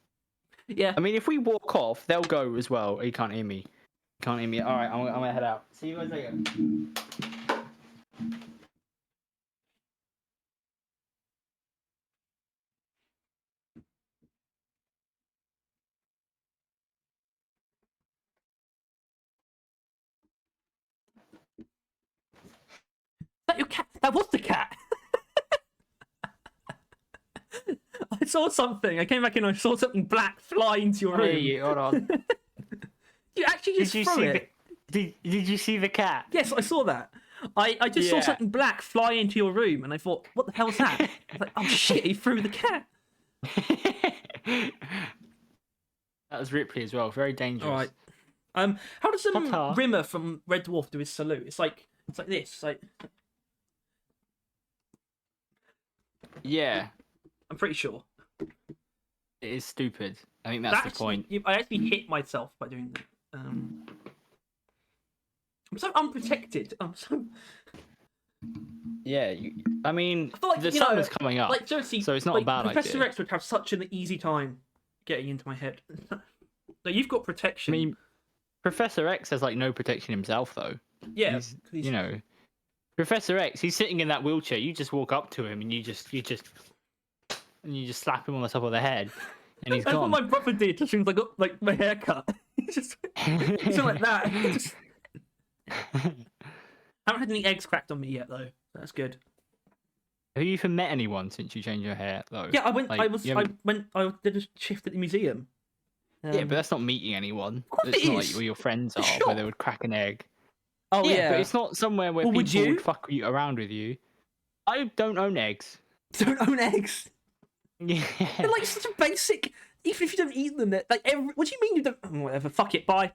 Yeah. I mean, if we walk off, they'll go as well. You can't hear me. All right, I'm gonna head out. See you guys later. That was the cat. I saw something. I came back and I saw something black fly into your room. Hey, hold on. You actually just threw it. Did you see the cat? Yes, I saw that. I just saw Yeah. something black fly into your room, and I thought, what the hell's that? I was like, oh shit, he threw the cat. That was Ripley as well. Very dangerous. All right. How does Ta-ta. Rimmer from Red Dwarf do his salute? It's like this. It's like Yeah, I'm pretty sure. it is stupid. I think that's the point. I actually hit myself by doing that. I'm so unprotected. I'm so. Yeah, I mean, I feel like, the you sun know, is coming up, like seriously, so it's not like, a bad Professor idea. X would have such an easy time getting into my head. Like, you've got protection. I mean, Professor X has like no protection himself, though. yeah, He's, you know, Professor X. He's sitting in that wheelchair. You just walk up to him and you just slap him on the top of the head, and he's That's gone. what my brother did as soon as I got like my haircut. Just something like that. Just... Haven't had any eggs cracked on me yet, though. That's good. Have you even met anyone since you changed your hair, though? Yeah, I went. Like, I did a shift at the museum. Yeah, but that's not meeting anyone. course It's it not is. like where your friends are, Sure. where they would crack an egg. Oh yeah, But it's not somewhere where Well, would people you? would fuck you around with you. I don't own eggs. don't own eggs. Yeah. They're like such a basic. Even if you don't eat them, they're like every. What do you mean you don't? Oh, whatever. Fuck it. Bye.